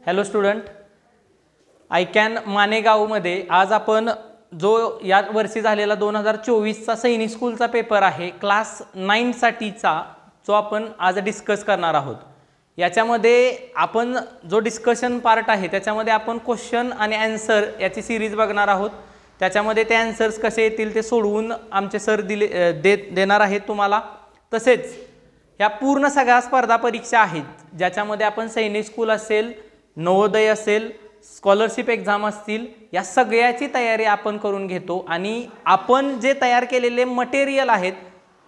Hello student, आयकॅन मानेगावमध्ये आज आपण जो या वर्षी झालेला 2024चा सैनिक स्कूलचा पेपर आहे क्लास 9 साठीचा जो आपण आज डिस्कस करणार आहोत। याच्यामध्ये आपण जो डिस्कशन पार्ट आहे त्याच्यामध्ये आपण क्वेश्चन आणि आन्सर याची सीरीज बघणार आहोत। त्याच्यामध्ये ते आन्सर्स कसे येतील ते सोडवून आमचे सर देणार आहेत तुम्हाला। तसेच या पूर्ण सगळ्या स्पर्धा परीक्षा आहेत ज्याच्यामध्ये आपण सैनिक स्कूल असेल, नवोदय असेल, स्कॉलरशिप एग्जाम असतील, या सगळ्याची तयारी आपण करून घेतो आणि आपण जे तयार केलेले मटेरियल आहेत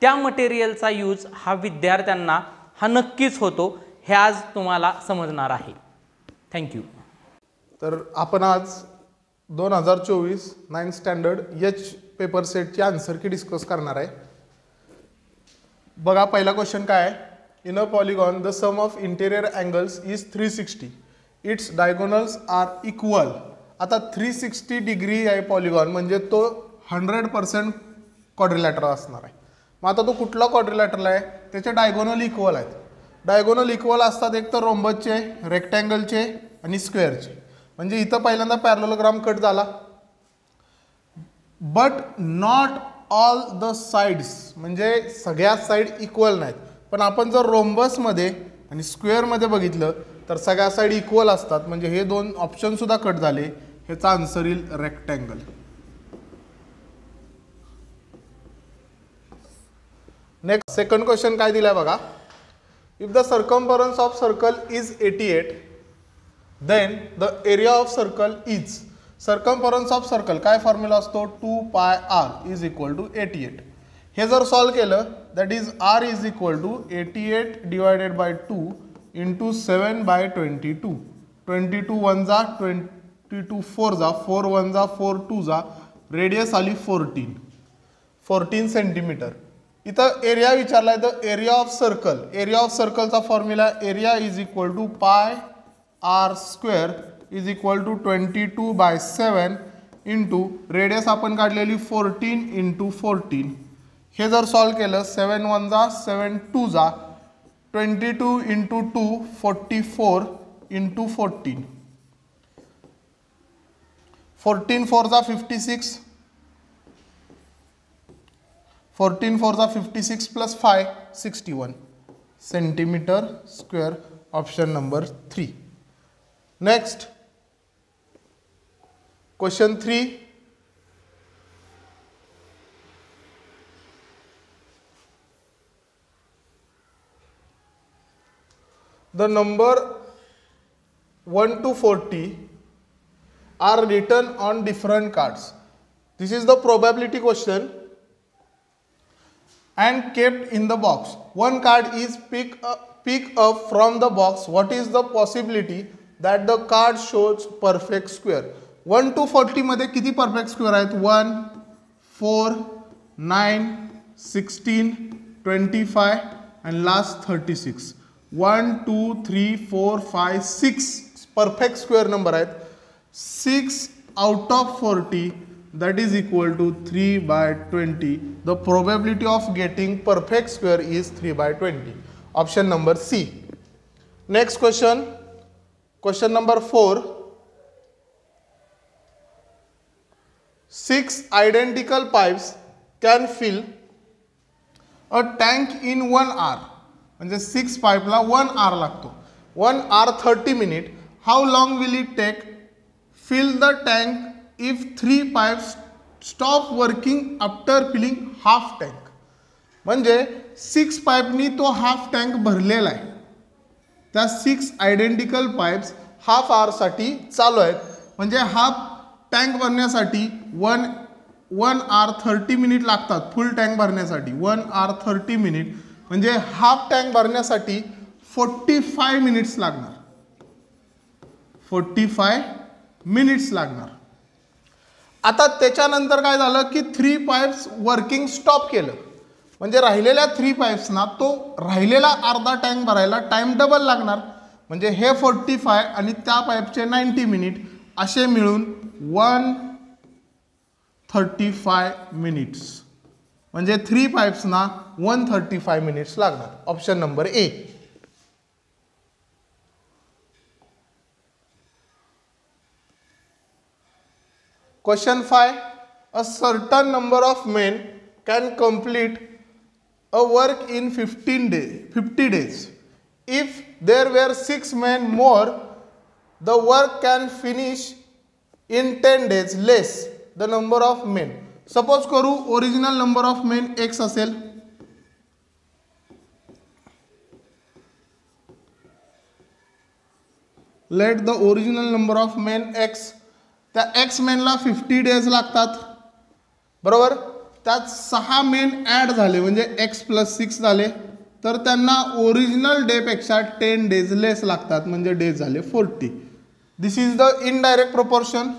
त्या मटेरियलचा यूज हा विद्यार्थ्यांना हा नक्कीच होतो, हे आज तुम्हाला समजणार आहे। थँक्यू। तर आपण आज 2024 9th स्टँडर्ड एच पेपर सेटची आन्सर की डिस्कस करणार आहे। बघा पहिला क्वेश्चन काय आहे, in a polygon the sum of interior angles is 360, its diagonals are equal. आता 360 डिग्री आहे पॉलिगॉन म्हणजे तो 100% क्वाड्रिलॅटरल असणार आहे। मग आता तो कुठला क्वाड्रिलॅटरल आहे, त्याचे डायगोनल इक्वल आहेत। डायगोनल इक्वल असतात एक तर रोम्बसचे, रेक्टँगलचे आणि स्क्वेअरचे। म्हणजे इथं पहिल्यांदा पॅरलोग्राम कट झाला, but not all the sides, म्हणजे सगळ्या साइड इक्वल नाहीत। पण आपण जर रोम्बसमध्ये आणि स्क्वेअरमध्ये बघितलं तर सगळ्या साइड इक्वल असतात, म्हणजे हे दोन ऑप्शन सुद्धा कट झाले। ह्याचा आन्सर येईल रेक्टँगल। नेक्स्ट सेकंड क्वेश्चन काय दिलाय बघा, if the circumference of circle is 88 then the area of circle is. Circumference of circle काय फॉर्म्युला असतो, 2πr इज इक्वल टू 88। हे जर सॉल्व केलं that is r is equal to 88 divided by 2 into 7/22। 22 1 जा 22 4 जा 4 1 जा 4 2 जा, रेडियस आली 14 सेंटीमीटर। इथं एरिया विचारलाय, तर area of circle, area of सर्कलचा formula area is equal to πr square is equal to 22/7 into radius आपण काढलेली 14 इंटू 14। हे जर सॉल्व केलं 7 1 जा 7 2 जा 22 इंटू 2 44 इंटू 14, 14 4 जा 56, 14 4 जा 56 plus 5 61 centimetre square. Option number 3। Next question 3, the number 1 to 40 are written on different cards. This is the probability question and kept in the box. One card is pick up from the box. What is the possibility that the card shows perfect square? 1 to 40 मध्ये किती perfect square आहेत, 1 4 9 16 25 and last 36। 1 2 3 4 5 6 perfect square number आहेत। 6 out of 40 that is equal to 3/20. The probability of getting perfect square is 3/20. Option number C. Next question, question number 4. 6 identical pipes can fill a tank in 1 hour. म्हणजे 6 पाईपला 1 hour लागतो। 1 hour 30 minutes. How long will it take fill the tank if 3 pipes stop working after filling half tank? म्हणजे 6 पाईपनी तो half tank भरलेला आहे। त्या 6 identical pipes half hour साठी चालू आहेत, म्हणजे हाफ टँक भरण्यासाठी 1 hour 30 minutes लागतात। फुल टँक भरण्यासाठी 1 hour 30 minutes, म्हणजे हाफ टँक भरण्यासाठी 45 minutes लागणार, 45 minutes लागणार। आता त्याच्यानंतर काय झालं की 3 पाईप्स वर्किंग स्टॉप केलं, म्हणजे राहिलेल्या 3 पाईप्सना तो राहिलेला अर्धा टँक भरायला टाइम डबल लागणार, म्हणजे हे 45 आणि त्या पाईपचे 90 minutes असे मिळून 135 minutes, म्हणजे 3 पाईप्सना 135 minutes लागणार। Option number A. Question 5. A certain number of men can complete a work in 50 days. If there were 6 men more, the work can finish in 10 days less the number of men. Suppose करू original number of men x असेल, let the original number of men x, त्या x मेनला 50 days लागतात बरोबर. त्यात 6 main add झाले म्हणजे x + 6 झाले, तर त्यांना ओरिजिनल डे पेक्षा 10 डेज लेस लागतात म्हणजे डेज झाले 40. This is the indirect proportion.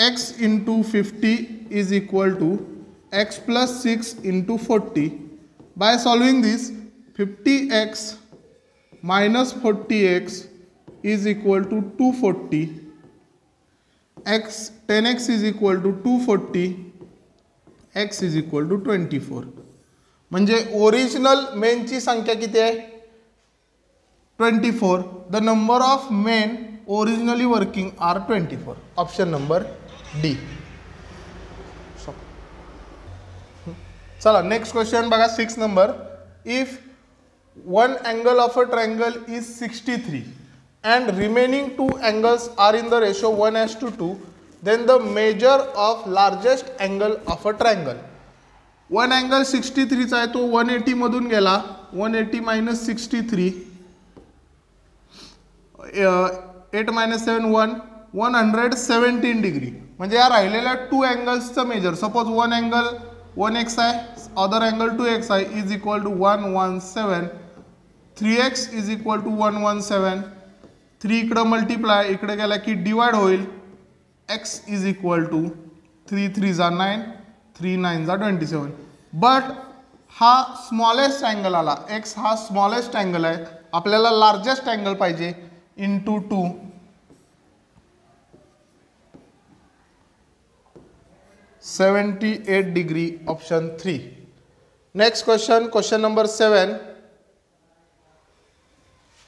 x × 50 is equal to x + 6 × 40. By solving this 50x minus 40x is equal to 240. 10x is equal to 240. x is equal to 24. म्हणजे original मेनची संख्या किती आहे 24. The number of men originally working are 24. Option number D. चला next question बघा 6 number. इफ one angle of a triangle is 63 and remaining 2 angles are in the ratio 1:2, then the measure of largest angle of a triangle. One angle 63 चा आहे तो 180 मधून गेला. 180 minus 63, 8 minus 7 117 degree. म्हणजे या राहिलेल्या 2 अँगल्सचं measure. Suppose one angle 1x आहे, अदर अँगल 2x आहे, is equal to 117. 3x is equal to 117. 3 इकडं मल्टिप्लाय, इकडे गेला की डिवाइड होईल. x इज इक्वल टू 3 3 जा 9, 3 9 जा 27. बट हा स्मॉलेस्ट अँगल आला. x हा स्मॉलेस्ट अँगल आहे, आपल्याला लार्जेस्ट अँगल पाहिजे. Into 2 78 degree. Option 3. Next question, question number 7.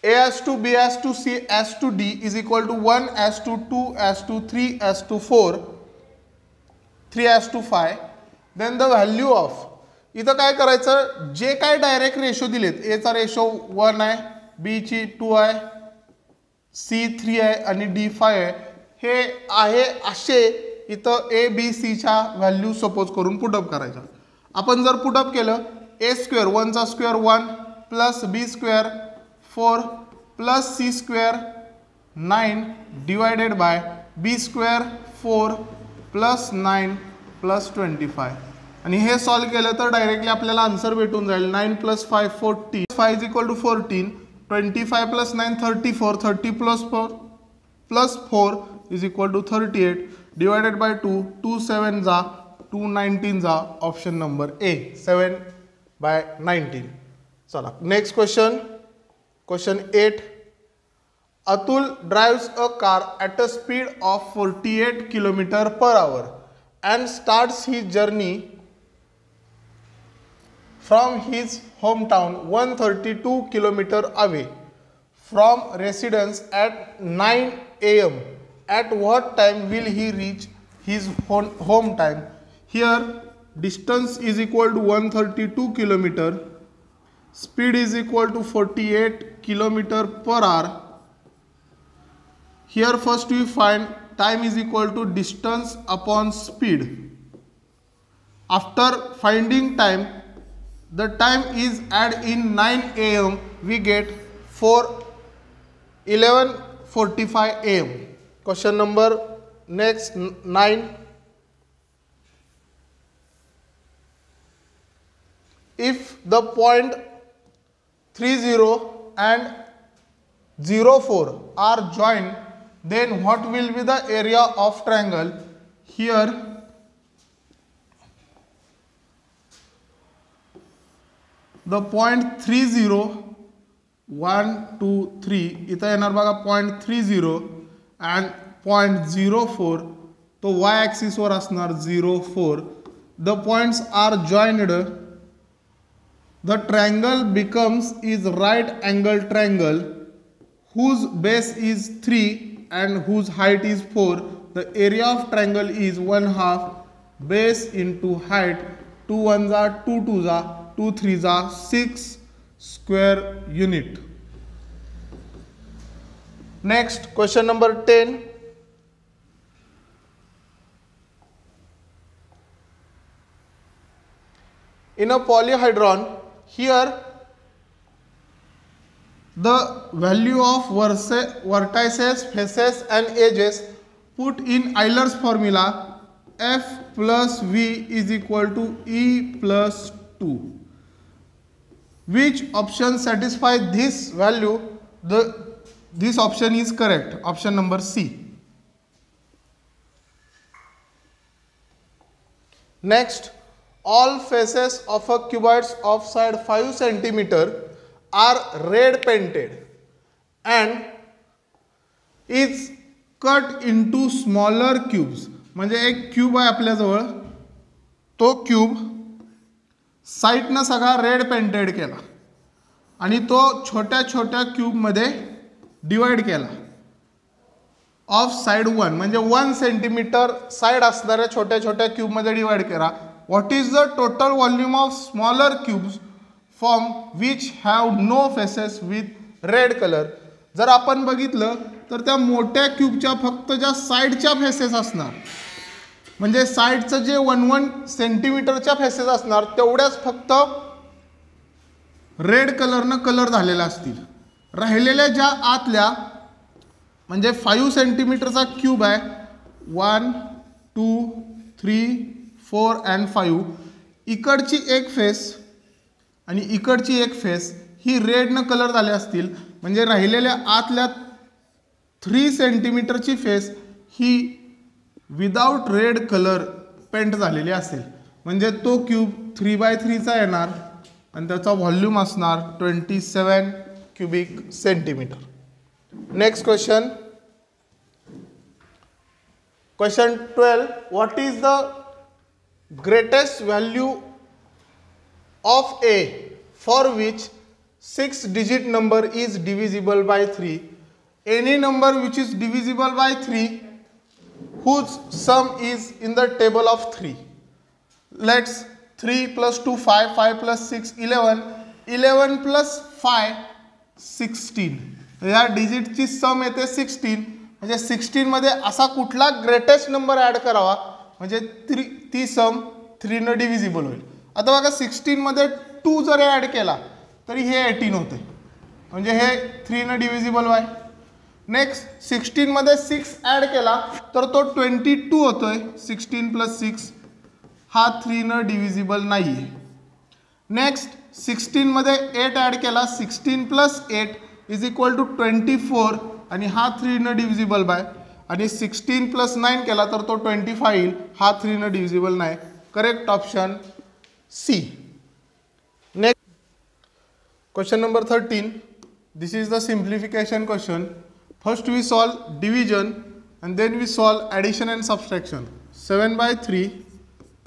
A/B/C/D is equal to 1:2:3:4 3:5. Then the value of, इथं काय करायचं, जे काय डायरेक्ट रेशो दिलेत, A चा रेशो 1 आहे, B ची 2 आहे, C 3 आहे आणि D 5 आहे. हे आहे असे इथं A B C च्या व्हॅल्यू सपोज करून पुटअप करायच्या. आपण जर पुटअप केलं A² 1 चा square 1 plus B² 4 plus C² 9 divided by B² 4 plus 9 plus 25. आणि हे सॉल्व केलं तर डायरेक्टली आपल्याला आन्सर भेटून जाईल. 9 + 5 40. 5 is equal to 14. 25 + 9 34. 30 + 4 is equal to 38 divided by 2. 2 7 जा 2 19 जा. Option number A 7/19. चला next question, question 8. Atul drives a car at a speed of 48 km/h and starts his journey from his hometown 132 km away from residence at 9 a.m. At what time will he reach his home time? Here distance is equal to 132 km, speed is equal to 48 km/h. Here first we find time is equal to distance upon speed. After finding time, the time is add in 9 a.m. we get 11:45 a.m. Question number next 9. If the point 30 and 04 are joined, then what will be the area of triangle? Here the point 30 1 2 3 इथं येणार बघा point 30 and point 04 तो y axis वर असणार 04. The points are joined. The triangle becomes is right angle triangle whose base is 3 and whose height is 4. The area of triangle is 1/2 base into height, 2 1 जा 2 2 जा 2 3 जा 6 square unit. Next question number 10. In a polyhedron, here the value of vertices, faces and edges put in Euler's formula F plus V is equal to E plus 2. Which option satisfies this value? This option is correct. Option number C. Next, all faces of a cuboid of side 5 cm are red painted and is cut into smaller cubes. म्हणजे एक cube आहे आपल्याजवळ, तो cube साईडनं सगळा red painted केला आणि तो छोट्या छोट्या क्यूबमध्ये डिवाइड केला. ऑफ साइड 1 म्हणजे 1 सेंटीमीटर साइड असणाऱ्या छोट्या छोट्या क्यूबमध्ये डिवाइड करा. What is the total volume of smaller cubes from which have no faces with red color? जर आपण बघितलं तर त्या मोठ्या क्यूबच्या फक्त ज्या साईडच्या फेसेस असणार, म्हणजे साईडचं जे 1 सेंटीमीटरच्या फेसेस असणार तेवढ्याच फक्त रेड कलरनं कलर झालेल्या असतील. राहिलेल्या ज्या आतल्या म्हणजे 5 सेंटीमीटरचा क्यूब आहे, 1 2 3 4 and 5, इकडची एक फेस आणि इकडची एक फेस ही रेडनं कलर झाले असतील. म्हणजे राहिलेल्या आतल्या 3 सेंटीमीटरची फेस ही विदाउट रेड कलर पेंट झालेली असेल. म्हणजे तो क्यूब 3/3चा येणार आणि त्याचा व्हॉल्यूम असणार 27 cubic centimetre. Next question, question 12. What is the greatest value of A for which 6-digit number is divisible by 3? Any number which is divisible by 3 whose sum is in the table of 3. Let's 3 plus 2 5, 5 plus 6 11, 11 plus 5 16. या डिजिटची सम येते 16. म्हणजे 16 मध्ये असा कुठला greatest number add करावा म्हणजे ती सम 3 न डिव्हिजिबल होईल. आता बघा 16 मध्ये 2 जर ॲड केला तरी हे 18 होते, म्हणजे हे 3 न डिव्हिजिबल आहे. नेक्स्ट 16 मध्ये 6 ॲड केला तर तो 22 होतोय. 16 प्लस 6 हा 3 न डिव्हिजिबल नाही आहे. नेक्स्ट 16 मध्ये 8 ॲड केला, 16 प्लस 8 इज इक्वल टू 24 आणि हा 3 न डिव्हिजिबल बाय. आणि 16 प्लस 9 केला तर तो 25 येईल, हा 3 न डिव्हिजिबल नाही. Correct option C. Next question number 13. This is the simplification question. First we solve division and then we solve addition and subtraction. 7/3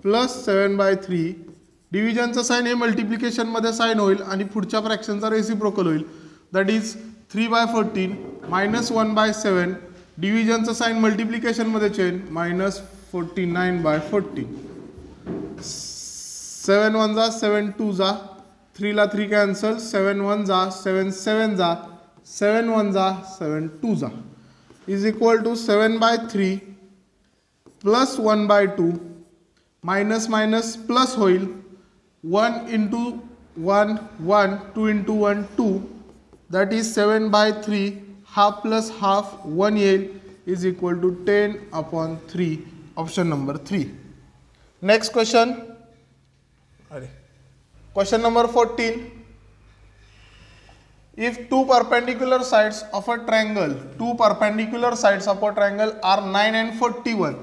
plus 7/3 डिव्हिजनचा साइन हे मल्टिप्लिकेशन मध्ये साइन होईल आणि पुढच्या फ्रॅक्शनचा रेसिप्रोकल होईल. दॅट इज 3/14 मायनस 1/7 डिव्हिजनचा साइन मल्टिप्लिकेशन मध्ये चेंज मायनस 49/14. 7 1 जा 7 2 जा 3 ला 3 कॅन्सल 7 1 जा 7 7 जा 7 1 जा 7 2 जा is equal to 7/3 plus 1/2 minus minus plus होईल 1 into 1 1 2 into 1 2 that is 7/3 half plus half 1 येईल is equal to 10/3 option number 3. Next question. Question number 14. If two perpendicular sides of a triangle are 9 and 41,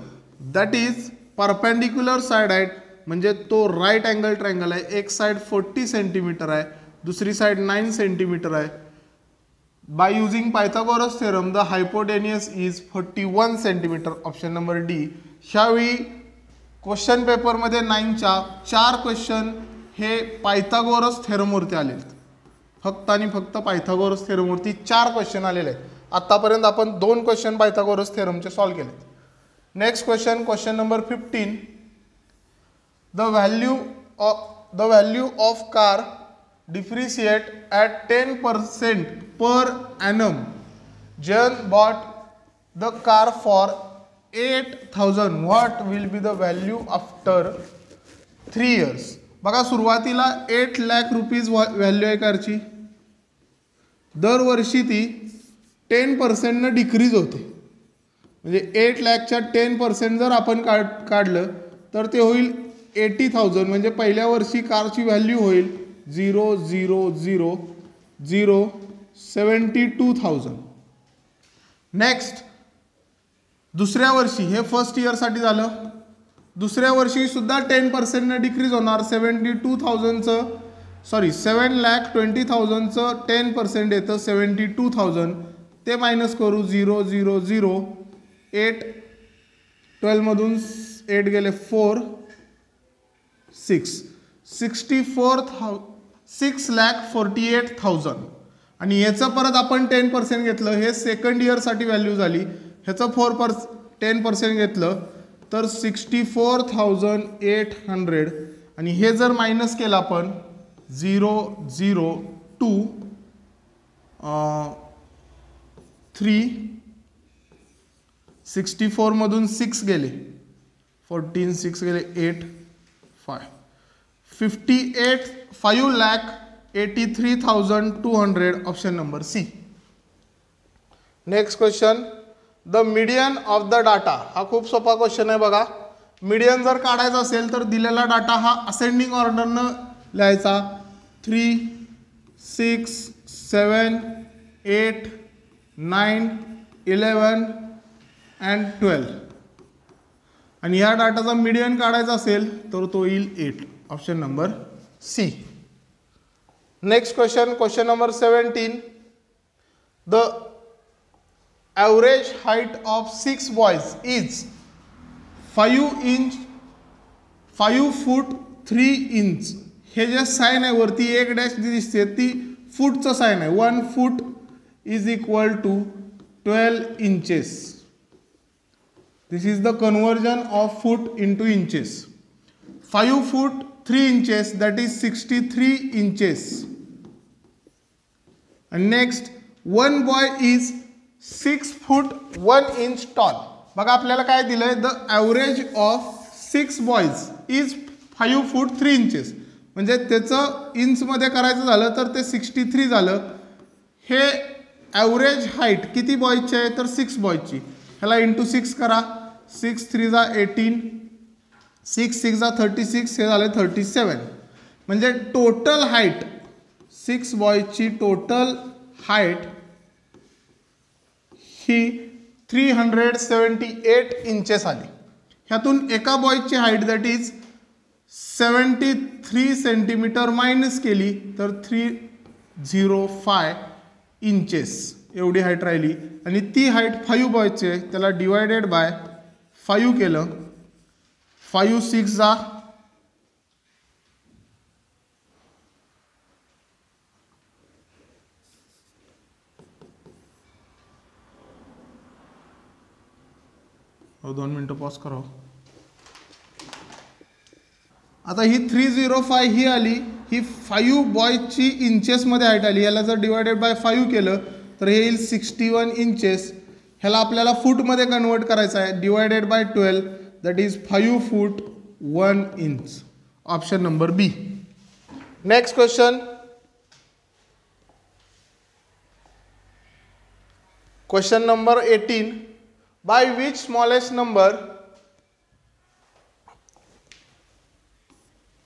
that is perpendicular side आहेत म्हणजे तो right angle triangle आहे. एक side 40 centimetre आहे, दुसरी side 9 centimetre आहे. By using Pythagoras theorem the हायपोटेन्यूस is 41 centimetre. Option number D. ह्यावेळी question पेपरमध्ये 9च्या 4 क्वेश्चन हे पायथागोरस थेरमवरती आलेले. फक्त आणि फक्त पायथागोरस थेरमवरती 4 क्वेश्चन आलेले आहेत. आतापर्यंत आपण 2 क्वेश्चन पायथागोरस थेरमचे सॉल्व केलेत. Next question, question number 15. The value of car depreciate at 10% per annum. Jan bought the car for 8,000. What will be the value after 3 years? बघा सुरुवातीला 8 लाख रुपीज व्हॅल्यू आहे कारची. दरवर्षी ती 10% डिक्रीज होते. म्हणजे 8 लाखच्या 10% जर आपण काढलं तर ते होईल 80,000. म्हणजे पहिल्या वर्षी कारची व्हॅल्यू होईल 0,0,0,072,000. नेक्स्ट दुसऱ्या वर्षी, हे फर्स्ट इयरसाठी झालं. दुसऱ्या वर्षी सुद्धा 10% डिक्रीज होणार. 7,20,000चं 10% येतं 72,000. ते मायनस करू 0,0,0,8. 12 मधून 8 गेले 4, 6,48,000. आणि याचं परत आपण 10% घेतलं. हे सेकंड इयरसाठी व्हॅल्यू झाली. ह्याचं 10% घेतलं तर 64,800. आणि हे जर मायनस केलं आपण 0,0,2,3. 64 मधून 6 गेले 14, 6 गेले 8, 5. 5,83,200. Option number C. Next question, the median of the data. हा खूप सोपा क्वेश्चन आहे बघा. मीडियन जर काढायचा असेल तर दिलेला डाटा हा असेंडिंग ऑर्डरनं लिहायचा. 3, 6, 7, 8, 9, 11 and 12. आणि या डाटाचा मीडियन काढायचा असेल तर तो येईल 8. Option number C. Next question, question number 17. The average height of 6 boys is 5 feet 3 inch. हे जे साइन आहे वरती 1 डॅश दिसते ती फूटचं साइन आहे. 1 foot is equal to 12 inches. This is the conversion of foot into inches. 5 foot 3 inches, that is 63 inches. And next, one boy is 6 foot 1 inch tall. बघा आपल्याला काय दिलंय, the average of 6 boys is 5 foot 3 inches. म्हणजे त्याचं इंचमध्ये करायचं झालं तर ते 63 झालं. हे ॲव्हरेज हाईट किती बॉयची आहे तर 6 बॉयची. ह्याला इंटू 6 करा. 6 3 जा 18, 6 6 जा 36, हे झाले 37. म्हणजे टोटल हाईट 6 बॉयची टोटल हाईट ही 378 इंचेस आली. ह्यातून एका बॉयची height that is 73 centimetre minus केली तर 305 इंचेस एवढी हाईट राहिली. आणि ती हाईट 5 बॉयची आहे. त्याला डिवायडेड बाय 5 केलं. 5 6 जा 2 मिनिटं पॉज करा. आता ही 305 ही आली. ही 5 बॉयची इंचेसमध्ये हाईट आली. याला जर डिवायडेड बाय 5 केलं तर हे येईल 61 इंचेस. ह्याला आपल्याला फूटमध्ये कन्वर्ट करायचं आहे. Divided by 12 that is 5 feet 1 inch. Option number B. Next question, question number 18. By which smallest number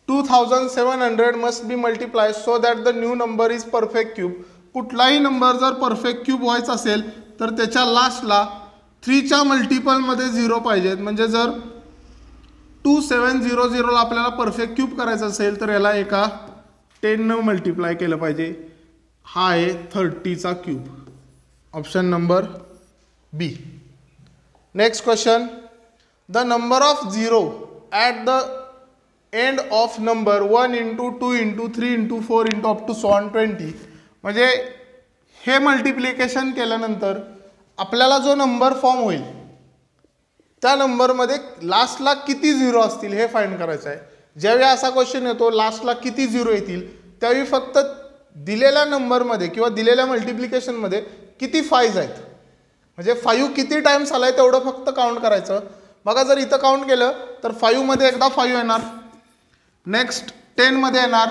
2700 must be multiply so that the new number is perfect cube. कुठलाही number जर perfect cube व्हायचा असेल तर त्याच्या लास्टला 3च्या मल्टिपलमध्ये 0 पाहिजेत. म्हणजे जर 2700 आपल्याला परफेक्ट क्यूब करायचं असेल तर याला एका 10 मल्टिप्लाय केलं पाहिजे. हा आहे 30चा cube. Option number B. Next question, the number of 0 at the end of number 1 into 2 into 3 into 4 into up to 20. म्हणजे हे मल्टिप्लिकेशन केल्यानंतर आपल्याला जो नंबर फॉर्म होईल त्या नंबरमध्ये लास्टला किती झिरो असतील हे फाइंड करायचं आहे. ज्यावेळी असा क्वेश्चन येतो लास्टला किती झिरो येतील त्यावेळी फक्त दिलेल्या नंबरमध्ये किंवा दिलेल्या मल्टिप्लिकेशनमध्ये किती 5 आहेत म्हणजे 5 किती टाइम्स आलाय तेवढं फक्त काउंट करायचं. बघा जर इथं काउंट केलं तर 5 मध्ये एकदा 5 येणार, नेक्स्ट 10 मध्ये येणार,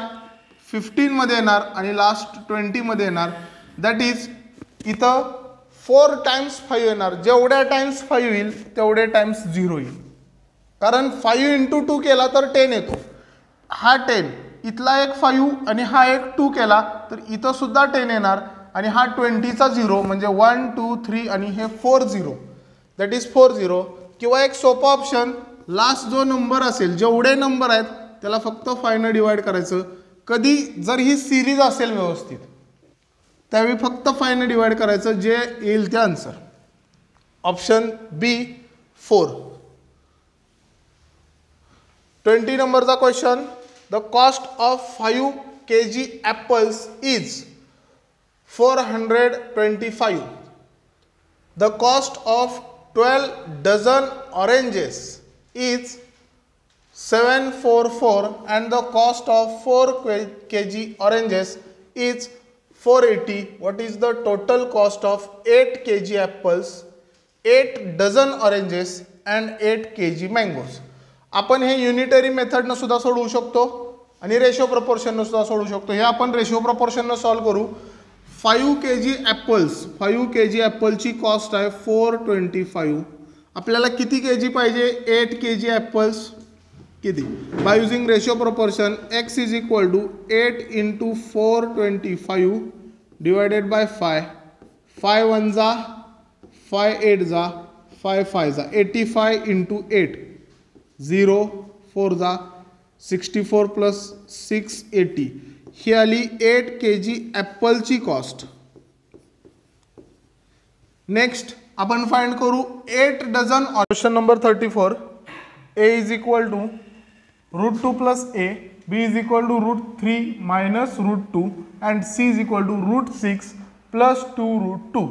15 मध्ये येणार आणि लास्ट 20 मध्ये येणार. दॅट इज इथं 4 टाइम्स 5 येणार. जेवढ्या टाइम्स 5 येईल तेवढे टाइम्स 0 येईल. कारण 5 into 2 केला तर 10 येतो. हा 10 इथला एक 5 आणि हा एक 2 केला तर इथं सुद्धा 10 येणार आणि हा 20चा 0 म्हणजे 1 2 3 आणि हे 4 0 दॅट इज 4 0. किंवा एक सोपा ऑप्शन लास्ट जो नंबर असेल जेवढे नंबर आहेत त्याला फक्त 5 ने डिवाइड करायचं. कधी जर ही सिरीज असेल व्यवस्थित त्यावेळी फक्त 5 ने डिवाइड करायचं जे येईल ते आन्सर. ऑप्शन बी 4. 20 नंबरचा question. The cost of 5 kg apples is 425. The cost of 12 dozen oranges is 744 and the cost of 4 kg oranges is 480. What is the total cost of 8 kg apples, 8 dozen oranges and 8 kg mangoes? आपण हे unitary मेथडनं सुद्धा सोडवू शकतो आणि ratio प्रपोर्शननं सुद्धा सोडवू शकतो. हे आपण रेशो प्रपोर्शननं सॉल्व करू. 5 kg ॲपल्स, 5 kg ॲपलची कॉस्ट आहे 425. आपल्याला किती kg पाहिजे? 8 kg ॲपल्स. किती? By using ratio proportion x is equal to 8 into 425 divided by 5. 5 1 जा 5 8 जा 5 5 जा 85 into 8 0 4 जा 64 प्लस 680. ही आली 8 kg ॲपलची कॉस्ट. नेक्स्ट आपण फाइंड करू 8 dozen. Question number 34. a is equal to √2 plus a, b is equal to √3 minus √2 and c is equal to √6 plus 2 √2.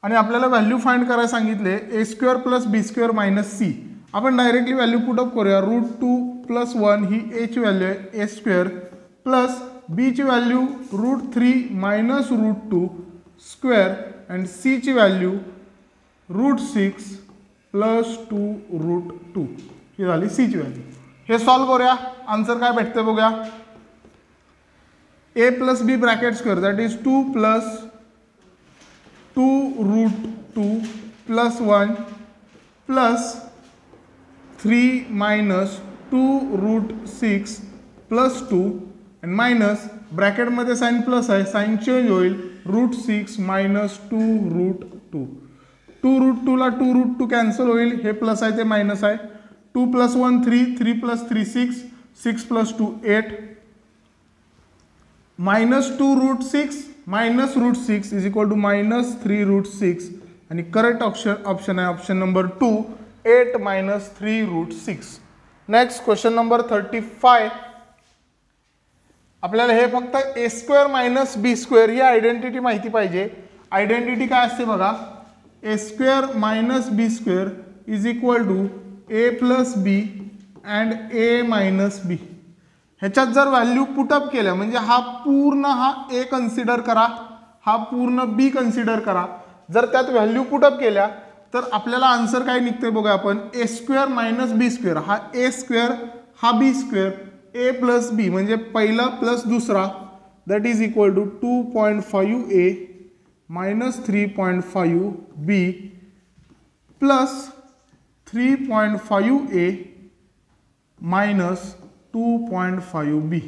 आणि आपल्याला व्हॅल्यू फाइंड करायला सांगितले a² plus b² minus c. आपण directly value put up करूया. √2 plus 1 ही a ची value आहे a² plus b ची value √3 minus √2 square and c ची व्हॅल्यू √6 प्लस 2 √2. ही झाली c ची व्हॅल्यू. हे सॉल्व करूया. आन्सर काय भेटते बघूया. a plus b bracket square that is 2 plus 2 √2 plus 1 plus 3 minus 2 √6 plus 2 आणि मायनस ब्रॅकेटमध्ये साइन प्लस आहे साइन चेंज होईल √6 मायनस 2 √2. 2 √2 ला 2 √2 कॅन्सल होईल. हे प्लस आहे ते मायनस आहे. 2 plus 1 3 3 plus 3 6 6 plus 2 8 minus 2 √6 minus √6 is equal to minus 3 √6 आणि करेक्ट ऑप्शन आहे option number 2 8 minus 3 √6. Next question number 35. आपल्याला हे फक्त a² मायनस b² ही आयडेंटिटी माहिती पाहिजे. आयडेंटिटी काय असते बघा. a² minus b² is equal to a plus b and a minus b. ह्याच्यात जर व्हॅल्यू पुटअप केल्या म्हणजे हा पूर्ण हा a कन्सिडर करा, हा पूर्ण b कन्सिडर करा. जर त्यात व्हॅल्यू पुटअप केल्या तर आपल्याला आन्सर काय निघते बघा आपण. a² मायनस b² हा a² हा b² a प्लस b म्हणजे पहिला प्लस दुसरा that is equal to 2.5a minus 3.5b plus 3.5a minus 2.5b.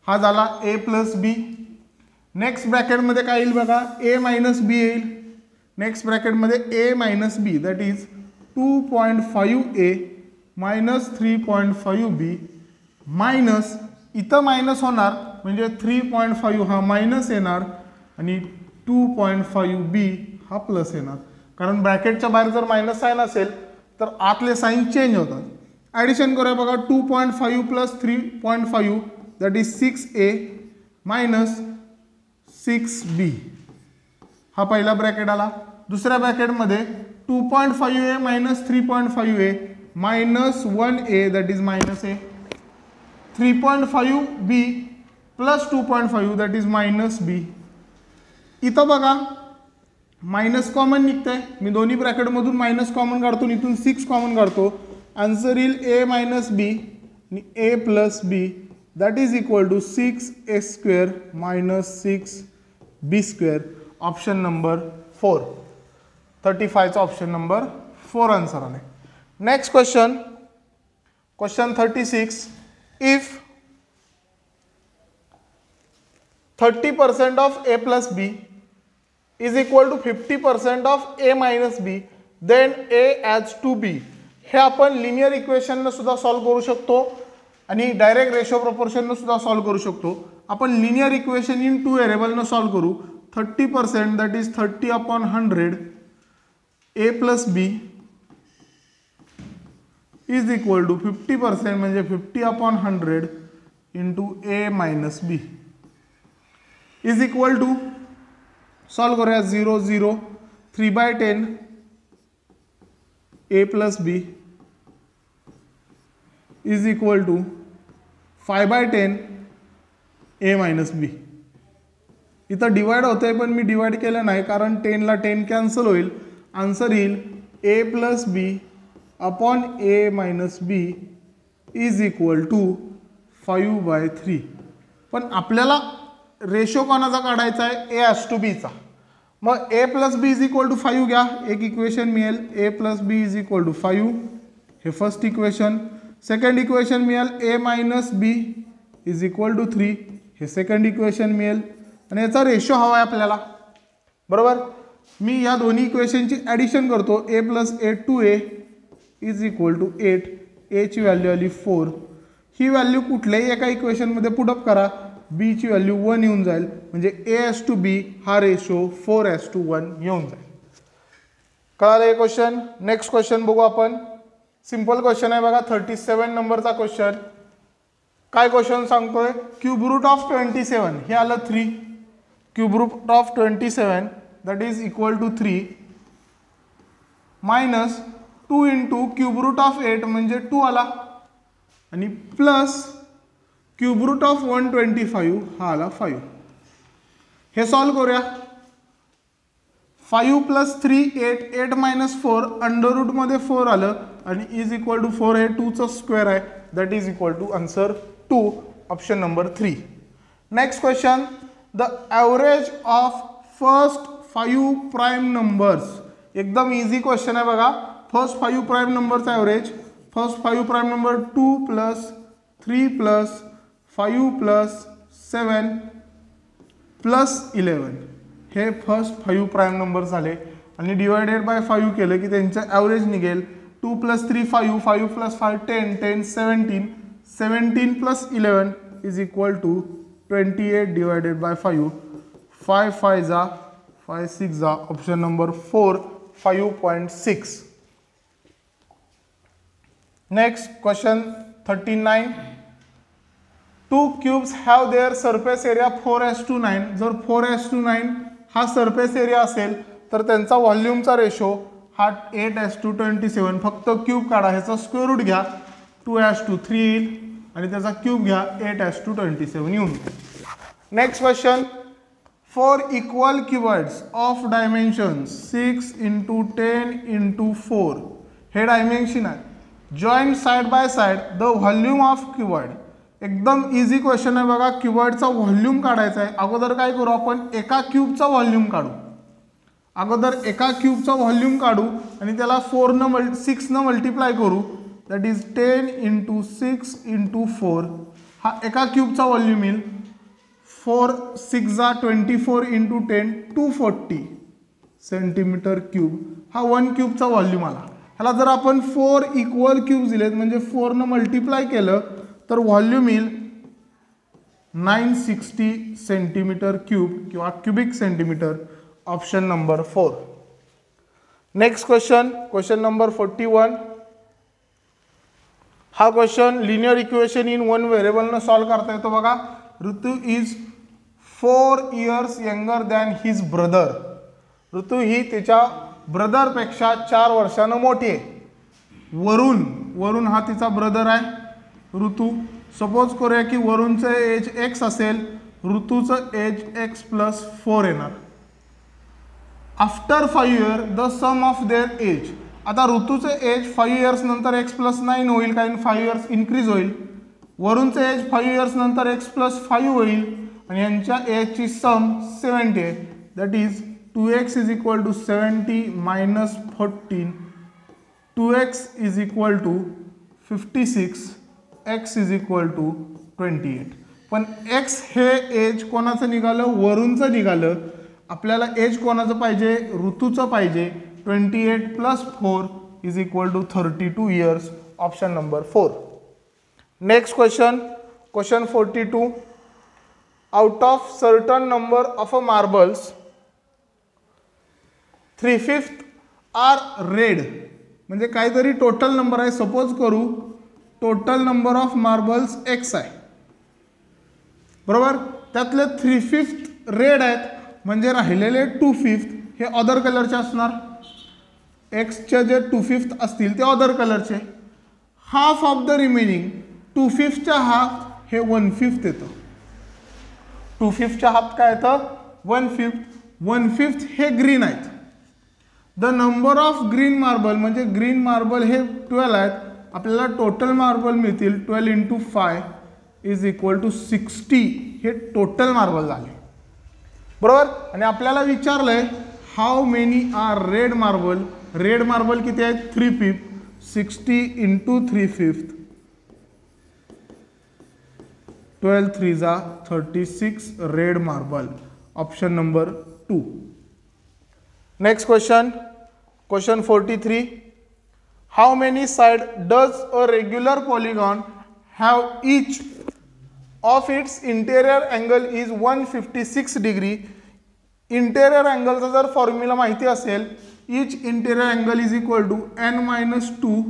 हा झाला a प्लस b. नेक्स्ट ब्रॅकेटमध्ये काय येईल बघा. a मायनस b येईल. नेक्स्ट ब्रॅकेटमध्ये a minus b that is 2.5a minus 3.5b minus इथं मायनस होणार म्हणजे 3.5 हा मायनस येणार आणि 2.5b हा प्लस येणार. कारण ब्रॅकेटच्या बाहेर जर मायनस साइन असेल तर आतले साइन चेंज होतात. ॲडिशन करूया बघा. 2.5 plus 3.5 that is 6a minus 6b. हा पहिला ब्रॅकेट आला. दुसऱ्या ब्रॅकेटमध्ये 2.5a minus 3.5a minus 1a, that is minus a. 3.5b plus 2.5, that is minus b. इथं बघा मायनस कॉमन निघतंय, मी दोन्ही ब्रॅकेटमधून मायनस कॉमन काढतो, इथून 6 कॉमन काढतो. आन्सर येईल a मायनस b आणि a plus b, that is equal to 6a square minus 6b square. Option number 4, 35चा ऑप्शन नंबर 4 आन्सर आले. Next question, question 36. If 30% of a plus b is equal to 50% of a minus b, then a adds to b. हे आपण linear equation ने सुद्धा solve करू शकतो आणि direct ratio proportion ने सुद्धा सॉल्व करू शकतो. आपण लिनियर इक्वेशन इन 2 व्हेरिएबल ने सॉल्व करू. 30% that is 30/100 a plus b is equal to 50% म्हणजे 50/100 into a minus b is equal to, solve करूया, 0 0 3/10 a plus b is equal to 5/10 a minus b. इथं divide होतंय पण मी divide केलं नाही कारण 10 ला 10 कॅन्सल होईल. आन्सर येईल a plus B upon a minus B is equal to 5/3. पण आपल्याला रेशो कोणाचा काढायचा आहे, a ॲज टू बीचा. मग a plus B is equal to 5 घ्या, एक इक्वेशन मिळेल a plus B is equal to 5, हे फर्स्ट इक्वेशन. सेकंड इक्वेशन मिळेल a minus B is equal to 3, हे सेकंड इक्वेशन मिळेल. आणि याचा रेशो हवा आहे आपल्याला, बरोबर. मी या दोन्ही इक्वेशनची ॲडिशन करतो. a plus a 2a is equal to 8, a ची व्हॅल्यू आली 4. ही व्हॅल्यू कुठल्याही एका इक्वेशनमध्ये पुटअप करा, b ची व्हॅल्यू 1 येऊन जाईल, म्हणजे a ॲज टू b हा रेशो 4:1 येऊन जाईल. कळालं हे क्वेश्चन. नेक्स्ट क्वेश्चन बघू आपण. सिंपल क्वेश्चन आहे बघा, 37 नंबरचा क्वेश्चन. काय क्वेश्चन सांगतोय, क्यूब रूट ऑफ 27 हे आलं 3, cube root of 27 that is equal to 3 minus 2 into cube root of 8 म्हणजे 2 आला, आणि प्लस क्यूब रूट ऑफ 125 हा आला 5. हे सॉल्व करूया. 5 प्लस 3 8, 8 मायनस 4 अंडर रूटमध्ये 4 आलं आणि इज इक्वल टू 4, हे 2चा स्क्वेअर आहे, that is equal to answer 2, option number 3. Next question, the average of first 5 prime numbers. एकदम इझी क्वेश्चन आहे बघा. फर्स्ट 5 प्राईम नंबरचा average, first 5 prime number 2 plus 3 plus 5 plus 7 plus 11, हे first 5 prime number झाले. आणि divided by 5 केलं की त्यांचं ॲव्हरेज निघेल. 2 plus 3 5, 5 plus 5 10, 10 17, 17 plus 11 is equal to 28 divided by 5. 5 5 जा 5 6 जा, option number 4 5.6. Next question 39. 2 cubes have their surface area 4:9. जर 4:9 हा सरफेस एरिया असेल तर त्यांचा व्हॉल्यूमचा रेशो हा 8:27. फक्त क्यूब काढा, ह्याचा स्क्वेअर रूट घ्या, 2:3 येईल आणि त्याचा क्यूब घ्या, 8:27 येऊन. Next question, 4 equal cuboids of dimension 6 × 10 × 4 हे डायमेन्शन आहे. Joint side by side the volume of cuboid. एकदम इझी क्वेश्चन आहे बघा. क्यूबॉइडचा व्हॉल्यूम काढायचा आहे. अगोदर काय करू आपण, एका क्यूबचा व्हॉल्यूम काढू. अगोदर एका क्यूबचा व्हॉल्यूम काढू आणि त्याला 6 न मल्टिप्लाय करू, दॅट इज 10 × 6 × 4. हा एका क्यूबचा व्हॉल्यूम येईल. 4 6 जा 24 × 10 240 सेंटीमीटर क्यूब. हा 1 क्यूबचा व्हॉल्यूम आला. ह्याला जर आपण 4 इक्वल क्यूब्स दिलेत म्हणजे 4 न मल्टिप्लाय केलं तर व्हॉल्यूम येईल 960 सेंटीमीटर क्यूब किंवा cubic centimetre, option number 4. Next question, question number 41. हा क्वेश्चन लिनियर इक्वेशन इन 1 व्हेरिएबलनं सॉल्व करता येतो बघा. Ritu is 4 years younger than his brother. Ritu ही त्याच्या ब्रदरपेक्षा 4 वर्षानं मोठी आहे. वरुण हा तिचा ब्रदर आहे ऋतू. सपोज करूया की वरुणचं एज एक्स असेल, ऋतूचं एज एक्स प्लस 4 येणार. After 5 year the sum of their age. आता ऋतूचं एज 5 इयर्स नंतर एक्स प्लस 9 होईल, कारण 5 इयर्स इन्क्रीज होईल. वरुणचं एज 5 इयर्स नंतर एक्स प्लस 5 होईल आणि यांच्या एजची सम 70 आहे. That is 2x is equal to 70 minus 14. 2x is equal to 56, x is equal to 28. पण x हे एज कोणाचं निघालं? वरुणचं निघालं. आपल्याला एज कोणाचं पाहिजे? ऋतूचं पाहिजे. 28 plus 4 is equal to 32 years. Option number 4. Next question, question 42. Out of certain number of marbles 3/5 are red. म्हणजे काहीतरी टोटल नंबर आहे. सपोज करू total number of marbles x आहे, बरोबर. त्यातले 3/5 रेड आहेत, म्हणजे राहिलेले 2/5 हे अदर कलरचे असणार. एक्सचे जे 2/5 असतील ते अदर कलरचे. हाफ ऑफ द रिमेनिंग 2/5च्या हाफ हे 1/5 येतं. 2/5च्या हाफ काय येतं? 1/5. 1/5 हे ग्रीन आहेत. The number of green marble, म्हणजे ग्रीन मार्बल हे 12 आहेत. आपल्याला टोटल मार्बल मिळतील 12 इंटू 5 इज इक्वल टू 60. हे टोटल मार्बल झाले, बरोबर. आणि आपल्याला विचारलंय how many are red marble. Red marble किती आहेत? 3/5. 60 इंटू 3/5 12 3 जा 36 red marble. Option number 2. Next question, question 43. How many side does a regular polygon have each of its interior angle is 156 degree. Interior angle जर formula माहिती असेल, each interior angle is equal to n-2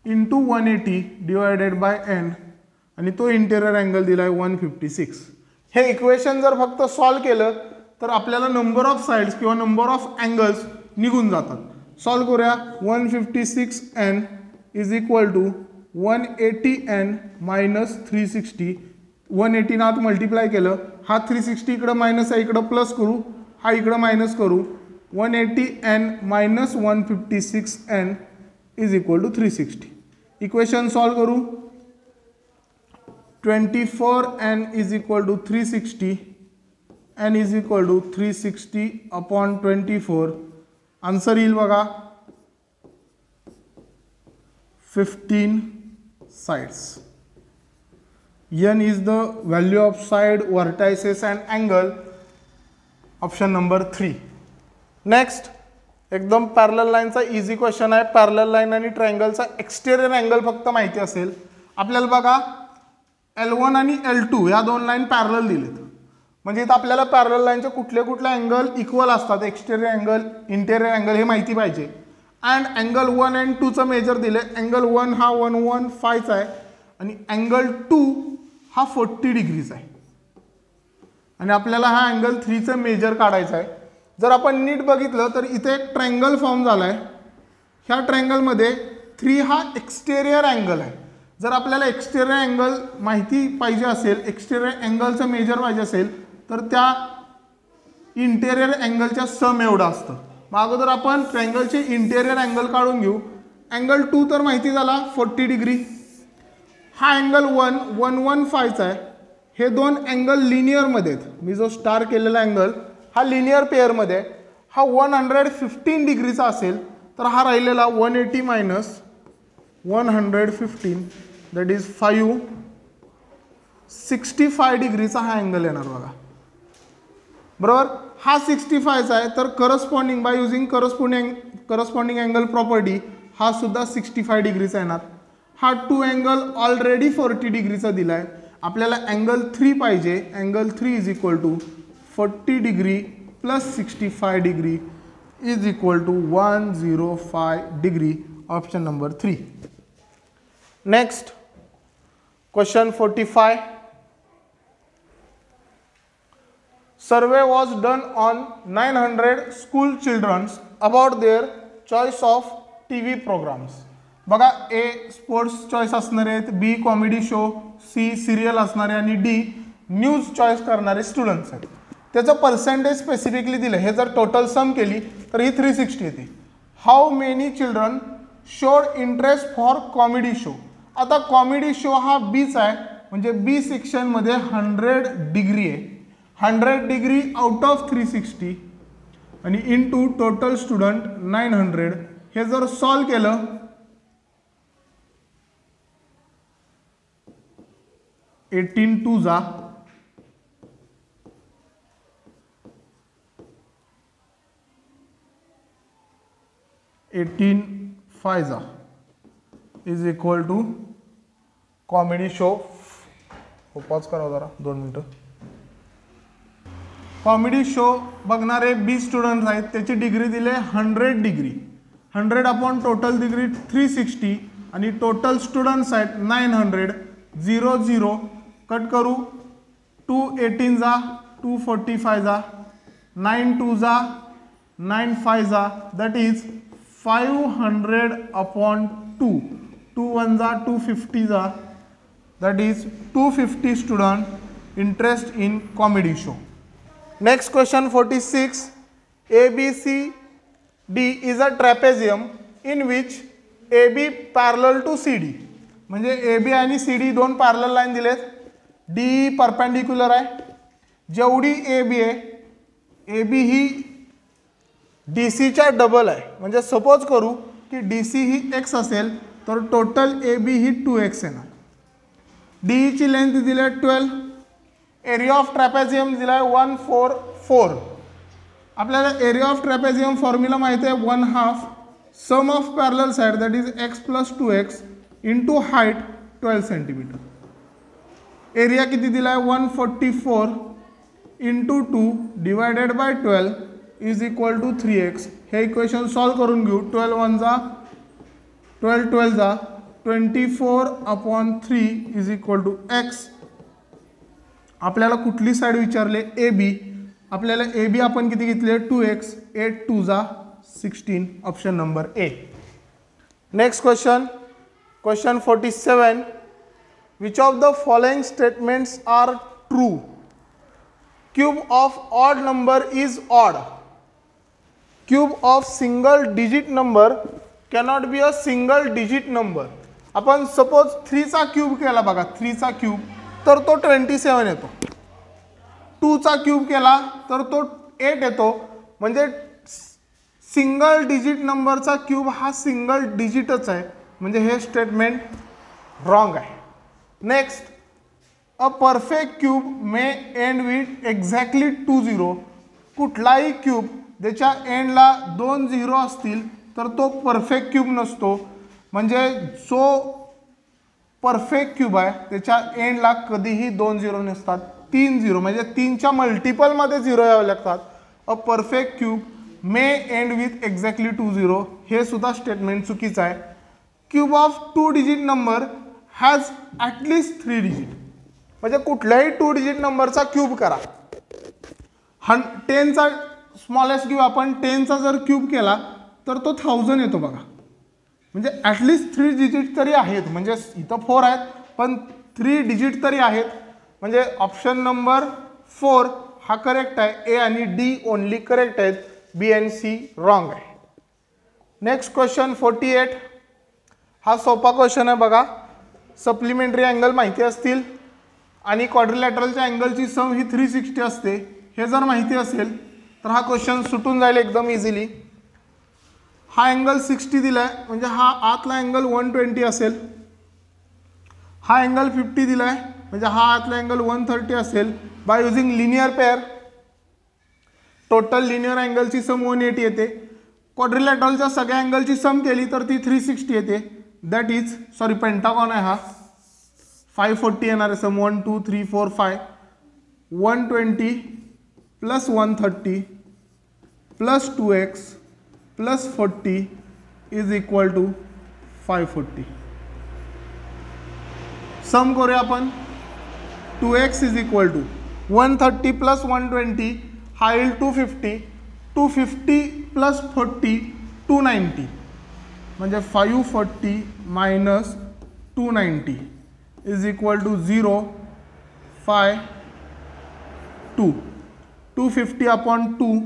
into 180 divided by n, आणि तो interior angle दिला आहे 156. हे equation जर फक्त सॉल्व केलं तर आपल्याला नंबर ऑफ साइड्स किंवा नंबर ऑफ अँगल्स निघून जातात. सॉल्व करूया. 156n is equal to 180n minus 360. 180 ना आत मल्टिप्लाय केलं, हा 360 इकडं मायनस आहे, इकडं प्लस करू, हा इकडं मायनस करू. 180n minus 156n is equal to 360. Equation solve करू. 24n is equal to 360. n is equal to 360 upon 24. Answer येईल बघा 15 sides. n is the value of side, vertices and angle. Option number 3. Next एकदम parallel लाईनचा easy question आहे. Parallel line आणि ट्रायंगलचा exterior angle फक्त माहिती असेल आपल्याला. बघा L1 आणि L2 या 2 लाईन पॅरलल दिलेत, म्हणजे इथं आपल्याला पॅरलल लाईनचे कुठले अँगल इक्वल असतात. एक्सटेरियर अँगल, इंटेरियर अँगल हे माहिती पाहिजे. अँड अँगल 1 and 2चं मेजर दिले. अँगल 1 हा 115 आहे आणि अँगल 2 हा 40 डिग्रीचा आहे. आणि आपल्याला हा अँगल 3चं मेजर काढायचं आहे. जर आपण नीट बघितलं तर इथे एक ट्रायंगल फॉर्म झाला आहे. ह्या ट्रायंगलमध्ये 3 हा एक्सटेरियर अँगल आहे. जर आपल्याला एक्सटेरियर अँगल माहिती पाहिजे असेल, एक्सटेरियर अँगलचं मेजर पाहिजे असेल, तर त्या इंटेरियर अँगलच्या सम एवढं असतं. मग अगोदर आपण ट्रायंगलचे इंटेरियर अँगल काढून घेऊ. अँगल 2 तर माहिती झाला 40 डिग्री. हा अँगल 115 आहे. हे 2 अँगल लिनियरमध्ये आहेत. मी जो स्टार केलेला अँगल हा लिनियर पेअरमध्ये आहे. हा 115 डिग्रीचा असेल तर हा राहिलेला 180 मायनस 115 दॅट इज 5, 65 डिग्रीचा हा अँगल येणार बघा, बरोबर. हा 65चा आहे, तर corresponding by using corresponding angle property हा सुद्धा 65 डिग्रीचा येणार. हा 2 अँगल ऑलरेडी 40 डिग्रीचा दिला आहे. आपल्याला अँगल 3 पाहिजे. Angle 3 is equal to 40 degree plus 65 degree is equal to 105 degree. Option number 3. Next question 45. Survey was done on 900 school childrens about their choice of TV programmes. बघा, ए स्पोर्ट्स चॉईस असणारे आहेत, B comedy show, C serial असणारे आणि D news choice करणारे students आहेत. त्याचं percentage specifically दिलं. हे जर टोटल सम केली तर ही 360 येते. How many children showed interest for comedy show. आता कॉमेडी शो हा बीच आहे, म्हणजे बी सेक्शनमध्ये 100 डिग्री आहे. 100 डिग्री आउट ऑफ 360 आणि इंटू टोटल स्टुडंट 900. हे जर सॉल्व केलं 18 2 जा 18 5 जा is equal to comedy show. Pause करा जरा 2 मिनटं. कॉमेडी शो बघणारे बी स्टुडंट्स आहेत, त्याची डिग्री दिले 100 डिग्री. 100 अपॉन टोटल डिग्री 360 आणि टोटल स्टुडंट्स आहेत 900. 0 0 कट करू. 2 18 जा 2 45 जा 9 2 जा 9 5 जा दॅट इज 500 अपॉन 2. 2 1 जा 250 जा that is 250 student interest in comedy show. Next question 46. ABCD is a trapezium in which AB parallel to CD. म्हणजे AB आणि CD दोन पॅरलल लाईन दिलेत. DE परपेंडिक्युलर आहे. जेवढी AB आहे AB ही DC च्या डबल आहे. म्हणजे सपोज करू की DC ही x असेल तर टोटल AB ही 2x येणार. DE ची लेंथ दिली आहे 12. एरिया ऑफ ट्रॅपेझियम दिला आहे 144. आपल्याला एरिया ऑफ ट्रॅपेझियम फॉर्म्युला माहिती आहे 1/2 sum of parallel side that is x + 2x into height 12 centimetre. Area किती दिला आहे 144 into 2 divided by 12 is equal to 3x. हे इक्वेशन सॉल्व करून घेऊ. 12 1 जा 12 12 जा 24 upon 3 is equal to x. आपल्याला कुठली साईड विचारले AB. आपल्याला AB आपण किती घेतले 2x. 8 2 जा 16. Option number A. Next question question 47. Which of the following statements are true. Cube of odd number is odd. Cube of single digit number cannot be a single digit number. आपण suppose 3 चा cube केला बघा 3 चा cube तर तो 27 येतो. 2 चा cube केला तर तो 8 येतो. म्हणजे सिंगल डिजिट नंबरचा क्यूब हा सिंगल डिजिटच आहे. म्हणजे हे स्टेटमेंट रॉंग आहे. Next, a perfect cube may end with exactly 2 0. कुठलाही क्यूब ज्याच्या एंडला 2 0 असतील तर तो परफेक्ट क्यूब नसतो. म्हणजे जो परफेक्ट क्यूब आहे त्याच्या एंडला कधीही 2 0 नसतात. 3 0 म्हणजे 3च्या मल्टिपलमध्ये 0 यावे लागतात. A perfect cube may end with exactly 2 0. हे सुद्धा स्टेटमेंट चुकीचं आहे. Cube of 2 digit number has at least 3 digit. म्हणजे कुठल्याही 2 डिजिट नंबरचा क्यूब करा. 10चा स्मॉलेस्ट क्यूब आपण 10चा जर क्यूब केला तर तो 1000 येतो बघा. म्हणजे ॲटलिस्ट 3 डिजिट तरी आहेत. म्हणजे इथं 4 आहेत पण 3 डिजिट तरी आहेत. म्हणजे ऑप्शन नंबर 4 हा करेक्ट आहे. ए आणि डी ओनली करेक्ट आहेत. बी आणि सी रॉंग आहे. Next question 48. हा सोपा क्वेश्चन आहे बघा. सप्लिमेंटरी अँगल माहिती असतील आणि क्वाड्रिलॅटरलच्या अँगलची सम ही 360 असते. हे जर माहिती असेल तर हा क्वेश्चन सुटून जाईल एकदम इझिली. हा अँगल 60 दिला आहे म्हणजे हा आतला अँगल 120 असेल. हा अँगल 50 दिला आहे म्हणजे हा आतला अँगल 130 असेल. By using linear pair total linear अँगलची सम 180 येते. क्वाड्रिलॅटरलच्या सगळ्या अँगलची सम केली तर ती 360 येते. दॅट इज सॉरी पेंटागॉन आहे हा 540 येणार आहे sum. 1 2 3 4 5 120 plus 130 plus 2x plus 40 is equal to 540. Sum करूया आपण. 2x is equal to 130 plus 120 हा येईल 250, 250 प्लस 40 290, म्हणजे 540 मायनस 290 is equal to 0 5 2, 250 upon 2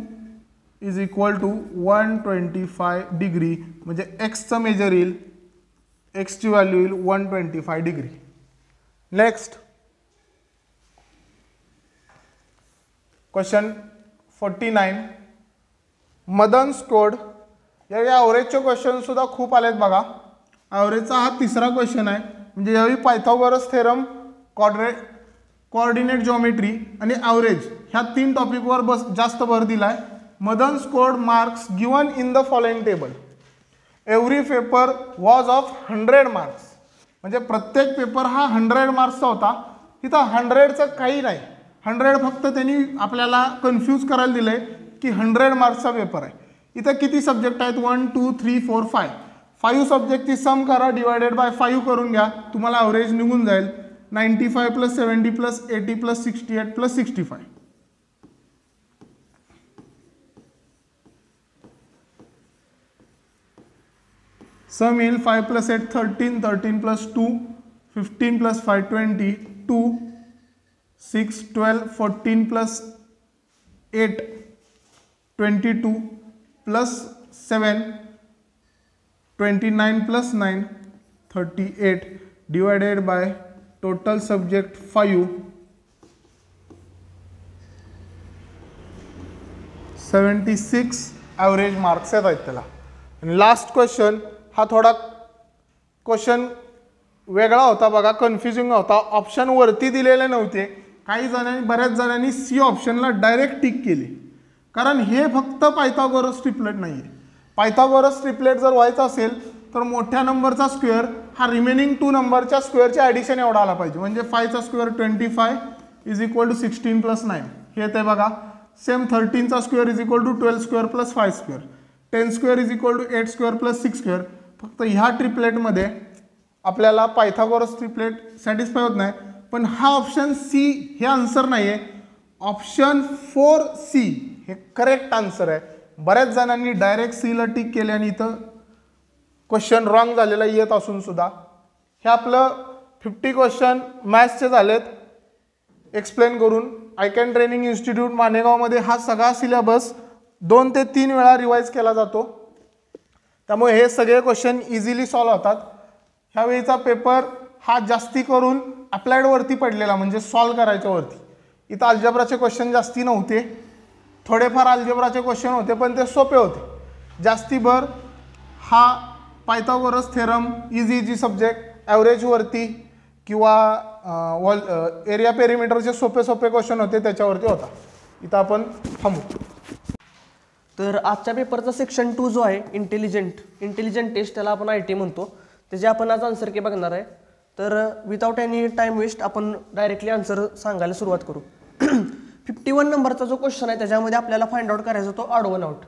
is equal to 125 degree, म्हणजे एक्सचं मेजर येईल, एक्सची व्हॅल्यू येईल 125 degree. Next question 49. Madan scored, या ॲव्हरेजचे क्वेश्चन सुद्धा खूप आलेत बघा. ॲव्हरेजचा हा तिसरा क्वेश्चन आहे, म्हणजे यावेळी पायथागोरस थेरम, कोऑर्डिनेट जॉमेट्री आणि ॲव्हरेज ह्या 3 टॉपिकवर जास्त भर दिला आहे. Madan scored marks given in the following table. Every paper was of 100 marks, म्हणजे प्रत्येक पेपर हा 100 मार्क्सचा होता. इथं 100चं काही नाही, 100 फक्त त्यांनी आपल्याला कन्फ्यूज करायला दिलं आहे की 100 मार्क्सचा पेपर आहे. इथं किती सब्जेक्ट आहेत, 1 2 3 4 5, 5 सब्जेक्टची सम करा, डिवायडेड बाय 5 करून घ्या, तुम्हाला ॲव्हरेज निघून जाईल 95 प्लस 70 प्लस 80 प्लस 68 प्लस 65. सम येईल 5 plus 8 13, 13 plus 2 15 plus 5 20 2 6 12 14 plus 8 22 plus 7 29 plus 9 38 divided by total subject 5 76 average marks आहेत त्याला. आणि लास्ट क्वेश्चन हा थोडा क्वेश्चन वेगळा होता बघा, कन्फ्युजिंग होता. ऑप्शन वरती दिलेले नव्हते, काही जणांनी बऱ्याच जणांनी सी ऑप्शनला डायरेक्ट टिक केली, कारण हे फक्त पायथागोरस ट्रिपलेट नाही आहे. पायथागोरस ट्रिपलेट जर व्हायचं असेल तर मोठ्या नंबरचा स्क्वेअर हा रिमेनिंग 2 नंबरच्या स्क्वेअरचे ॲडिशन एवढा आला पाहिजे, म्हणजे 5चा square 25 is equal to 16 plus 9 हे येते बघा. सेम 13चा square is equal to 12 square plus 5 square, 10 square is equal to 8 square plus 6 square. फक्त ह्या ट्रिपलेटमध्ये आपल्याला पायथागोरस ट्रिपलेट सॅटिस्फाय होत नाही, पण हा ऑप्शन सी हे आन्सर नाही आहे. ऑप्शन 4C हे करेक्ट आन्सर आहे. बऱ्याच जणांनी डायरेक्ट सीला टिक केले आणि इथं क्वेश्चन रॉंग झालेला येत असून सुद्धा. हे आपलं 50 क्वेश्चन मॅथ्सचे झालेत एक्सप्लेन करून. आय कॅन ट्रेनिंग इन्स्टिट्यूट मानेगावमध्ये हा सगळा सिलेबस 2 ते 3 वेळा रिवाईज केला जातो, त्यामुळे हे सगळे क्वेश्चन इझिली सॉल्व्ह होतात. ह्यावेळीचा पेपर हा जास्ती करून अप्लाइडवरती पडलेला, म्हणजे सॉल्व्ह करायच्यावरती. इथं अल्जेब्राचे क्वेश्चन जास्ती नव्हते, थोडेफार अल्जेब्राचे क्वेश्चन होते पण ते सोपे होते. जास्ती भर हा पायथागोरस थेरम, इझी सब्जेक्ट, ॲव्हरेजवरती किंवा एरिया पेरिमीटरचे सोपे सोपे क्वेश्चन होते त्याच्यावरती होता. इथं आपण थांबू. तर आजच्या पेपरचा सेक्शन 2 जो आहे इंटेलिजंट टेस्ट, त्याला आपण IT म्हणतो, त्याचे आपण आज आन्सर की बघणार आहे. तर विदाउट एनी टाइम वेस्ट आपण डायरेक्टली आन्सर सांगायला सुरुवात करू. 51 नंबरचा जो क्वेश्चन आहे त्याच्यामध्ये आपल्याला फाइंड आउट करायचा तो odd one out.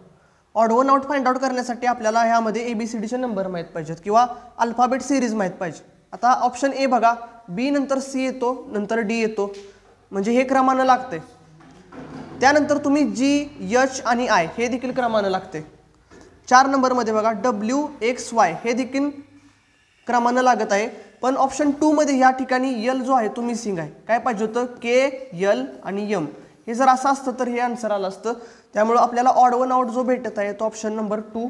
Odd one out find out करण्यासाठी आपल्याला ह्यामध्ये ABCDचे नंबर माहीत पाहिजेत किंवा अल्फाबेट सिरीज माहीत पाहिजे. आता ऑप्शन ए बघा, B नंतर C येतो, नंतर D येतो, म्हणजे हे क्रमानं लागते. त्यानंतर तुम्ही G, H आणि I हे देखील क्रमानं लागते. 4 नंबरमध्ये बघा W, X, Y हे देखील क्रमानं लागत आहे. पण ऑप्शन 2 मध्ये या ठिकाणी L जो आहे तो मिसिंग आहे. काय पाहिजे होतं, K, L आणि M. हे जर असं असतं तर हे आन्सर आलं असतं. त्यामुळे आपल्याला ऑड वन आउट जो भेटत आहे तो ऑप्शन नंबर 2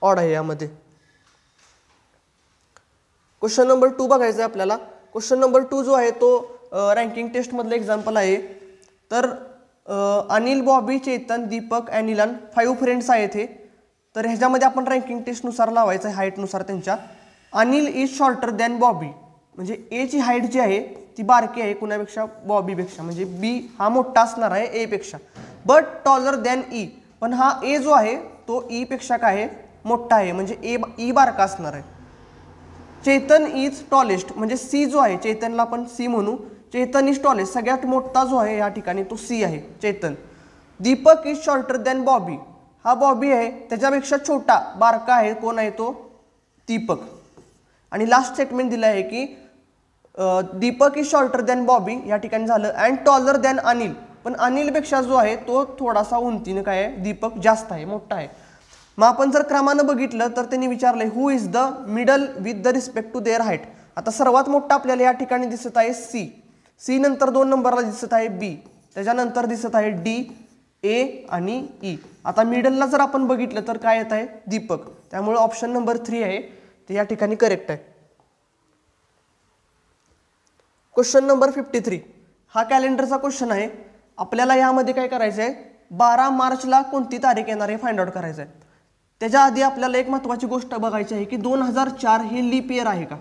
ऑड आहे यामध्ये. क्वेश्चन नंबर 2 बघायचं आहे आपल्याला. क्वेश्चन नंबर 2 जो आहे तो रँकिंग टेस्टमधलं एक्झाम्पल आहे. तर अनिल, बॉबी, चेतन, दीपक, अनिलन 5 फ्रेंड्स आहेत हे. तर ह्याच्यामध्ये आपण रँकिंग टेस्टनुसार लावायचं आहे, हाईटनुसार त्यांच्या. Anil is shorter than Bobby, म्हणजे ए ची हाईट जी आहे ती बारकी आहे कुणापेक्षा, बॉबीपेक्षा, म्हणजे बी हा मोठा असणार आहे ए पेक्षा. बट टॉलर दॅन ई, पण हा ए जो आहे तो ई पेक्षा काय आहे, मोठा आहे, म्हणजे ई बारका असणार आहे. चेतन इज टॉलेस्ट, म्हणजे सी जो आहे, चेतनला आपण सी म्हणू, चेतन इज टॉलेस्ट, सगळ्यात मोठा जो आहे या ठिकाणी तो सी आहे, Chetan. Deepak is shorter than Bobby, हा बॉबी आहे त्याच्यापेक्षा छोटा बारका आहे, कोण आहे तो, दीपक. आणि लास्ट स्टेटमेंट दिलं आहे की Deepak is shorter than Bobby या ठिकाणी झालं, अँड टॉलर दॅन अनिल, पण अनिलपेक्षा जो आहे तो थोडासा उंचीनं काय आहे, दीपक जास्त आहे, मोठा आहे. मग आपण जर क्रमानं बघितलं तर त्यांनी विचारलंय who is the middle with the respect to their height. आता सर्वात मोठा आपल्याला या ठिकाणी दिसत आहे सी, सी नंतर 2 नंबरला दिसत आहे बी, त्याच्यानंतर दिसत आहे डी, ए आणि ई. आता मिडलला जर आपण बघितलं तर काय येत आहे, दीपक. त्यामुळे ऑप्शन नंबर 3 आहे ते या ठिकाणी करेक्ट आहे. क्वेश्चन नंबर 53 हा कॅलेंडरचा क्वेश्चन आहे. आपल्याला यामध्ये काय करायचं आहे, 12 मार्चला कोणती तारीख येणार आहे फाइंड आउट करायचं आहे. त्याच्या आधी आपल्याला एक महत्त्वाची गोष्ट बघायची आहे की 2004 हे लीप इयर आहे का.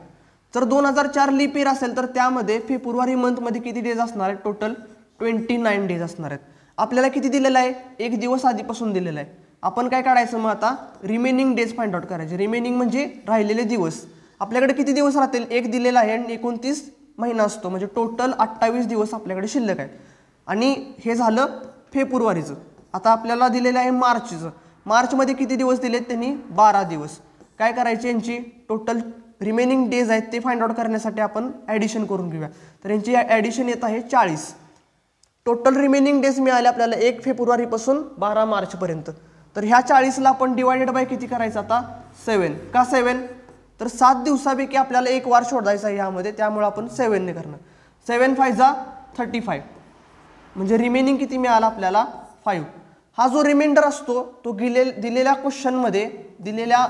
जर 2004 लीप इयर असेल तर त्यामध्ये फेब्रुवारी मंथमध्ये किती डेज असणार आहेत, टोटल 29 डेज असणार आहेत. आपल्याला किती दिलेलं आहे, एक दिवस आधीपासून दिलेला आहे. आपण काय काढायचं मग आता, रिमेनिंग डेज फाइंड आउट करायचे. रिमेनिंग म्हणजे राहिलेले दिवस. आपल्याकडे किती दिवस राहतील, एक दिलेला आहे आणि 29 महिना असतो, म्हणजे टोटल 28 दिवस आपल्याकडे शिल्लक आहेत. आणि हे झालं फेब्रुवारीचं. आता आपल्याला दिलेलं आहे मार्चचं. मार्चमध्ये किती दिवस दिलेत त्यांनी, 12 दिवस. काय करायचे, यांची टोटल रिमेनिंग डेज आहेत ते फाइंड आउट करण्यासाठी आपण ॲडिशन करून घेऊया. तर यांची ॲडिशन येत आहे 40. टोटल रिमेनिंग डेज मिळाले आपल्याला 1 फेब्रुवारीपासून 12 मार्चपर्यंत. तर ह्या 40ला आपण डिवायडेड बाय किती करायचं आता, 7. का 7, तर 7 दिवसापैकी आपल्याला एक वार शोधायचा आहे यामध्ये, त्यामुळे आपण 7 ने करणार. 7 5 जा 35, म्हणजे रिमेनिंग किती मिळाला आपल्याला, 5. हा जो रिमाइंडर असतो तो दिलेल्या क्वेश्चनमध्ये दिलेल्या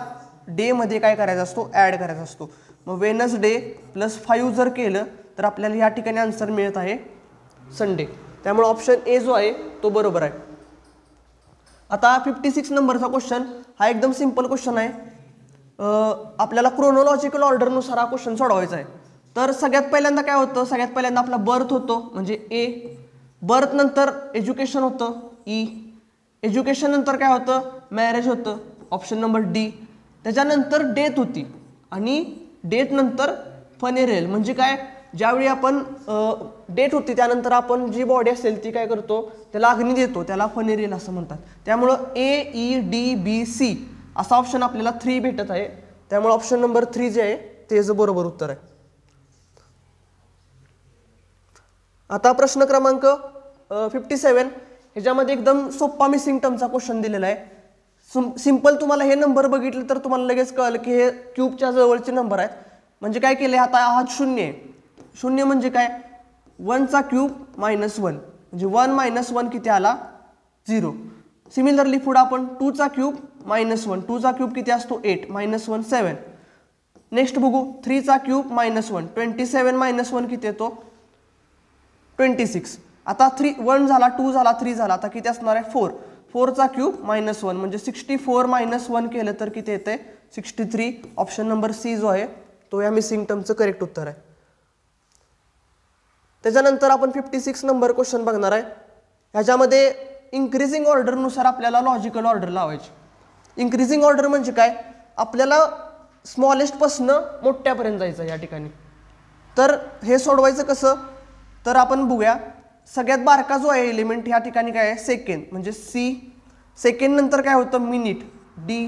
डेमध्ये काय करायचा असतो, ॲड करायचा असतो. मग वेनसडे प्लस 5 जर केलं तर आपल्याला या ठिकाणी आन्सर मिळत आहे संडे. त्यामुळे ऑप्शन ए जो आहे तो बरोबर आहे. आता 56 नंबरचा क्वेश्चन हा एकदम सिंपल क्वेश्चन आहे. आपल्याला क्रोनॉलॉजिकल ऑर्डरनुसार हा क्वेश्चन सोडवायचा आहे. तर सगळ्यात पहिल्यांदा काय होतं, सगळ्यात पहिल्यांदा आपला बर्थ होतो म्हणजे ए, बर्थ नंतर एज्युकेशन होतं ई, एज्युकेशन नंतर काय होतं, मॅरेज होतं ऑप्शन नंबर डी, त्याच्यानंतर डेथ होती आणि डेथ नंतर फनेरेल. म्हणजे काय, ज्यावेळी आपण डेट होती त्यानंतर आपण जी बॉडी असेल ती काय करतो, त्याला अग्नी देतो, त्याला फनेरेल असं म्हणतात. त्यामुळं ए ई डी बी सी असा ऑप्शन आपल्याला 3 भेटत आहे. त्यामुळे ऑप्शन नंबर 3 जे आहे तेच बरोबर उत्तर आहे. आता प्रश्न क्रमांक 57 ह्याच्यामध्ये एकदम सोप्पा मिसिंग टर्मचा क्वेश्चन दिलेला आहे. सिंपल तुम्हाला हे नंबर बघितले तर तुम्हाला लगेच कळलं की हे क्यूबच्या जवळचे नंबर आहेत. म्हणजे काय केले, आता हा 0 आहे. 0 म्हणजे काय, 1 चा क्यूब -1 म्हणजे 1 - 1 किती आला, 0. सिमिलरली पुढे आपण 2 चा क्यूब -1, 2 चा क्यूब किती असतो 8, -1 7. नेक्स्ट बघू 3 चा क्यूब -1, 27 - 1 किती येतो 26. आता 1 झाला, 2 झाला, 3 झाला, आता किती असणार आहे 4. 4 चा क्यूब -1 म्हणजे 64 - 1 केलं तर किती येते 63. ऑप्शन नंबर सी जो आहे तो या मिसिंग टर्मचं करेक्ट उत्तर आहे. त्याच्यानंतर आपण 56 नंबर क्वेश्चन बघणार आहे. ह्याच्यामध्ये इन्क्रीजिंग ऑर्डरनुसार आपल्याला लॉजिकल ऑर्डर लावायची. इन्क्रीजिंग ऑर्डर म्हणजे काय, आपल्याला स्मॉलेस्टपासनं मोठ्यापर्यंत जायचं या ठिकाणी. तर हे सोडवायचं कसं, तर आपण बघूया. सगळ्यात बारका जो आहे एलिमेंट या ठिकाणी काय आहे, सेकंड म्हणजे सी. सेकंड नंतर काय होतं मिनिट, डी.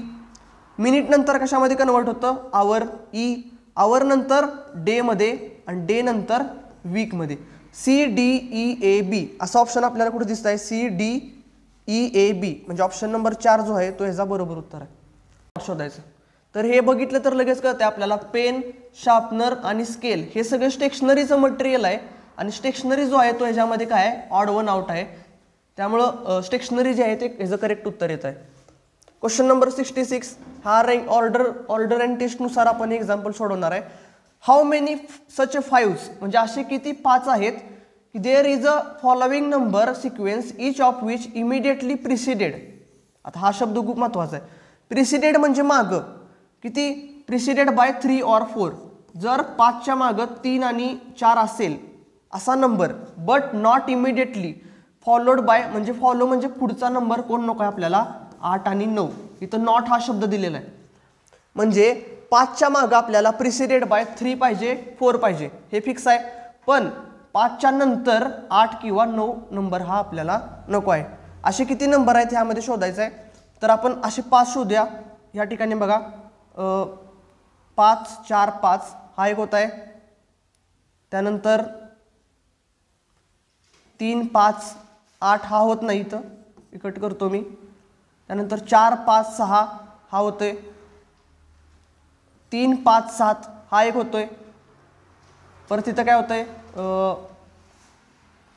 मिनिट नंतर कशामध्ये कन्वर्ट होतं, आवर, ई. आवर नंतर डेमध्ये आणि डे नंतर वीकमध्ये. C D E A B असा ऑप्शन आपल्याला कुठे दिसत आहे, C D E A B म्हणजे ऑप्शन नंबर 4 जो आहे तो ह्याचा बरोबर उत्तर आहे. शोधायचं तर हे बघितलं तर लगेच कळतं आपल्याला, पेन, शार्पनर आणि स्केल हे सगळं स्टेशनरीचं मटेरियल आहे. आणि स्टेशनरी जो आहे तो ह्याच्यामध्ये काय आहे, ऑड वन आउट आहे. त्यामुळं स्टेशनरी जे आहे ते ह्याचं करेक्ट उत्तर येत आहे. क्वेश्चन नंबर 66 हा ऑर्डर अँड टेस्टनुसार आपण एक्झाम्पल सोडवणार आहे. हाऊ मेनी सच 5 म्हणजे असे किती 5 आहेत की there is a following number sequence each of which immediately preceded. आता हा शब्द खूप महत्त्वाचा आहे. प्रिसिडेड म्हणजे मागं, किती प्रिसिडेड बाय 3 or 4. जर 5च्या मागं 3 आणि 4 असेल असा number, but not immediately followed by म्हणजे फॉलो म्हणजे पुढचा नंबर कोण नको आहे आपल्याला, 8 आणि 9. इथं नॉट हा शब्द दिलेला आहे. म्हणजे 5च्या मागं आपल्याला प्रिसिडेड बाय 3 पाहिजे, 4 पाहिजे, हे फिक्स आहे. पण 5च्या नंतर 8 किंवा 9 नंबर हा आपल्याला नको आहे. असे किती नंबर आहेत ह्यामध्ये शोधायचं आहे. तर आपण असे 5 शोधूया. या ठिकाणी बघा 5 4 5 हा एक होत आहे. त्यानंतर 3 5 8 हा होत नाही, इथं कट करतो मी. त्यानंतर 4 5 6 हा होतोय. 3 5 7 हा एक होतोय. परत इथं काय होतंय,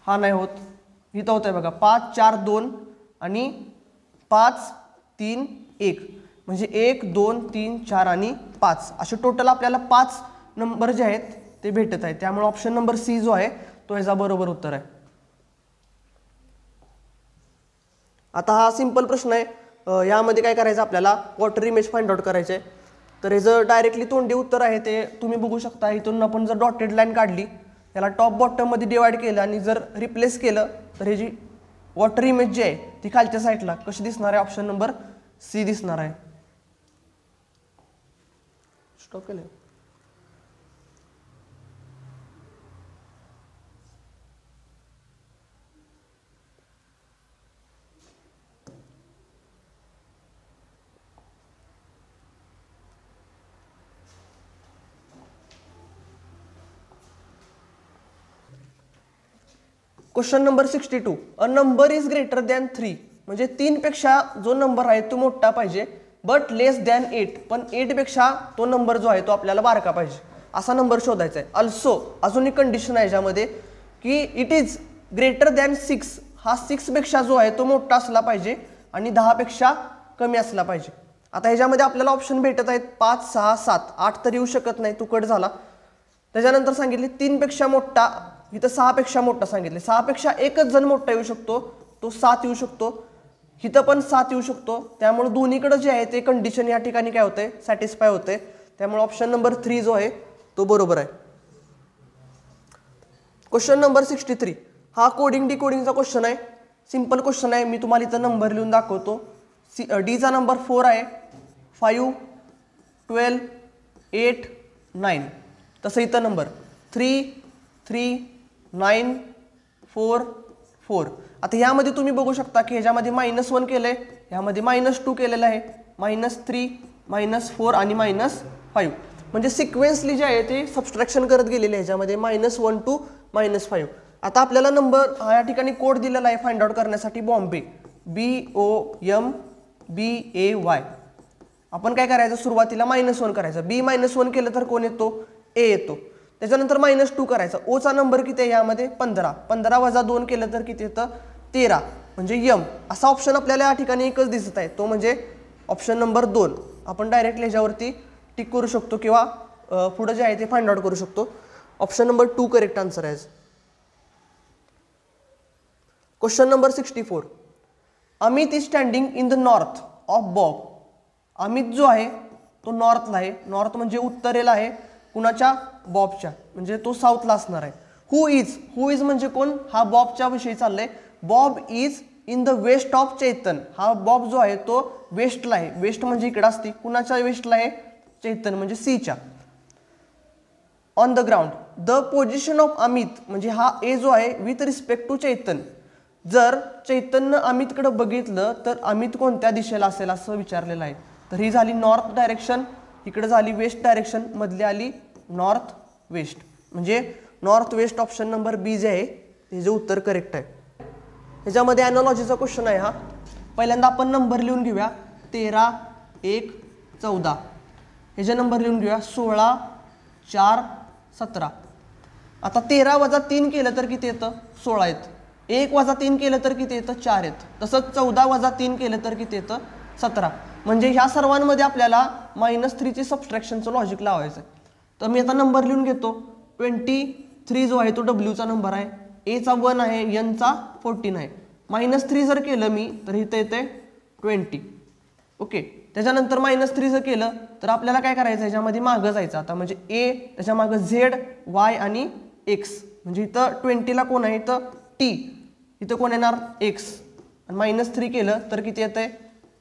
हा नाही होत. इथं होतंय बघा 5 4 2 आणि 5 3 1, म्हणजे 1 2 3 4 आणि 5 असे टोटल आपल्याला 5 नंबर जे आहेत ते भेटत आहेत. त्यामुळे ऑप्शन नंबर सी जो आहे तो याचा बरोबर उत्तर आहे. आता हा सिंपल प्रश्न आहे. यामध्ये काय करायचं आपल्याला, वॉटर इमेज फाइंड आउट करायचे आहे. तर हे जर डायरेक्टली तोंडी उत्तर आहे ते तुम्ही बघू शकता. इथून आपण जर डॉटेड लाईन काढली, याला टॉप बॉटममध्ये डिवाइड केलं आणि जर रिप्लेस केलं तर हे जी वॉटर इमेज जी आहे ती खालच्या साईडला कशी दिसणार आहे, ऑप्शन नंबर सी दिसणार आहे. स्टॉप केलं. Question number 62. A number is greater than 3, म्हणजे 3 पेक्षा जो नंबर आहे तो मोठा पाहिजे, बट लेस दॅन 8, पण 8 पेक्षा तो नंबर जो आहे तो आपल्याला बारका पाहिजे, असा नंबर शोधायचा आहे. अल्सो अजून एक कंडिशन आहे याच्यामध्ये की इट इज ग्रेटर दॅन 6, हा 6 पेक्षा जो आहे तो मोठा असला पाहिजे आणि 10 पेक्षा कमी असला पाहिजे. आता ह्याच्यामध्ये आपल्याला ऑप्शन भेटत आहेत 5 6 7, 8 तर येऊ शकत नाही, तो कट झाला. त्याच्यानंतर सांगितले 3 पेक्षा मोठा, इथं 6 पेक्षा मोठा सांगितले. 6 पेक्षा एकच जण मोठा येऊ शकतो, तो 7 येऊ शकतो. इथं पण 7 येऊ शकतो. त्यामुळे दोन्हीकडे जे आहे ते कंडिशन या ठिकाणी काय होते, सॅटिस्फाय होते. त्यामुळे ऑप्शन नंबर 3 जो आहे तो बरोबर आहे. Question number 63. हा कोडिंग डिकोडिंगचा क्वेश्चन आहे. सिंपल क्वेश्चन आहे. मी तुम्हाला इथं नंबर लिहून दाखवतो. डीचा नंबर 4 आहे, 5 12 8 9. तसं इथं नंबर 3 3 9 4 4. आता ह्यामध्ये तुम्ही बघू शकता की ह्याच्यामध्ये -1 केलंय, ह्यामध्ये -2 केलेलं आहे, -3 -4 आणि -5. म्हणजे सिक्वेन्सली जे आहे ते सबस्ट्रॅक्शन करत गेलेले आहे ह्याच्यामध्ये -1 to -5. आता आपल्याला नंबर या ठिकाणी कोड दिलेला आहे फाइंड आउट करण्यासाठी, बॉम्बे, BOMBAY. आपण काय करायचं, सुरुवातीला -1 करायचं. B-1 केलं तर कोण येतो, A येतो. त्याच्यानंतर -2 करायचं. ओचा नंबर किती आहे यामध्ये, 15. 15 वजा 2 केलं तर किती येतं, 13, म्हणजे यम. असा ऑप्शन आपल्याला या ठिकाणी एकच दिसत आहे, तो म्हणजे ऑप्शन नंबर 2. आपण डायरेक्टली ह्याच्यावरती टिक करू शकतो किंवा पुढे जे आहे ते फाइंड आउट करू शकतो. ऑप्शन नंबर 2 करेक्ट आन्सर आहे. Question number 64. Amit is standing in the north of Bob. Amit जो आहे तो नॉर्थला आहे. नॉर्थ म्हणजे उत्तरेला आहे, कुणाच्या, बॉबच्या, म्हणजे तो साऊथला असणार आहे. हु इज म्हणजे कोण, हा बॉबच्या विषयी चाललंय. Bob is in the west of Chaitan. हा बॉब जो आहे तो वेस्टला आहे. वेस्ट म्हणजे इकडे असते, कुणाच्या वेस्टला आहे, चैतन म्हणजे सीच्या. On the ground. The position of Amit म्हणजे हा ए जो आहे विथ रिस्पेक्ट टू चैतन. जर चैतन्य अमितकडे बघितलं तर अमित कोणत्या दिशेला असेल असं विचारलेलं आहे. तर ही झाली नॉर्थ डायरेक्शन, इकडे झाली वेस्ट डायरेक्शन, मधली आली नॉर्थ वेस्ट, म्हणजे north west option number B जे आहे ते जे उत्तर करेक्ट आहे. ह्याच्यामध्ये ॲनॉलॉजीचा क्वेश्चन आहे हा. पहिल्यांदा आपण नंबर लिहून घेऊया. 13 1 14. ह्याचे नंबर लिहून घेऊया. 16 4 17. आता 13 वजा 3 केलं तर किती येतं, 16 येतं. 1 वजा 3 केलं तर किती येतं, 4 येतं. तसंच 14 वजा 3 केलं तर किती येतं, 17. म्हणजे ह्या सर्वांमध्ये आपल्याला -3चे सबस्ट्रॅक्शनचं लॉजिक लावायचं आहे. तर मी आता नंबर लिहून घेतो. 23 जो आहे तो डब्ल्यूचा नंबर आहे, एचा 1 आहे, एनचा 14 आहे. -3 जर केलं मी तर इथं येते 20. ओके. त्याच्यानंतर -3 जर केलं तर आपल्याला काय करायचं, ह्याच्यामध्ये मागं जायचं आता, म्हणजे ए, त्याच्या मागं झेड, वाय आणि एक्स. म्हणजे इथं 20ला कोण आहे, इथं टी, इथं कोण येणार, एक्स. आणि -3 केलं तर किती येतंय,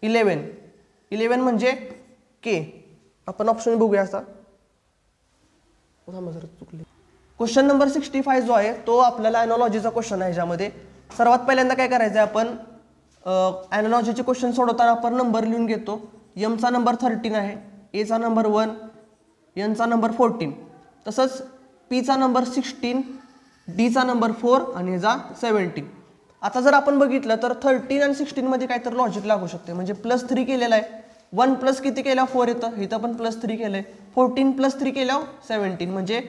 11. 11 म्हणजे के. आपण ऑप्शन बघूया असा. चुकले. क्वेश्चन नंबर 65 जो आहे तो आपल्याला ॲनॉलॉजीचा क्वेश्चन आहे. ह्याच्यामध्ये सर्वात पहिल्यांदा काय करायचं आहे, आपण ॲनॉलॉजीचे क्वेश्चन सोडवताना आपण नंबर लिहून घेतो. एमचा नंबर 13 आहे, एचा नंबर 1, एनचा नंबर 14. तसंच पीचा नंबर 16, डीचा नंबर 4 आणि ह्याचा 17. आता जर आपण बघितलं तर 13 आणि 16 मध्ये काहीतरी लॉजिक लागू शकते. म्हणजे +3 केलेला आहे, 1 प्लस किती केल्यावर 4 येतं, इथं पण +3 केलंय, 14 + 3 केल्यावर 17, म्हणजे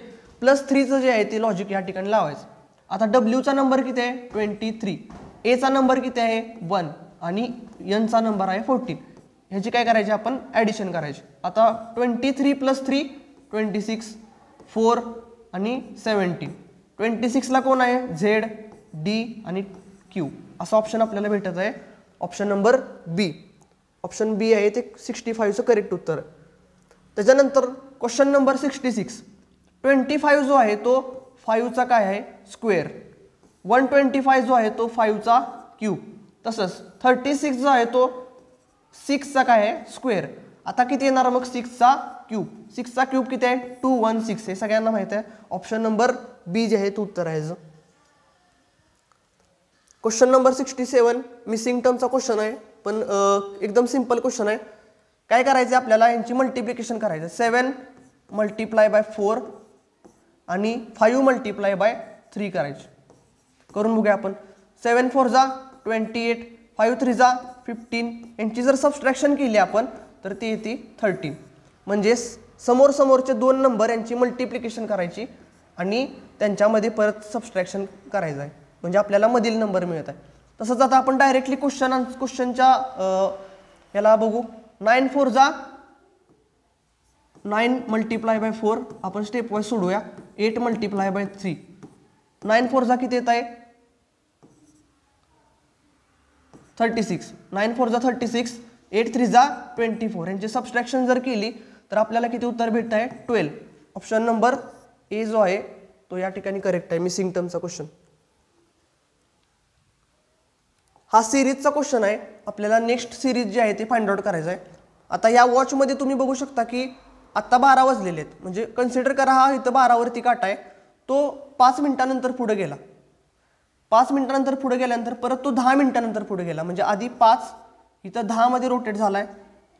+3चं जे आहे ते लॉजिक या ठिकाणी लावायचं. आता डब्ल्यूचा नंबर किती आहे 23, एचा नंबर किती आहे 1 आणि एनचा नंबर आहे 14. ह्याची काय करायची आपण ॲडिशन करायची. आता 23 + 3 26, 4 आणि 17. 26 ला कोण आहे झेड, डी आणि क्यू. असा ऑप्शन आपल्याला भेटत आहे. ऑप्शन नंबर बी. ऑप्शन बी आहे ते 65चं करेक्ट उत्तर. त्याच्यानंतर क्वेश्चन नंबर 66. 25 जो आहे तो 5चा काय आहे स्क्वेअर. 125 जो आहे तो 5चा क्यूब. तसंच 36 जो आहे तो 6चा काय आहे स्क्वेअर. आता किती येणार मग 6चा क्यूब. 6चा क्यूब किती आहे 216. हे सगळ्यांना माहिती आहे. ऑप्शन नंबर बी जे आहे ते उत्तर आहे. क्वेश्चन नंबर 67 मिसिंग टर्मचा क्वेश्चन आहे, पण एकदम सिंपल क्वेश्चन आहे. काय करायचं आपल्याला यांची मल्टिप्लिकेशन करायचं. 7 × 4 आणि 5 × 3 करायचे. करून बघूया आपण. 7 4 जा 28, 5 3 जा 15. यांची जर सबस्ट्रॅक्शन केली आपण तर ती येते 13. म्हणजे समोरचे दोन नंबर यांची मल्टिप्लिकेशन करायची आणि त्यांच्यामध्ये परत सबस्ट्रॅक्शन करायचं आहे, म्हणजे आपल्याला मधील नंबर मिळत आहे. तसंच आता आपण डायरेक्टली क्वेश्चनच्या याला बघू. 9 4 जा 9 × 4 आपण स्टेप वाईज सोडूया. 8 × 3. 9 4 जा किती येत आहे 36. 9 4 जा 36, 8 3 जा 24. यांची सबस्ट्रॅक्शन जर केली तर आपल्याला किती उत्तर भेटत आहे 12. ऑप्शन नंबर ए जो आहे तो या ठिकाणी करेक्ट आहे. मिसिंग टर्मचा क्वेश्चन. हा सिरीजचा क्वेश्चन आहे. आपल्याला नेक्स्ट सिरीज जी आहे ते फाइंड आउट करायचं आहे. आता या वॉचमध्ये तुम्ही बघू शकता की आत्ता 12 वाजलेले आहेत. म्हणजे कन्सिडर करा हा इथं 12वरती काटा आहे, तो 5 मिनिटानंतर पुढे गेला. 5 मिनिटानंतर पुढे गेल्यानंतर परत तो 10 मिनिटानंतर पुढे गेला. म्हणजे आधी 5 इथं 10 मध्ये रोटेट झालाय.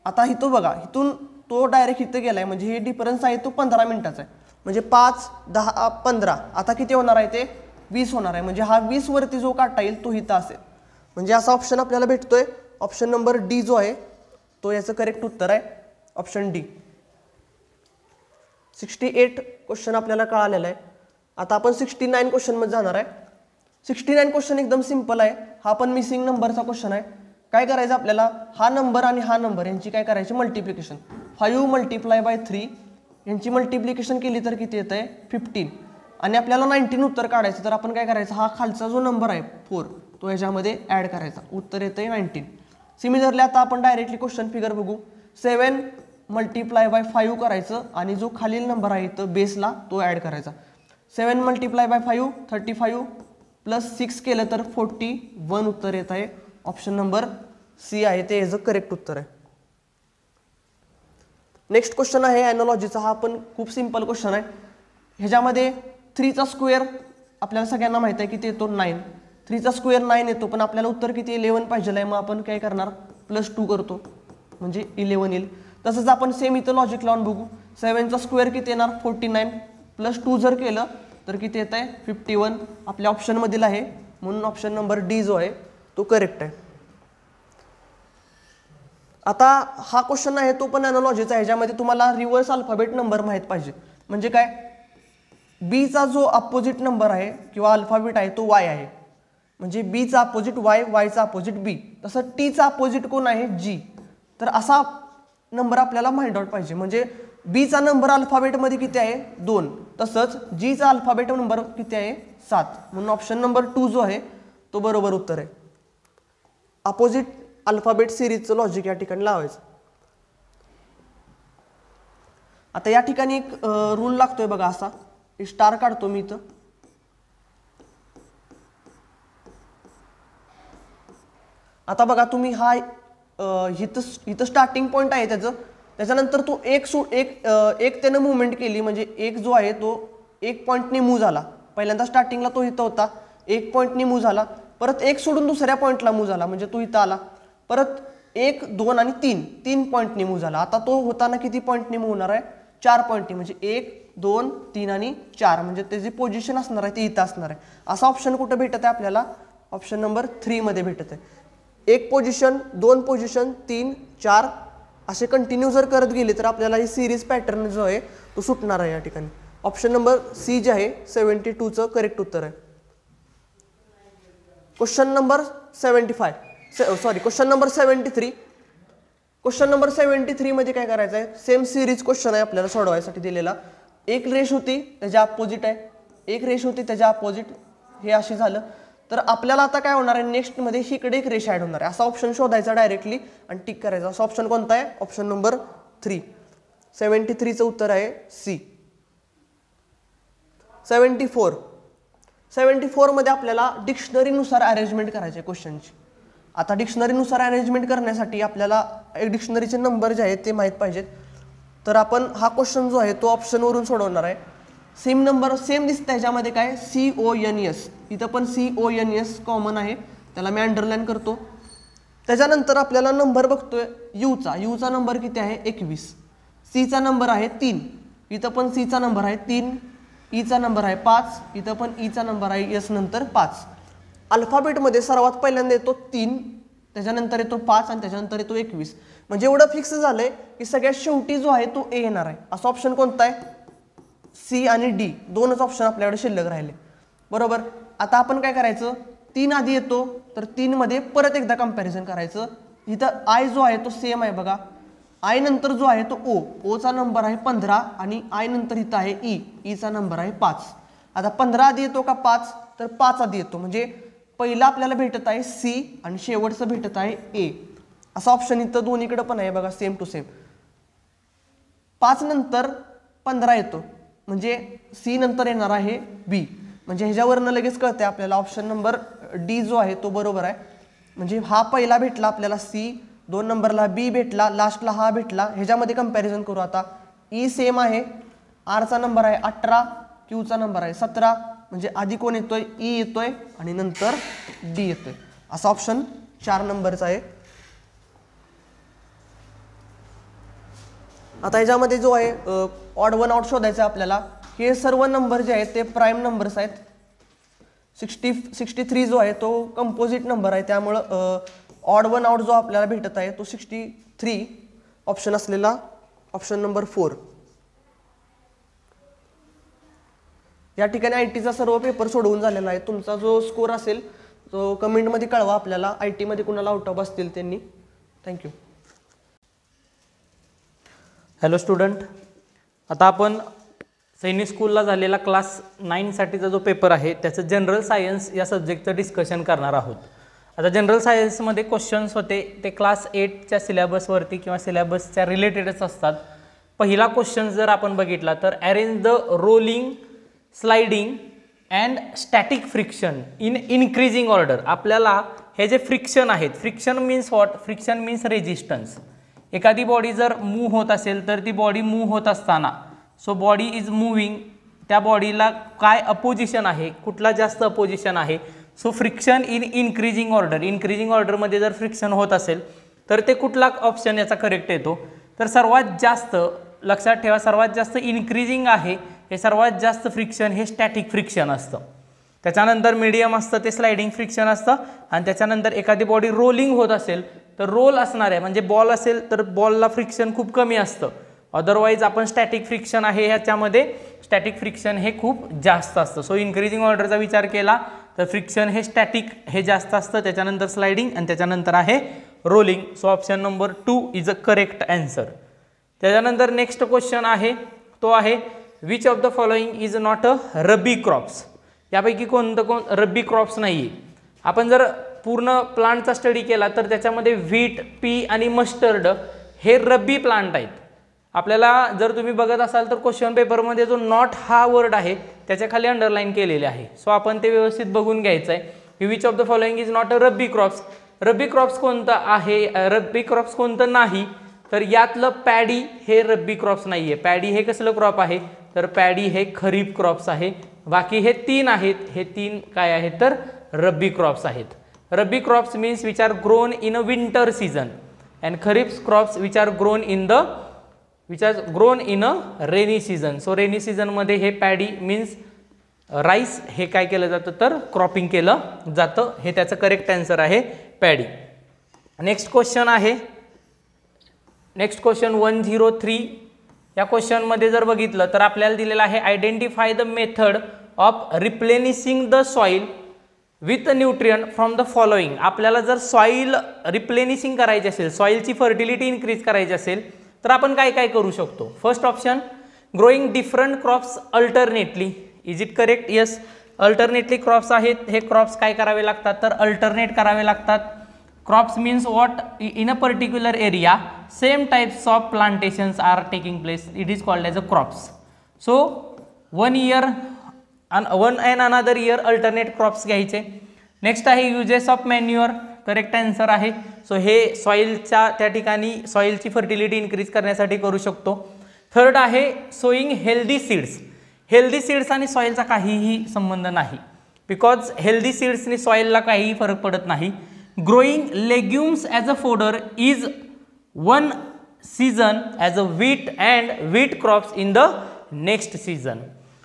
आता इथं बघा इथून तो डायरेक्ट इथं गेलाय, म्हणजे हे डिफरन्स आहे तो 15 मिनिटाचा आहे. म्हणजे 5 10 15 आता किती होणार आहे ते 20 होणार आहे. म्हणजे हा 20 वरती जो काटा येईल तो इथं असेल. म्हणजे असा ऑप्शन आपल्याला भेटतोय. ऑप्शन नंबर डी जो आहे तो याचं करेक्ट उत्तर आहे. Option D. 68 क्वेश्चन आपल्याला कळालेला आहे. आता आपण 69 क्वेश्चनमध्ये जाणार आहे. 69 क्वेश्चन एकदम सिंपल आहे. हा पण मिसिंग नंबरचा क्वेश्चन आहे. काय करायचं आपल्याला हा नंबर आणि हा नंबर यांची काय करायची मल्टिप्लिकेशन. 5 × 3 यांची मल्टिप्लिकेशन केली तर किती येत आहे 15. आणि आपल्याला 19 उत्तर काढायचं तर आपण काय करायचं हा खालचा जो नंबर आहे 4 तो याच्यामध्ये ॲड करायचा. उत्तर येतं आहे 19. सिमिलरली आता आपण डायरेक्टली क्वेश्चन फिगर बघू. 7 × 5 करायचं आणि जो खालील नंबर आहे इथं बेसला तो ॲड करायचा. 7 × 5 35 + 6 केलं तर 41 उत्तर येत आहे. ऑप्शन नंबर सी आहे ते याचं करेक्ट उत्तर आहे. नेक्स्ट क्वेश्चन आहे ॲनॉलॉजीचा. हा पण खूप सिंपल क्वेश्चन आहे. ह्याच्यामध्ये 3चा स्क्वेअर आपल्याला सगळ्यांना माहिती आहे किती येतो 9. 3चा स्क्वेअर 9 येतो, पण आपल्याला उत्तर किती 11 पाहिजे आहे. मग आपण काय करणार +2 करतो म्हणजे 11 येईल. तसंच आपण सेम इथं लॉजिक लावून बघू. 7चा स्क्वेअर किती येणार 49 +2 जर केलं तर किती येत आहे 51. आपल्या ऑप्शनमधील आहे म्हणून ऑप्शन नंबर डी जो आहे तो करेक्ट आहे. आता हा क्वेश्चन आहे तो पण ॲनॉलॉजीचा आहे. ह्याच्यामध्ये तुम्हाला रिव्हर्स अल्फाबेट नंबर माहीत पाहिजे. म्हणजे काय बीचा जो अपोजिट नंबर आहे किंवा अल्फाबेट आहे तो वाय आहे. म्हणजे बीचा अपोजिट वाय, वायचा अपोजिट बी. तसं टीचा अपोजिट कोण आहे जी. तर असा नंबर आपल्याला माइंड आउट पाहिजे. म्हणजे बीचा नंबर अल्फाबेटमध्ये किती आहे 2. तसंच जीचा अल्फाबेट नंबर किती आहे 7. म्हणून ऑप्शन नंबर 2 जो आहे तो बरोबर उत्तर आहे. अपोजिट अल्फाबेट सिरीजचं लॉजिक या ठिकाणी लावायचं. आता या ठिकाणी एक रूल लागतोय बघा असा. स्टार काढतो मी इथं. आता बघा तुम्ही हा इथं स्टार्टिंग पॉईंट आहे त्याच्यानंतर तो एक त्यानं मुवमेंट केली. म्हणजे एक जो आहे तो 1 पॉईंटने मूव्ह झाला. पहिल्यांदा स्टार्टिंगला तो इथं होता 1 पॉईंटने मूव्ह झाला. परत 1 सोडून दुसऱ्या पॉईंटला मूव्ह झाला म्हणजे तो इथं आला. परत 1 2 आणि 3 पॉईंटने मूव्ह झाला. आता तो होताना किती पॉईंटने मूव्ह होणार आहे 4 पॉईंट म्हणजे 1 2 3 आणि 4 म्हणजे त्याची पोझिशन असणार आहे ती इथं असणार आहे. असा ऑप्शन कुठं भेटत आहे आपल्याला? ऑप्शन नंबर 3 मध्ये भेटत आहे. 1 पोझिशन 2 पोझिशन 3 4 असे कंटिन्यू जर करत गेले तर आपल्याला ही सिरीज पॅटर्न जो आहे तो सुटणार आहे या ठिकाणी. ऑप्शन नंबर सी जे आहे 72चं करेक्ट उत्तर आहे. Question number 73. क्वेश्चन नंबर 73 मध्ये काय करायचं आहे? सेम सिरीज क्वेश्चन आहे आपल्याला सोडवायसाठी दिलेला. एक रेष होती त्याच्या अपोजिट आहे, एक रेष होती त्याच्या अपोजिट, हे अशी झालं. तर आपल्याला आता काय होणार आहे? नेक्स्ट मध्ये इकडे एक रेष ऍड होणार आहे. असा ऑप्शन शोधायचा डायरेक्टली आणि टिक करायचा. असा ऑप्शन कोणता आहे? Option number 3. 73चं उत्तर आहे सी. 74 मध्ये आपल्याला डिक्शनरीनुसार अरेंजमेंट करायचे क्वेश्चनची. आता डिक्शनरीनुसार अरेंजमेंट करण्यासाठी आपल्याला डिक्शनरीचे नंबर जे आहेत ते माहीत पाहिजेत. तर आपण हा क्वेश्चन जो आहे तो ऑप्शनवरून सोडवणार आहे. सेम नंबर सेम दिसतं ह्याच्यामध्ये काय? CONS. इथं पण CONS कॉमन आहे, त्याला मी अंडरलाईन करतो. त्याच्यानंतर आपल्याला नंबर बघतोय यूचा नंबर किती आहे? 21. सीचा नंबर आहे 3. इथं पण सीचा नंबर आहे 3. ईचा नंबर आहे 5. इथं पण ईचा नंबर आहे एस नंतर 5. अल्फाबेटमध्ये सर्वात पहिल्यांदा येतो 3, त्याच्यानंतर येतो 5 आणि त्याच्यानंतर येतो 21. म्हणजे एवढं फिक्स झालंय की सगळ्यात शेवटी जो आहे तो ए येणार आहे. असा ऑप्शन कोणता आहे? सी आणि डी दोनच ऑप्शन आपल्याकडे शिल्लक राहिले. बरोबर. आता आपण काय करायचं? 3 आधी येतो तर 3 मध्ये परत एकदा कंपॅरिझन करायचं. इथं आय जो आहे तो सेम आहे बघा. आय नंतर जो आहे तो ओचा नंबर आहे 15 आणि आय नंतर इथं आहे ईचा नंबर आहे 5. आता 15 आधी येतो का 5? तर 5 आधी येतो. म्हणजे पहिला आपल्याला भेटत आहे सी आणि शेवटचं भेटत आहे ए. असा ऑप्शन इथं दोन्हीकडे पण आहे बघा, सेम टू सेम. 5 नंतर 15 येतो म्हणजे सी नंतर येणार आहे बी. म्हणजे ह्याच्यावरनं लगेच कळते आपल्याला ऑप्शन नंबर डी जो आहे तो बरोबर आहे. म्हणजे हा पहिला भेटला आपल्याला सी, 2 नंबरला बी भेटला, लास्टला हा भेटला. ह्याच्यामध्ये कंपॅरिझन करू आता. ई सेम आहे, आरचा नंबर आहे 18, क्यूचा नंबर आहे 17. म्हणजे आधी कोण येतोय? ई येतोय आणि नंतर डी येतोय. असा ऑप्शन 4 नंबरचा आहे. आता ह्याच्यामध्ये जो आहे ऑड वन आउट शोधायचा आपल्याला. हे सर्व नंबर जे आहेत ते प्राईम नंबर्स आहेत. 63 जो आहे तो कंपोजिट नंबर आहे, त्यामुळं ऑड वन आउट जो आपल्याला भेटत आहे तो 63 ऑप्शन असलेला ऑप्शन नंबर 4. या ठिकाणी IT चा सर्व पेपर सोडवून झालेला आहे. तुमचा जो स्कोर असेल तो कमेंटमध्ये कळवा आपल्याला. IT मध्ये कुणाला आउट ऑफ असतील त्यांनी. थँक्यू. हॅलो स्टुडंट, आता आपण सैनिक स्कूलला झालेला क्लास 9 साठीचा जो पेपर आहे त्याचं जनरल सायन्स या सब्जेक्टचं डिस्कशन करणार आहोत. आता जनरल सायन्समध्ये क्वेश्चन्स होते ते क्लास 8च्या सिलेबसवरती किंवा सिलेबसच्या रिलेटेडच असतात. पहिला क्वेश्चन जर आपण बघितला तर arrange the rolling, sliding and static friction in increasing order. आपल्याला हे जे फ्रिक्शन आहेत, friction means what? Friction means resistance. एखादी बॉडी जर मूव्ह होत असेल तर ती बॉडी मूव्ह होत असताना, सो बॉडी इज मूव्हिंग, त्या बॉडीला काय अपोजिशन आहे, कुठला जास्त अपोजिशन आहे. So friction in increasing order. Increasing ऑर्डरमध्ये जर फ्रिक्शन होत असेल तर ते कुठला ऑप्शन याचा करेक्ट येतो? तर सर्वात जास्त लक्षात ठेवा, सर्वात जास्त इनक्रीजिंग आहे हे सर्वात जास्त फ्रिक्शन हे स्टॅटिक फ्रिक्शन असतं. त्याच्यानंतर मीडियम असतं ते स्लायडिंग फ्रिक्शन असतं. आणि त्याच्यानंतर एखादी बॉडी रोलिंग होत असेल तर रोल असणार आहे, म्हणजे बॉल असेल तर बॉलला फ्रिक्शन खूप कमी असतं. अदरवाईज आपण स्टॅटिक फ्रिक्शन आहे ह्याच्यामध्ये स्टॅटिक फ्रिक्शन हे खूप जास्त असतं. सो इनक्रीजिंग ऑर्डरचा विचार केला तर फ्रिक्शन हे स्टॅटिक हे जास्त असतं, त्याच्यानंतर स्लायडिंग आणि त्याच्यानंतर आहे rolling. So option number 2 is a correct answer. त्याच्यानंतर नेक्स्ट क्वेश्चन आहे तो आहे which of the following is not a rabi crops. यापैकी कोण रब्बी क्रॉप्स नाही आहे. आपण जर पूर्ण प्लांटचा स्टडी केला तर त्याच्यामध्ये व्हीट, पी आणि मस्टर्ड हे रब्बी प्लांट आहेत. आपल्याला जर तुम्ही बघत असाल तर क्वेश्चन पेपरमध्ये जो नॉट हा वर्ड आहे त्याच्या खाली अंडरलाईन केलेले आहे. सो आपण ते व्यवस्थित बघून घ्यायचं आहे. Which of the following is not a rabi crops. Rabi crops कोणतं आहे, रब्बी क्रॉप्स कोणतं नाही, तर यातलं पॅडी हे रब्बी क्रॉप्स नाही आहे. पॅडी हे कसलं क्रॉप आहे, तर पॅडी हे खरीप क्रॉप्स आहे. बाकी हे 3 आहेत, हे 3 काय आहेत तर रब्बी क्रॉप्स आहेत. Rabi crops means which are grown in a winter season and kharif crops which are grown in the which has grown in a rainy season. So rainy सीझनमध्ये हे पॅडी मीन्स राईस हे काय केलं जातं तर क्रॉपिंग केलं जातं. हे त्याचं करेक्ट आन्सर आहे पॅडी. नेक्स्ट क्वेश्चन आहे, नेक्स्ट क्वेश्चन 103. या क्वेश्चनमध्ये जर बघितलं तर आपल्याला दिलेलं आहे identify the method of replenishing the soil with nutrient from the following. आपल्याला जर सॉईल रिप्लेनिशिंग करायची असेल, सॉईलची फर्टिलिटी इन्क्रीज करायची असेल तर आपण काय काय करू शकतो. First option, growing different crops alternately. Is it correct? Yes, alternately crops आहेत. हे क्रॉप्स काय करावे लागतात तर अल्टरनेट करावे लागतात. Crops means what in a particular area same types of plantations are taking place, it is called as a crops. So 1 year one and another year alternate crops घ्यायचे. Next आहे uses of manure, correct answer आहे. So हे सॉईलच्या त्या ठिकाणी सॉईलची fertility increase करण्यासाठी करू शकतो. थर्ड आहे sowing healthy seeds. Healthy seeds आणि सॉईलचा काहीही संबंध नाही, बिकॉज हेल्दी सीड्सनी सॉईलला काहीही फरक पडत नाही. Growing legumes as a fodder is one season as a wheat and wheat crops in the next season.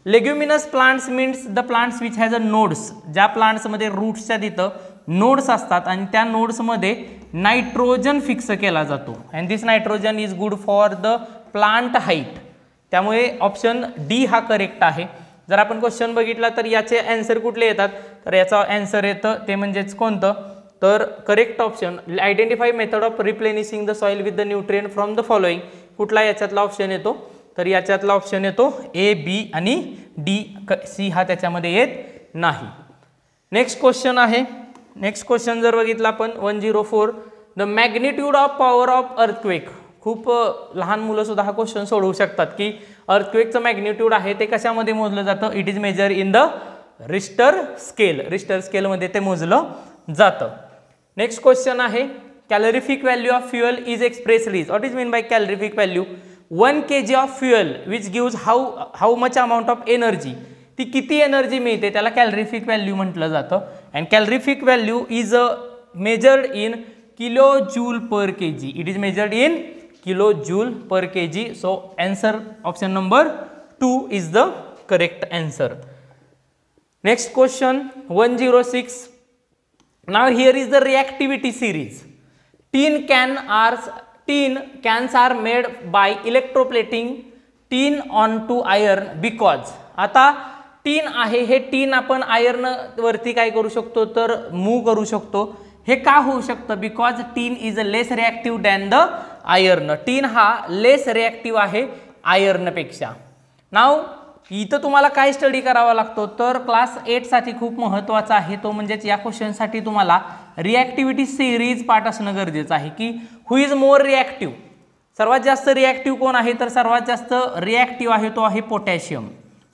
Leguminous plants means the plants which has a nodes. ज्या प्लांट्समध्ये रूट्सच्या तिथं नोड्स असतात आणि त्या नोड्समध्ये नायट्रोजन फिक्स केला जातो and this nitrogen is good for the plant height. त्यामुळे option D हा करेक्ट आहे. जर आपण क्वेश्चन बघितला तर याचे आन्सर कुठले येतात तर याचा आन्सर येतं ते म्हणजेच कोणतं तर correct option identify method of replenishing the soil with the nutrient from the following. कुठला याच्यातला ऑप्शन येतो तर याच्यातला ऑप्शन येतो ए, बी आणि डी. सी हा त्याच्यामध्ये येत नाही. नेक्स्ट क्वेश्चन आहे, नेक्स्ट क्वेश्चन जर बघितला आपण 104, the magnitude of power of earthquake. खूप लहान मुलं सुद्धा हा क्वेश्चन सोडवू शकतात की अर्थक्वेकचं मॅग्निट्यूड आहे ते कशामध्ये मोजलं जातं. It is measure in the Richter scale. Richter स्केलमध्ये ते मोजलं जातं. नेक्स्ट क्वेश्चन आहे calorific value of fuel is expressed is. What is mean by calorific value? 1 kg of fuel which gives how much amount of energy. ती किती energy मिळते त्याला calorific value म्हटलं जातं. And calorific value is measured in kilo joule per kg. It is measured in kilo joule per kg. So answer option number 2 is the correct answer. Next question 106. Now here is the reactivity series. Tin cans are made by electroplating tin onto iron because. आता टीन आहे, हे टीन आपण iron वरती काय करू शकतो तर move करू शकतो. हे का होऊ शकतं because tin is a less reactive than the iron. Tin हा लेस रिॲक्टिव्ह आहे आयर्नपेक्षा. नाव इथं तुम्हाला काय स्टडी करावा लागतो तर क्लास 8 साठी खूप महत्त्वाचा आहे तो म्हणजेच या क्वेश्चनसाठी तुम्हाला रिॲक्टिव्हिटी सिरीज पार्ट असणं गरजेचं आहे की हु इज मोर रिॲक्टिव्ह. सर्वात जास्त रिॲक्टिव्ह कोण आहे तर सर्वात जास्त रिॲक्टिव्ह आहे तो आहे potassium.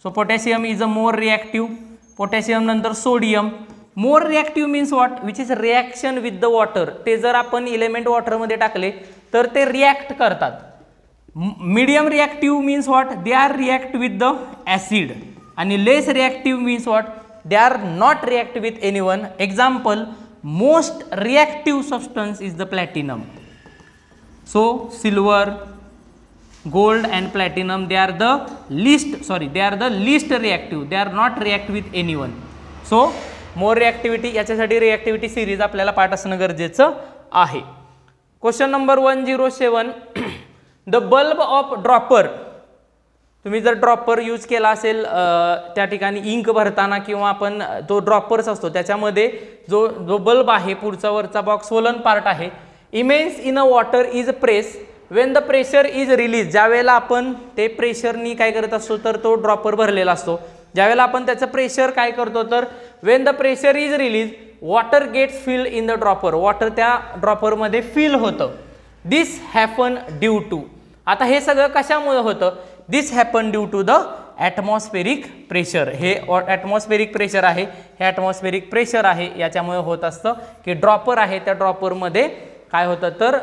So potassium is a more reactive. Potassium नंतर sodium. More reactive means what which is reaction with the water. ते जर आपण इलेमेंट वॉटरमध्ये टाकले तर ते रिॲक्ट करतात. Medium reactive means what they are react with the acid. आणि less reactive means what they are not react with anyone. Example most reactive substance is the platinum. So silver, gold and platinum they are the least reactive, they are not react with anyone. So more reactivity, याच्यासाठी रिॲक्टिव्हिटी series आपल्याला पाठ असणं गरजेचं आहे. Question number 107. The bulb of dropper. तुम्ही जर dropper use केला असेल त्या ठिकाणी इंक भरताना किंवा आपण जो ड्रॉपर्स असतो त्याच्यामध्ये जो बल्ब आहे पुढचा वरचा बॉक्स सोलन पार्ट आहे. Immense in a water is press Wien the pressure is release. ज्यावेळेला आपण ते प्रेशरनी काय करत असतो तर तो ड्रॉपर भरलेला असतो. ज्यावेळेला आपण त्याचं प्रेशर काय करतो तर when the pressure is release water gets fill in the dropper. Water त्या ड्रॉपरमध्ये फिल होतं. This happen due to. आता हे सगळं कशामुळे होतं? This happen due to the atmospheric pressure. हे ॲटमॉस्फेरिक प्रेशर आहे, हे ॲटमॉस्फेरिक प्रेशर आहे याच्यामुळे होत असतं की ड्रॉपर आहे त्या ड्रॉपरमध्ये काय होतं तर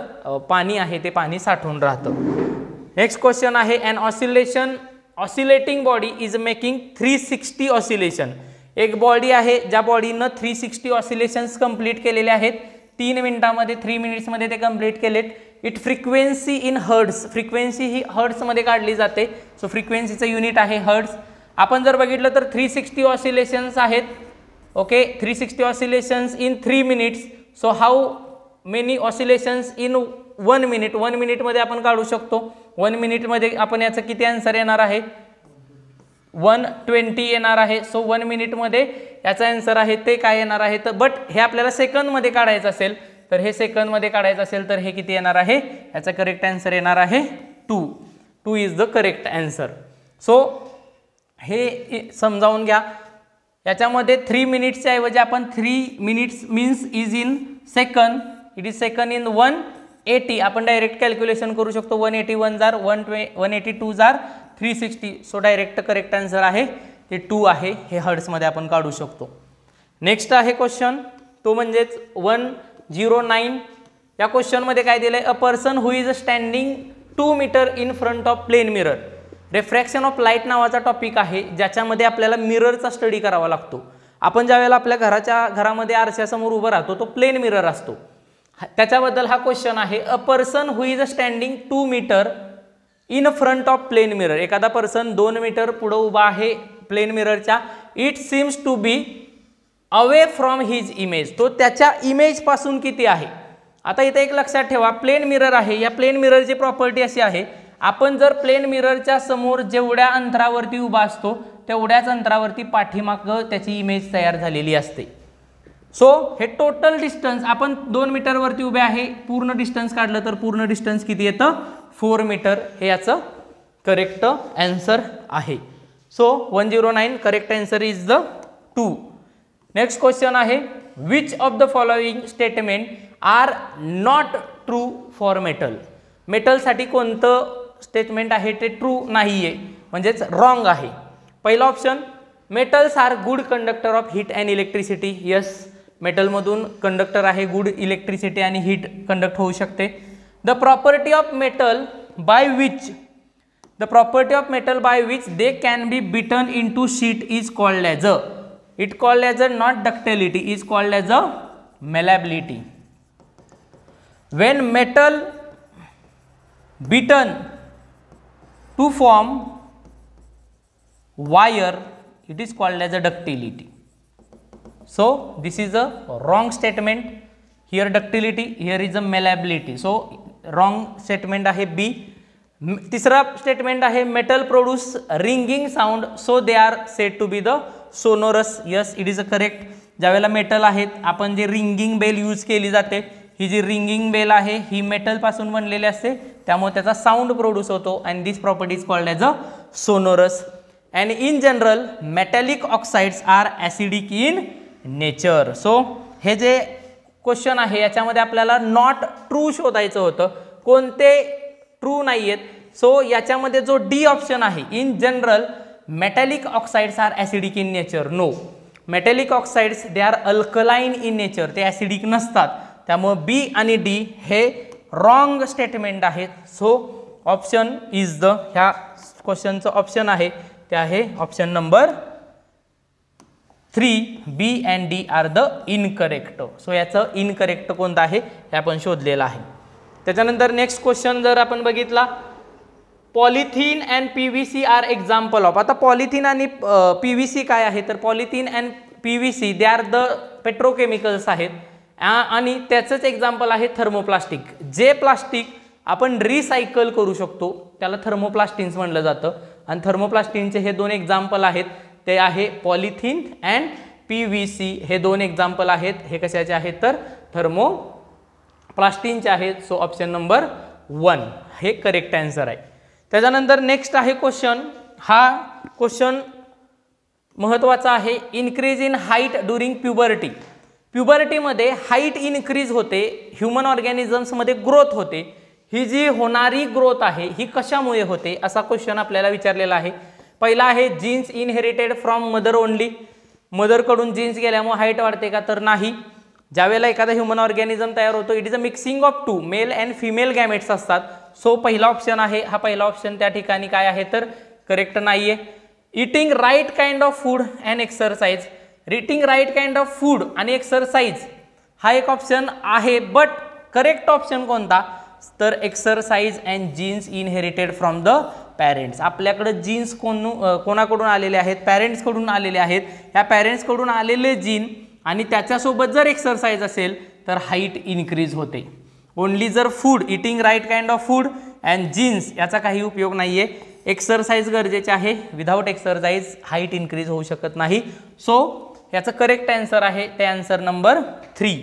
पाणी आहे ते पाणी साठून राहतं. नेक्स्ट क्वेश्चन आहे an oscillating body is making 360 oscillation. एक बॉडी आहे ज्या बॉडीनं 360 ऑसिलेशन्स कंप्लीट केलेले आहेत 3 मिनिटामध्ये, 3 मिनिट्समध्ये ते कंप्लीट केलेत. It frequency in hertz, frequency ही हर्ट्समध्ये काढली जाते. सो फ्रिक्वेन्सीचं युनिट आहे हर्ट्स. आपण जर बघितलं तर 360 ऑसिलेशन्स आहेत. Okay, 360 oscillations in 3 minutes. So how many oscillations in 1 minute, 1 मिनिटमध्ये आपण काढू शकतो. 1 मिनिटमध्ये आपण याचं किती आन्सर येणार आहे, 120 येणार आहे. सो 1 मिनिटमध्ये याचा आन्सर आहे ते काय येणार आहे तर, बट हे आपल्याला सेकंदमध्ये काढायचं असेल तर हे सेकंदमध्ये काढायचं असेल तर हे किती येणार आहे, याचा करेक्ट आन्सर येणार आहे 2 is the correct answer. So हे समजावून घ्या. याच्यामध्ये 3 मिनिट्सच्या ऐवजी आपण 3 minutes means is in second, it is second in 180. आपण डायरेक्ट कॅल्क्युलेशन करू शकतो. 180 1 जार 180 2 जार 360. सो डायरेक्ट करेक्ट आन्सर आहे ते 2 आहे. हे हर्ट्समध्ये आपण काढू शकतो. नेक्स्ट आहे क्वेश्चन, तो म्हणजेच 109. या क्वेश्चनमध्ये काय दिलंय, a person who is standing 2 metre in front of plane mirror. Refraction of light नावाचा टॉपिक आहे ज्याच्यामध्ये आपल्याला मिररचा स्टडी करावा लागतो. आपण ज्यावेळेला आपल्या घरामध्ये आरशासमोर उभं राहतो तो प्लेन मिरर असतो. त्याच्याबद्दल हा क्वेश्चन आहे. A person who is standing 2 metre in front of plane mirror. एखादा पर्सन 2 मीटर पुढे उभा आहे प्लेन मिररच्या. It seems to be away from his image. तो त्याच्या इमेज पासून किती आहे. आता इथे एक लक्षात ठेवा, प्लेन मिरर आहे. या प्लेन मिररची प्रॉपर्टी अशी आहे, आपण जर प्लेन मिररच्या समोर जेवढ्या अंतरावरती उभा असतो तेवढ्याच अंतरावरती पाठीमागं त्याची इमेज तयार झालेली असते. सो हे टोटल डिस्टन्स, आपण 2 मीटरवरती उभे आहे, पूर्ण डिस्टन्स काढलं तर पूर्ण डिस्टन्स किती येतं, 4 मीटर. हे याचं करेक्ट आन्सर आहे. So 109 correct answer is the 2. Next question आहे, which of the following statement are not true for metal. मेटलसाठी कोणतं स्टेटमेंट आहे ते ट्रू नाही आहे, म्हणजेच रॉंग आहे. पहिला option, metals are good conductor of heat and electricity. Yes, मेटलमधून कंडक्टर आहे, गुड इलेक्ट्रिसिटी आणि हीट कंडक्ट होऊ शकते. The property of metal by which they can be beaten into sheet is called as a, it called as a not ductility, is called as a malleability. When metal beaten to form wire, it is called as a ductility. So this is a wrong statement. Here ductility, here is a malleability. So wrong statement आहे B. तिसरा statement आहे, metal produce ringing sound so they are said to be the sonorous. Yes, it is a correct. ज्यावेळेला metal आहेत, आपण जे ringing bell use केली जाते, ही जी ringing bell आहे ही मेटल पासून बनलेली असते, त्यामुळे त्याचा साऊंड प्रोड्यूस होतो. And this property is called as a sonorous. And in general metallic oxides are acidic in nature. So हे जे क्वेश्चन आहे याच्यामध्ये आपल्याला नॉट ट्रू शोधायचं होतं, कोणते ट्रू नाही आहेत. सो याच्यामध्ये जो डी ऑप्शन आहे, in general metallic oxides are acidic in nature. No, metallic oxides they are alkaline in nature, ते ॲसिडिक नसतात. त्यामुळे बी आणि डी हे रॉंग स्टेटमेंट आहेत. सो ऑप्शन इज द, ह्या क्वेश्चनचं ऑप्शन आहे ते आहे option number 3. B and D are the incorrect. So याचं इनकरेक्ट कोणतं आहे हे आपण शोधलेलं आहे. त्याच्यानंतर नेक्स्ट क्वेश्चन जर आपण बघितला, polythene and PVC are example of. आता पॉलिथिन आणि PVC काय आहे तर polythene and PVC they are the petrochemicals आहेत. आणि त्याचंच एक्झाम्पल आहे थर्मोप्लास्टिक. जे प्लास्टिक आपण रिसायकल करू शकतो त्याला थर्मोप्लास्टिन्स म्हणलं जातं. आणि थर्मोप्लास्टिनचे हे 2 एक्झाम्पल आहेत, ते आहे पॉलिथिन अँड PVC. हे 2 एक्झाम्पल आहेत. हे कशाचे आहेत तर थर्मोप्लास्टिनचे आहेत. सो ऑप्शन नंबर 1 हे करेक्ट आन्सर आहे. त्याच्यानंतर नेक्स्ट आहे क्वेश्चन. हा क्वेश्चन महत्त्वाचा आहे. Increase in height during puberty. प्युबर्टीमध्ये हाईट इन्क्रीज होते, ह्युमन ऑर्गॅनिझम्समध्ये ग्रोथ होते. ही जी होणारी ग्रोथ आहे ही कशामुळे होते असा क्वेश्चन आपल्याला विचारलेला आहे. पहिला आहे, genes inherited from mother only. मदरकडून जीन्स गेल्यामुळे हाईट वाढते का तर नाही. ज्यावेळेला एखादा ह्युमन ऑर्गॅनिझम तयार होतो, it is a mixing of 2 male and female gametes असतात. सो पहिला ऑप्शन आहे, हा पहिला ऑप्शन त्या ठिकाणी काय आहे तर करेक्ट नाही आहे. Eating right kind of food and exercise. Eating right kind of food आणि एक्सरसाइज हा एक ऑप्शन आहे, बट करेक्ट ऑप्शन कोणता, तर exercise and genes inherited from the parents. आपल्याकडे जीन्स कोणाकडून आलेले आहेत? पॅरेंट्सकडून आलेले आहेत. ह्या पॅरेंट्सकडून आलेले जीन आणि त्याच्यासोबत जर एक्सरसाइज असेल तर हाईट इन्क्रीज होते. ओनली जर food, eating right kind of food and genes याचा काही उपयोग नाही आहे. एक्सरसाइज गरजेचे आहे. विदाउट एक्सरसाइज हाईट इन्क्रीज होऊ शकत नाही. सो याचं करेक्ट आन्सर आहे ते answer number 3.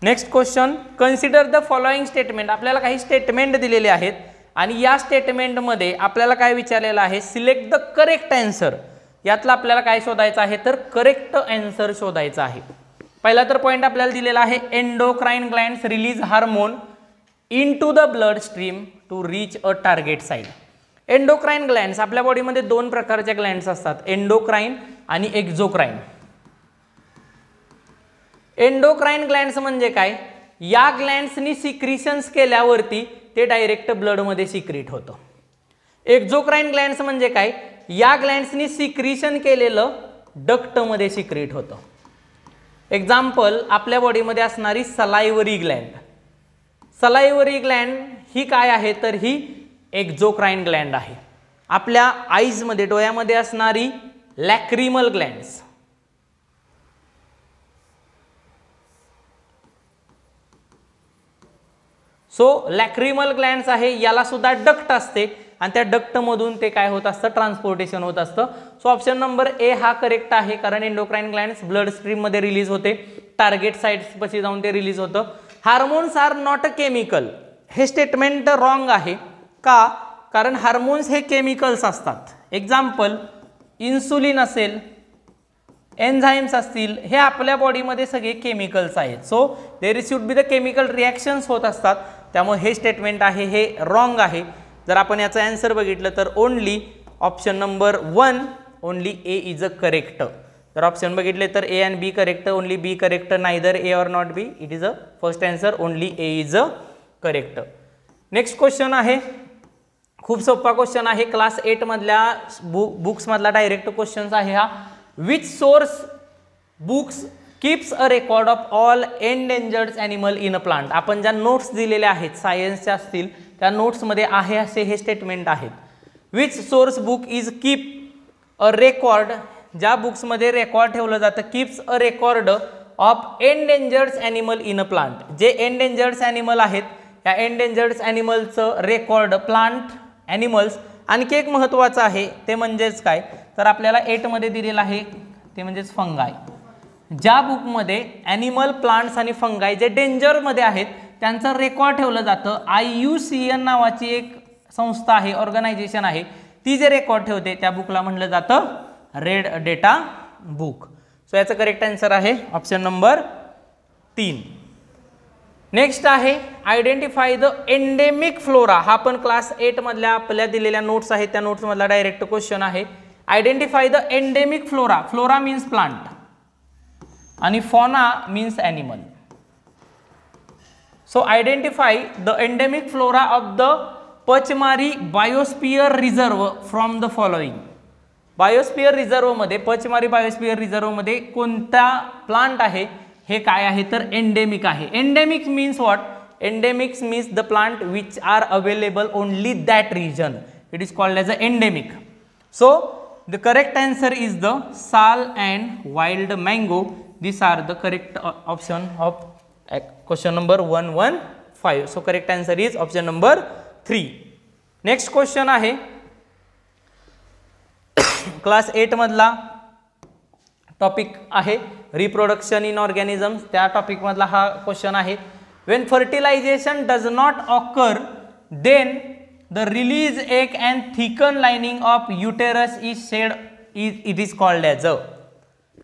Next question, consider the following statement. आपल्याला काही स्टेटमेंट दिलेले आहेत आणि या स्टेटमेंटमध्ये आपल्याला काय विचारलेलं आहे? Select the correct answer. यातलं आपल्याला काय शोधायचं आहे? तर करेक्ट आन्सर शोधायचं आहे. पहिला तर पॉईंट आपल्याला दिलेला आहे, endocrine glands release hormone into the blood stream to reach a target site. Endocrine glands, आपल्या बॉडीमध्ये 2 प्रकारचे ग्लँड्स असतात, एंडोक्राइन आणि एक्झोक्राइन. एंडोक्राइन ग्लँड्स म्हणजे काय? या ग्लँड्सनी सिक्रिशन्स केल्यावरती ते डायरेक्ट ब्लडमध्ये सिक्रीट होतं. एक्झोक्राइन ग्लँड्स म्हणजे काय? या ग्लँड्सनी सिक्रिशन केलेलं डक्टमध्ये सिक्रीट होतं. एक्झाम्पल, आपल्या बॉडीमध्ये असणारी सलायवरी ग्लँड. सलायवरी ग्लँड ही काय आहे? तर ही एक्झोक्राइन ग्लँड आहे. आपल्या आईजमध्ये, डोळ्यामध्ये असणारी लॅक्रिमल ग्लँड्स. सो लॅक्रिमल ग्लँड्स आहे, याला सुद्धा डक्ट असते आणि त्या डक्टमधून ते काय होत असतं? ट्रान्सपोर्टेशन होत असतं. सो ऑप्शन नंबर ए हा करेक्ट आहे, कारण एंडोक्राइन ग्लँड्स ब्लड स्ट्रीममध्ये रिलीज होते, टार्गेट साइट्सपाशी जाऊन ते रिलीज होतं. Hormones are not a chemical. हे स्टेटमेंट रॉंग आहे. का? कारण हार्मोन्स हे केमिकल्स असतात. एक्झाम्पल, इन्सुलिन असेल, एन्झाइम्स असतील, हे आपल्या बॉडीमध्ये सगळे केमिकल्स आहेत. So there should be the chemical reactions होत असतात. त्यामुळे हे स्टेटमेंट आहे हे रॉंग आहे. जर आपण याचं आन्सर बघितलं तर only option number 1 only A is a correct. जर ऑप्शन बघितले तर A and B correct, only B correct, neither A or not B. It is a first answer, only A is a correct. Next question आहे, खूप सोपा question आहे. Class 8 मधल्या books मधला direct question आहे हा. Which source books keeps a record of all endangered animal in a plant. आपण ज्या नोट्स दिलेल्या आहेत सायन्सच्या असतील त्या नोट्समध्ये आहे असे हे स्टेटमेंट आहेत. Which source book is keep a record, ज्या बुक्समध्ये रेकॉर्ड ठेवलं जातं, keeps a record of endangered animal in a plant. जे एंडेंजर्ड ॲनिमल आहेत या एंडेंजर्ड ॲनिमलचं रेकॉर्ड प्लांट ॲनिमल्स. आणखी एक महत्त्वाचं आहे ते म्हणजेच काय, तर आपल्याला 8 मध्ये दिलेलं आहे ते म्हणजेच फंगाय. ज्या बुकमध्ये ॲनिमल, प्लांट्स आणि फंगाय जे डेंजरमध्ये आहेत त्यांचं रेकॉर्ड ठेवलं जातं, IUCN नावाची एक संस्था आहे, ऑर्गनायझेशन आहे, ती जे रेकॉर्ड ठेवते त्या बुकला म्हटलं जातं रेड डेटा बुक. सो याचं करेक्ट आन्सर आहे ऑप्शन नंबर 3. नेक्स्ट आहे आयडेंटिफाय द एंडेमिक फ्लोरा. हा पण क्लास 8 मधल्या आपल्या दिलेल्या नोट्स आहेत त्या नोट्स मधला डायरेक्ट क्वेश्चन आहे. Identify the endemic flora. Flora means plant आणि fauna means animal. So identify the endemic flora of the Pachmarhi biosphere reserve from the following. Biosphere रिझर्वमध्ये, पचमारी बायोस्फियर रिझर्वमध्ये कोणता प्लांट आहे हे काय आहे तर एंडेमिक आहे. Endemic means what? Endemics means the plant which are available only that region. It is called as a endemic. So the correct answer is the साल and wild mango. These are the correct option of question number 115. So correct answer is option number 3. Next question आहे class 8 मधला topic आहे reproduction in organisms. त्या topic मधला हा question आहे. When fertilization does not occur, then the release egg and thickened lining of uterus is shed. It is called as a.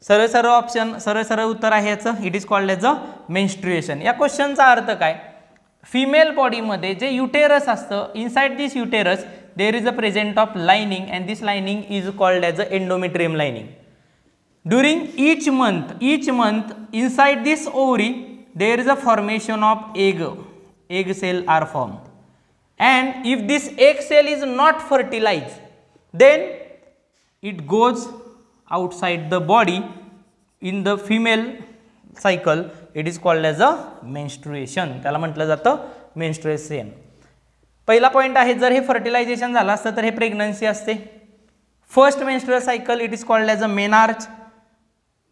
सरळ सरळ option, सरळ सरळ उत्तर आहे याचं. It is called as a menstruation. या क्वेश्चनचा अर्थ काय? फिमेल बॉडीमध्ये जे युटेरस असतं, inside this uterus there is a present of lining and this lining is called as a endometrium lining. During each month inside this ovary there is a formation of egg cell are formed, and if this egg cell is not fertilized then it goes outside the body. In the female cycle it is called as a menstruation. त्याला म्हटलं जातं menstruation. पहिला point आहे, जर हे fertilisation झालं असतं तर हे प्रेग्नन्सी असते. First menstrual cycle it is called as a menarche.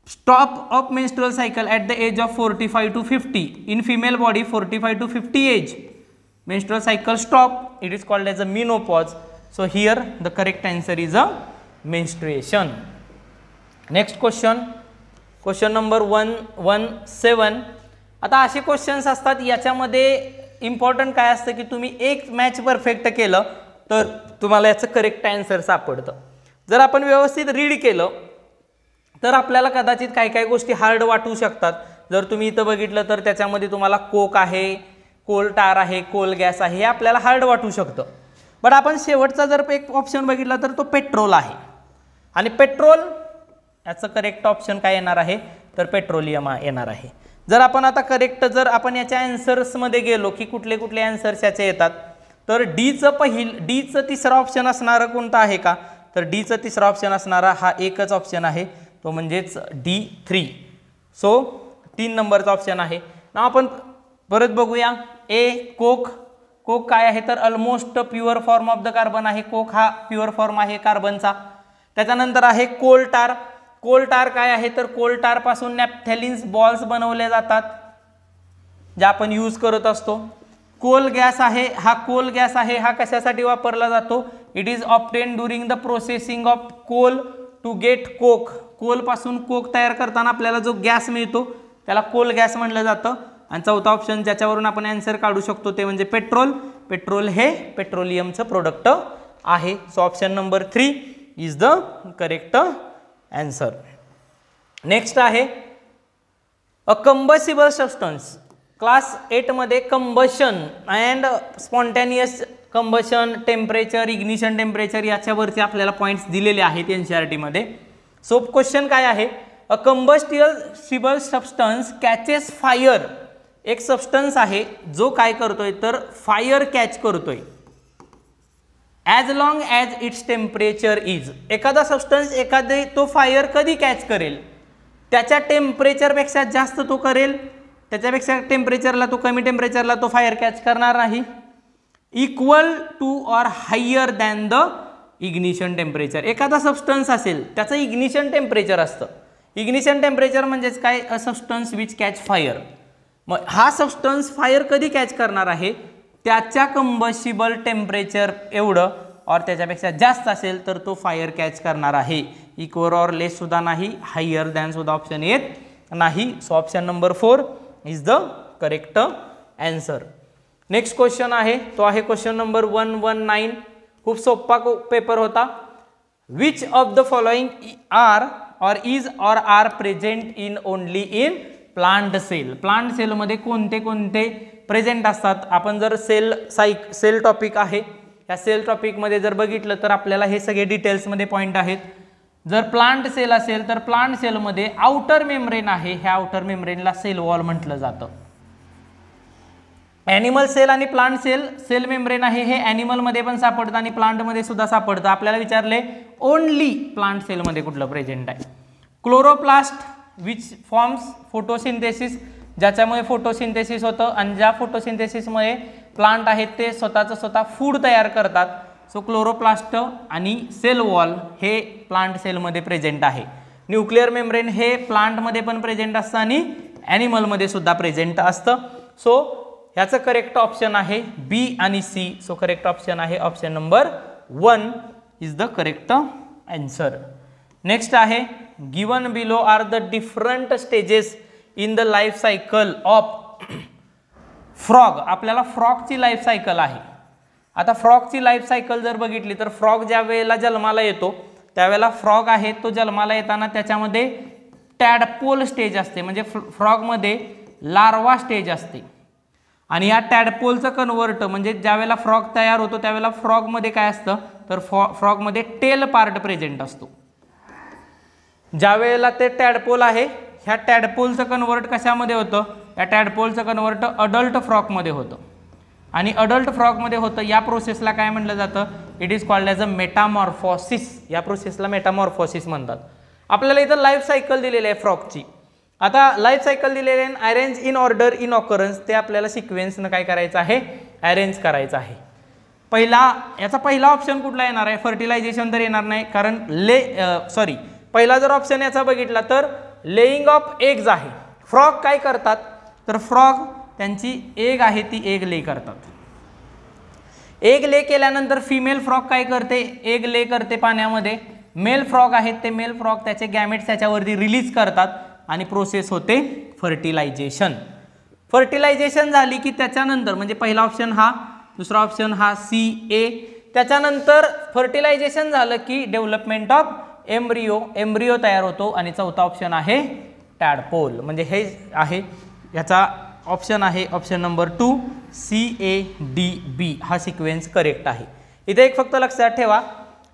Stop of menstrual cycle at the age of 45 to 50. In female body 45 to 50 age menstrual cycle stop, it is called as a menopause. So here the correct answer is a menstruation. Next question number 117. आता असे questions असतात, याच्यामध्ये important काय असतं की तुम्ही एक match perfect केलं तर तुम्हाला याचं करेक्ट आन्सर सापडतं. जर आपण व्यवस्थित रीड केलं तर आपल्याला कदाचित काही काही गोष्टी हार्ड वाटू शकतात. जर तुम्ही इथं बघितलं तर त्याच्यामध्ये तुम्हाला कोक आहे, कोल टार आहे, कोल गॅस आहे, हे आपल्याला हार्ड वाटू शकतं. बट आपण शेवटचा जर एक ऑप्शन बघितला तर तो पेट्रोल आहे. आणि पेट्रोल याचं करेक्ट ऑप्शन काय येणार आहे तर पेट्रोलियम येणार आहे. जर आपण आता करेक्ट जर आपण याच्या आन्सर्समध्ये गेलो की कुठले कुठले आन्सर्स याचे येतात तर डीचं तिसरा ऑप्शन असणारं कोणतं आहे का तर डीचं तिसरा ऑप्शन असणारा हा एकच ऑप्शन आहे, तो म्हणजेच D3. सो 3 नंबरचा ऑप्शन आहे ना. आपण परत बघूया. ए कोक काय आहे तर almost pure form of the carbon आहे. कोक हा प्युअर फॉर्म आहे कार्बनचा. त्याच्यानंतर आहे कोल टार काय आहे तर कोल टार पासून नॅफ्थॅलिन्स बॉल्स बनवले जातात जे आपण यूज करत असतो. कोल गॅस आहे हा कशासाठी वापरला जातो. It is obtain during the processing of coal to get coke. कोलपासून कोक तयार करताना आपल्याला जो गॅस मिळतो त्याला कोल गॅस म्हटलं जातं. आणि चौथा ऑप्शन ज्याच्यावरून आपण आन्सर काढू शकतो ते म्हणजे पेट्रोल हे पेट्रोलियमचं प्रोडक्ट आहे. So option number 3 is the correct answer. Next आहे अ कंबसिबल सबस्टन्स. क्लास 8 मध्ये combustion and spontaneous combustion, temperature, ignition temperature याच्यावरती आपल्याला पॉईंट्स दिलेले आहेत NCERT मध्ये. सो क्वेश्चन काय आहे, अ कंबस्टिबल सबस्टन्स कॅचेस फायर. एक सबस्टन्स आहे जो काय करतोय तर फायर कॅच करतोय as long as its temperature is. एखादा सबस्टन्स तो फायर कधी कॅच करेल त्याच्या टेम्परेचरपेक्षा जास्त तो करेल, त्याच्यापेक्षा टेम्परेचरला तो कमी टेम्परेचरला तो फायर कॅच करणार नाही. Equal to or higher than the ignition temperature. एखादा सबस्टन्स असेल त्याचं इग्निशन टेम्परेचर असतं. इग्निशन टेम्परेचर म्हणजेच काय, a substance which catch fire. मग हा सबस्टन्स फायर कधी कॅच करणार आहे त्याच्या कंबशिबल टेम्परेचर एवढं और त्याच्यापेक्षा जास्त असेल तर तो फायर कॅच करणार आहे. इक्वल ऑर लेस सुद्धा नाही, हायर दॅन सुद्धा ऑप्शन येत नाही. So option number 4 is the correct answer. Next question आहे तो आहे क्वेश्चन नंबर 119. खूप सोपा पेपर होता. Which of the following are or is or are present in only in plant cell. Plant सेलमध्ये कोणते कोणते प्रेझेंट असतात. आपण जर सेल टॉपिक आहे या सेल टॉपिकमध्ये जर बघितलं तर आपल्याला हे सगळे डिटेल्समध्ये पॉईंट आहेत. जर प्लांट सेल असेल तर प्लांट सेलमध्ये आउटर मेम्ब्रेन आहे, ह्या आउटर मेम्ब्रेनला सेल वॉल म्हटलं जातं. ॲनिमल सेल आणि प्लांट सेल मेम्ब्रेन आहे हे ॲनिमलमध्ये पण सापडतं आणि प्लांटमध्ये सुद्धा सापडतं. आपल्याला विचारले ओनली प्लांट सेलमध्ये कुठलं प्रेझेंट आहे. क्लोरोप्लास्ट विच फॉर्म्स फोटोसिंथेसिस, ज्याच्यामुळे फोटोसिंथेसिस होतं आणि ज्या फोटोसिंथेसिसमुळे प्लांट आहेत ते स्वतः फूड तयार करतात. सो क्लोरोप्लास्ट आणि सेल वॉल हे प्लांट सेलमध्ये प्रेझेंट आहे. न्यूक्लिअर मेम्ब्रेन हे प्लांटमध्ये पण प्रेझेंट असतं आणि ॲनिमलमध्ये सुद्धा प्रेझेंट असतं. सो ह्याचं करेक्ट ऑप्शन आहे बी आणि सी. सो करेक्ट ऑप्शन आहे option number 1 is the correct answer. Next आहे given below are the different stages in the life cycle of frog. आपल्याला फ्रॉगची लाईफ सायकल आहे. आता फ्रॉगची लाईफ सायकल जर बघितली तर फ्रॉग ज्या वेळेला जन्माला येतो त्यावेळेला फ्रॉग आहे तो जन्माला येताना त्याच्यामध्ये टॅडपोल स्टेज असते, म्हणजे फ्रॉगमध्ये लार्वा स्टेज असते. आणि या टॅडपोलचं कन्वर्ट म्हणजे ज्यावेळेला फ्रॉग तयार होतो त्यावेळेला फ्रॉगमध्ये काय असतं तर फ्रॉगमध्ये टेल पार्ट प्रेझेंट असतो. ज्या वेळेला ते टॅडपोल आहे ह्या टॅडपोलचं कन्वर्ट कशामध्ये होतं, या टॅडपोलचं कन्वर्ट अडल्ट फ्रॉगमध्ये होतं. आणि अडल्ट फ्रॉगमध्ये होतं या प्रोसेसला काय म्हटलं जातं, it is called as a Metamorphosis. या प्रोसेसला मेटामॉर्फोसिस म्हणतात. आपल्याला इथं लाईफ सायकल दिलेली आहे फ्रॉगची. आता लाईफ सायकल दिलेले arrange in order in occurrence ते आपल्याला सिक्वेन्सनं काय करायचं आहे, अरेंज करायचं आहे. याचा पहिला ऑप्शन कुठला येणार आहे, फर्टिलायझेशन तर येणार नाही, कारण पहिला जर ऑप्शन याचा बघितला तर लेईंग ऑफ एग्ज आहे. फ्रॉग काय करतात, तर फ्रॉग त्यांची एग आहे ती एग ले करतात. एग ले केल्यानंतर फिमेल फ्रॉग काय करते, एग ले करते पाण्यामध्ये. मेल फ्रॉग आहेत ते मेल फ्रॉग त्याचे गॅमेट्स त्याच्यावरती रिलीज करतात आणि प्रोसेस होते फर्टिलायझेशन. फर्टिलायझेशन झाली की त्याच्यानंतर म्हणजे पहिला ऑप्शन हा, दुसरा ऑप्शन हा CA. त्याच्यानंतर फर्टिलायझेशन झालं की डेव्हलपमेंट ऑफ एम्ब्रियो तयार होतो आणि चौथा ऑप्शन आहे टॅडपोल. म्हणजे हे आहे याचा ऑप्शन आहे ऑप्शन नंबर 2 CADB हा सिक्वेन्स करेक्ट आहे. इथे एक फक्त लक्षात ठेवा,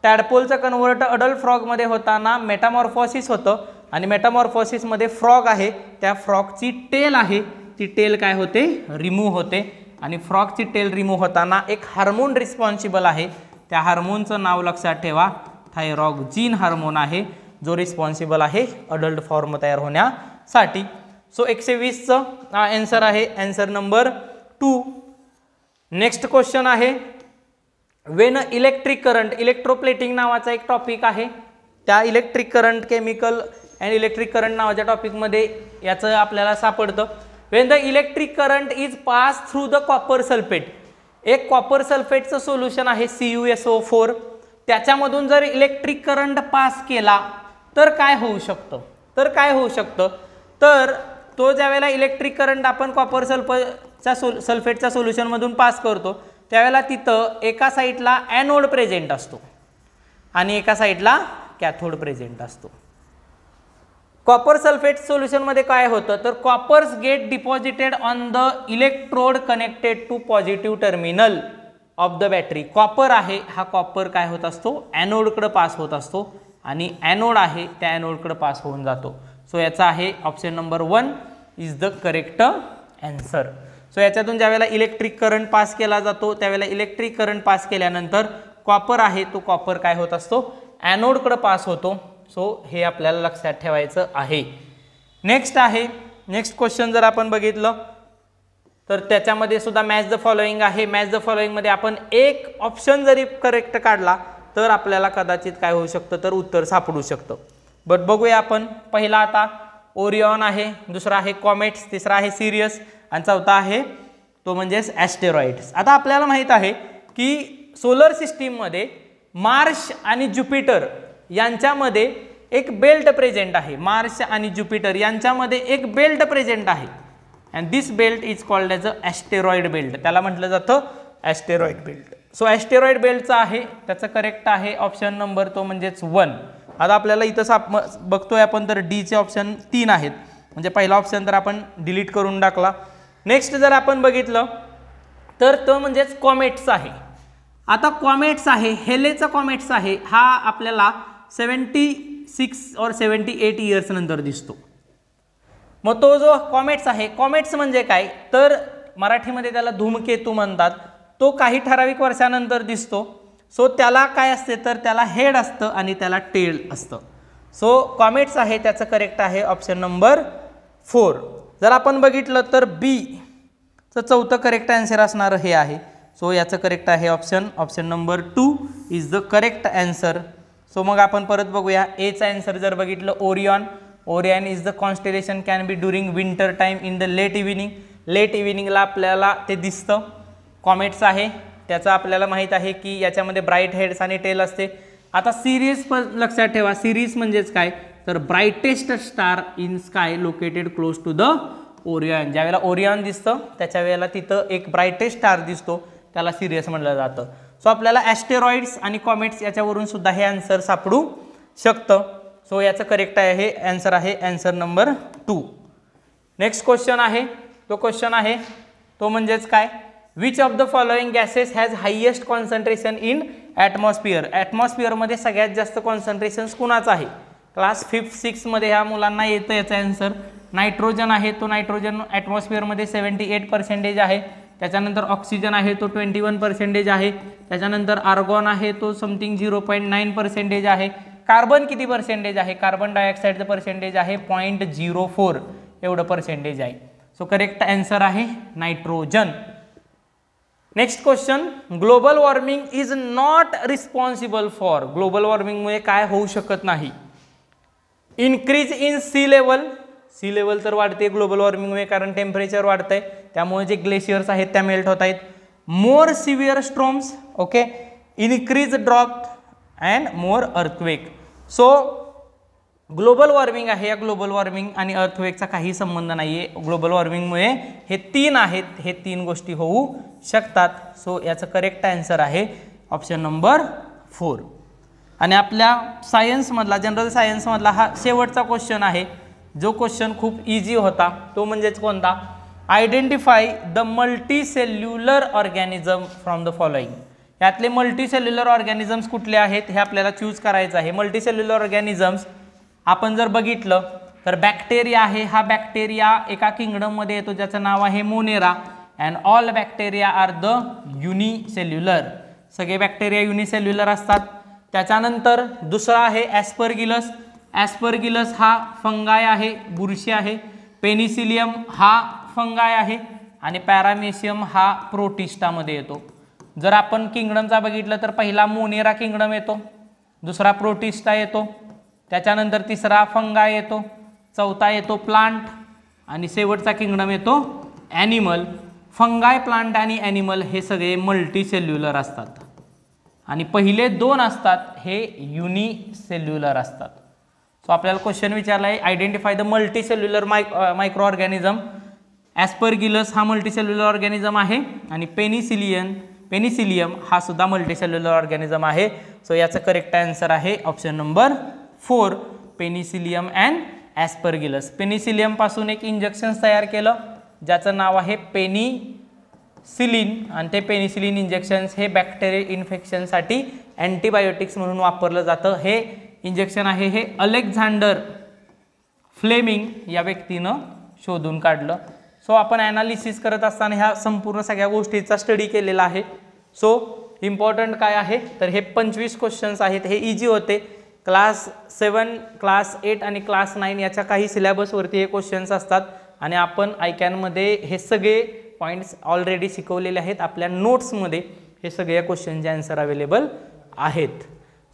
टॅडपोलचं कन्वर्ट अडल्ट फ्रॉगमध्ये होताना मेटामॉर्फोसिस होतं आणि मेटामॉर्फोसिसमध्ये फ्रॉग आहे त्या फ्रॉगची टेल आहे ती टेल काय होते, रिमूव्ह होते. आणि फ्रॉगची टेल रिमूव्ह होताना एक हार्मोन रिस्पॉन्सिबल आहे, त्या हार्मोनचं नाव लक्षात ठेवा, थायरॉक्सिन हार्मोन आहे जो रिस्पॉन्सिबल आहे अडल्ट फॉर्म तयार होण्यासाठी. सो 120चं आन्सर आहे आन्सर नंबर 2. नेक्स्ट क्वेश्चन आहे वेन इलेक्ट्रिक करंट, इलेक्ट्रोप्लेटिंग नावाचा एक टॉपिक आहे, त्या electric current chemical and electric current नावाच्या टॉपिकमध्ये याचं आपल्याला सापडतं. Wien the electric current is pass through the copper sulphate, एक कॉपर सल्फेटचं सोल्युशन आहे CuSO4, त्याच्यामधून जर इलेक्ट्रिक करंट पास केला तर काय होऊ शकतं, तर तो ज्यावेळेला इलेक्ट्रिक करंट आपण कॉपर सल्फेटच्या सोल्युशनमधून पास करतो त्यावेळेला तिथं एका साईडला ॲनोड प्रेझेंट असतो आणि एका साईडला कॅथोड प्रेझेंट असतो. कॉपर सल्फेट सोल्युशनमध्ये काय होतं, तर coppers get deposited on the electrode connected to positive terminal of the battery. Copper आहे हा कॉपर काय होत असतो, ॲनोडकडे पास होत असतो आणि ॲनोड आहे त्या ॲनोडकडे पास होऊन जातो. सो याचा आहे option number 1 is the correct answer. So याच्यातून ज्यावेळेला इलेक्ट्रिक करंट पास केला जातो त्यावेळेला इलेक्ट्रिक करंट पास केल्यानंतर कॉपर आहे तो कॉपर काय होत असतो, ॲनोडकडे पास होतो. सो हे आपल्याला लक्षात ठेवायचं आहे. नेक्स्ट क्वेश्चन जर आपण बघितलं तर त्याच्यामध्ये सुद्धा मॅच द फॉलोइंग आहे. मॅच द फॉलोइंगमध्ये आपण एक ऑप्शन जरी करेक्ट काढला तर आपल्याला कदाचित काय होऊ शकतं, तर उत्तर सापडू शकतं. बट बघूया आपण. पहिला आता ओरियॉन आहे, दुसरा आहे कॉमेट्स, तिसरा आहे सिरियस आणि चौथा आहे तो म्हणजेच ॲस्टेरॉइड्स. आता आपल्याला माहीत आहे की सोलर सिस्टीममध्ये मार्स आणि ज्युपिटर यांच्यामध्ये एक बेल्ट प्रेझेंट आहे. मार्स आणि ज्युपिटर यांच्यामध्ये एक बेल्ट प्रेझेंट आहे and this belt is called as a asteroid belt. त्याला म्हटलं जातं ॲस्टेरॉइड बेल्ट. सो ॲस्टेरॉइड बेल्टचा आहे त्याचं करेक्ट आहे ऑप्शन नंबर तो म्हणजेच 1. आता आपल्याला इथं बघतोय आपण तर डीचे ऑप्शन 3 आहेत, म्हणजे पहिला ऑप्शन तर आपण डिलीट करून टाकला. नेक्स्ट जर आपण बघितलं तर तो म्हणजेच कॉमेट्स आहे. आता कॉमेट्स आहे, हेलेचा कॉमेट्स आहे, हा आपल्याला 76 और 78 इयर्स नंतर दिसतो. मग तो जो कॉमेट्स आहे, कॉमेट्स म्हणजे काय तर मराठीमध्ये त्याला धूमकेतू म्हणतात. तो काही ठराविक वर्षानंतर दिसतो. सो त्याला काय असते तर त्याला हेड असतं आणि त्याला टेल असतं. सो कॉमेट्स आहे त्याचं करेक्ट आहे ऑप्शन नंबर 4. जर आपण बघितलं तर बीचं चौथं करेक्ट आन्सर असणार हे आहे. सो याचं करेक्ट आहे option number 2 is the correct answer. So मग आपण परत बघूया. एचं आन्सर जर बघितलं Orion is the constellation can be during winter time in the late evening. Late इव्हिनिंगला आपल्याला ते दिसतं. कॉमेट्स आहे त्याचं आपल्याला माहीत आहे की याच्यामध्ये ब्राईट हेड्स आणि टेल असते. आता सिरीज पण लक्षात ठेवा. सिरीज म्हणजेच काय तर brightest star in sky located close to the Orion. ज्यावेळेला ओरियन दिसतं त्याच्या वेळेला तिथं एक ब्राईटेस्ट स्टार दिसतो त्याला सिरियस म्हटलं जातं. सो आपल्याला ॲस्टेरॉइड्स आणि कॉमेट्स याच्यावरून सुद्धा हे आन्सर सापडू शकतं. सो याचं करेक्ट आहे हे आन्सर आहे आन्सर नंबर 2. नेक्स्ट क्वेश्चन आहे तो म्हणजेच काय which of the following gases has highest concentration in atmosphere. ॲटमॉस्फिअरमध्ये सगळ्यात जास्त कॉन्सन्ट्रेशन कुणाचं आहे. क्लास 5-6 मध्ये ह्या मुलांना येतं याचा आन्सर. नायट्रोजन आहे तो नायट्रोजन ॲटमॉस्फिअरमध्ये 78% आहे. त्याच्यानंतर ऑक्सिजन आहे तो 21% आहे. त्याच्यानंतर आर्गॉन आहे तो समथिंग 0.9% आहे. कार्बन किती पर्सेंटेज आहे. कार्बन डायऑक्साईडचं पर्सेंटेज आहे 0.04. एवढं पर्सेंटेज आहे. सो करेक्ट आन्सर आहे nitrogen. Next question, global warming is not responsible for. Global वॉर्मिंगमुळे काय होऊ शकत नाही. Increase in sea level. Sea level तर वाढते ग्लोबल वॉर्मिंगमुळे, कारण टेम्परेचर वाढतंय, त्यामुळे जे ग्लेशियर्स आहेत त्या मेल्ट होत आहेत. More severe storms, okay, increase drop and more earthquake. So global warming आहे, या ग्लोबल वॉर्मिंग आणि अर्थक्वेकचा काही संबंध नाही आहे. ग्लोबल वॉर्मिंगमुळे हे 3 आहेत, हे 3 गोष्टी होऊ शकतात. सो याचं करेक्ट आन्सर आहे ऑप्शन नंबर 4. आणि आपल्या सायन्समधला, जनरल सायन्समधला हा शेवटचा क्वेश्चन आहे, जो क्वेश्चन खूप इझी होता. तो म्हणजेच कोणता, identify the multicellular organism from the following. यातले मल्टीसेल्युलर ऑर्गॅनिझम्स कुठले आहेत हे आपल्याला चूज करायचं आहे. मल्टीसेल्युलर ऑर्गॅनिझम्स आपण जर बघितलं तर बॅक्टेरिया आहे. हा बॅक्टेरिया एका किंगडममध्ये येतो ज्याचं नाव आहे Monera. And all bacteria are the unicellular. सगळे बॅक्टेरिया युनिसेल्युलर असतात. त्याच्यानंतर दुसरा आहे ॲस्परगिलस. ॲस्परगिलस हा फंगाय आहे, बुरशी आहे. पेनिसिलियम हा फंगाय आहे आणि पॅरामेशियम हा प्रोटिस्टामध्ये येतो. जर आपण किंगडमचा बघितलं तर पहिला मोनेरा किंगडम येतो, दुसरा प्रोटिस्टा येतो, त्याच्यानंतर तिसरा फंगाय येतो, चौथा येतो प्लांट आणि शेवटचा किंगडम येतो ॲनिमल. फंगाय, प्लांट आणि ॲनिमल हे सगळे मल्टीसेल्युलर असतात आणि पहिले 2 असतात हे युनिसेल्युलर असतात. सो आपल्याला क्वेश्चन विचारला आहे, identify the multicellular micro organism. Aspergillus हा मल्टीसेल्युलर ऑर्गॅनिझम आहे आणि पेनिसिलियम हा सुद्धा मल्टीसेल्युलर ऑर्गॅनिझम आहे. सो याचं करेक्ट आन्सर आहे option number 4, Penicillium and Aspergillus. Penicillium पासून एक इंजेक्शन तयार केलं ज्याचं नाव आहे पेनिसिलिन आणि ते पेनिसिलिन इंजेक्शन्स हे बॅक्टेरियल इन्फेक्शनसाठी अँटीबायोटिक्स म्हणून वापरलं जातं. हे इंजेक्शन आहे हे अलेक्झांडर फ्लेमिंग या व्यक्तीनं शोधून काढलं. सो आपण ॲनालिसिस करत असताना ह्या संपूर्ण सगळ्या गोष्टीचा स्टडी केलेला आहे. सो इम्पॉर्टंट काय आहे तर हे 25 क्वेश्चन्स आहेत, हे इझी होते. क्लास 7, क्लास 8 आणि क्लास 9 याच्या काही सिलेबसवरती हे क्वेश्चन्स असतात आणि आपण आयकॅनमध्ये हे सगळे पॉईंट्स ऑलरेडी शिकवलेले आहेत. आपल्या नोट्समध्ये हे सगळे क्वेश्चनचे आन्सर अवेलेबल आहेत.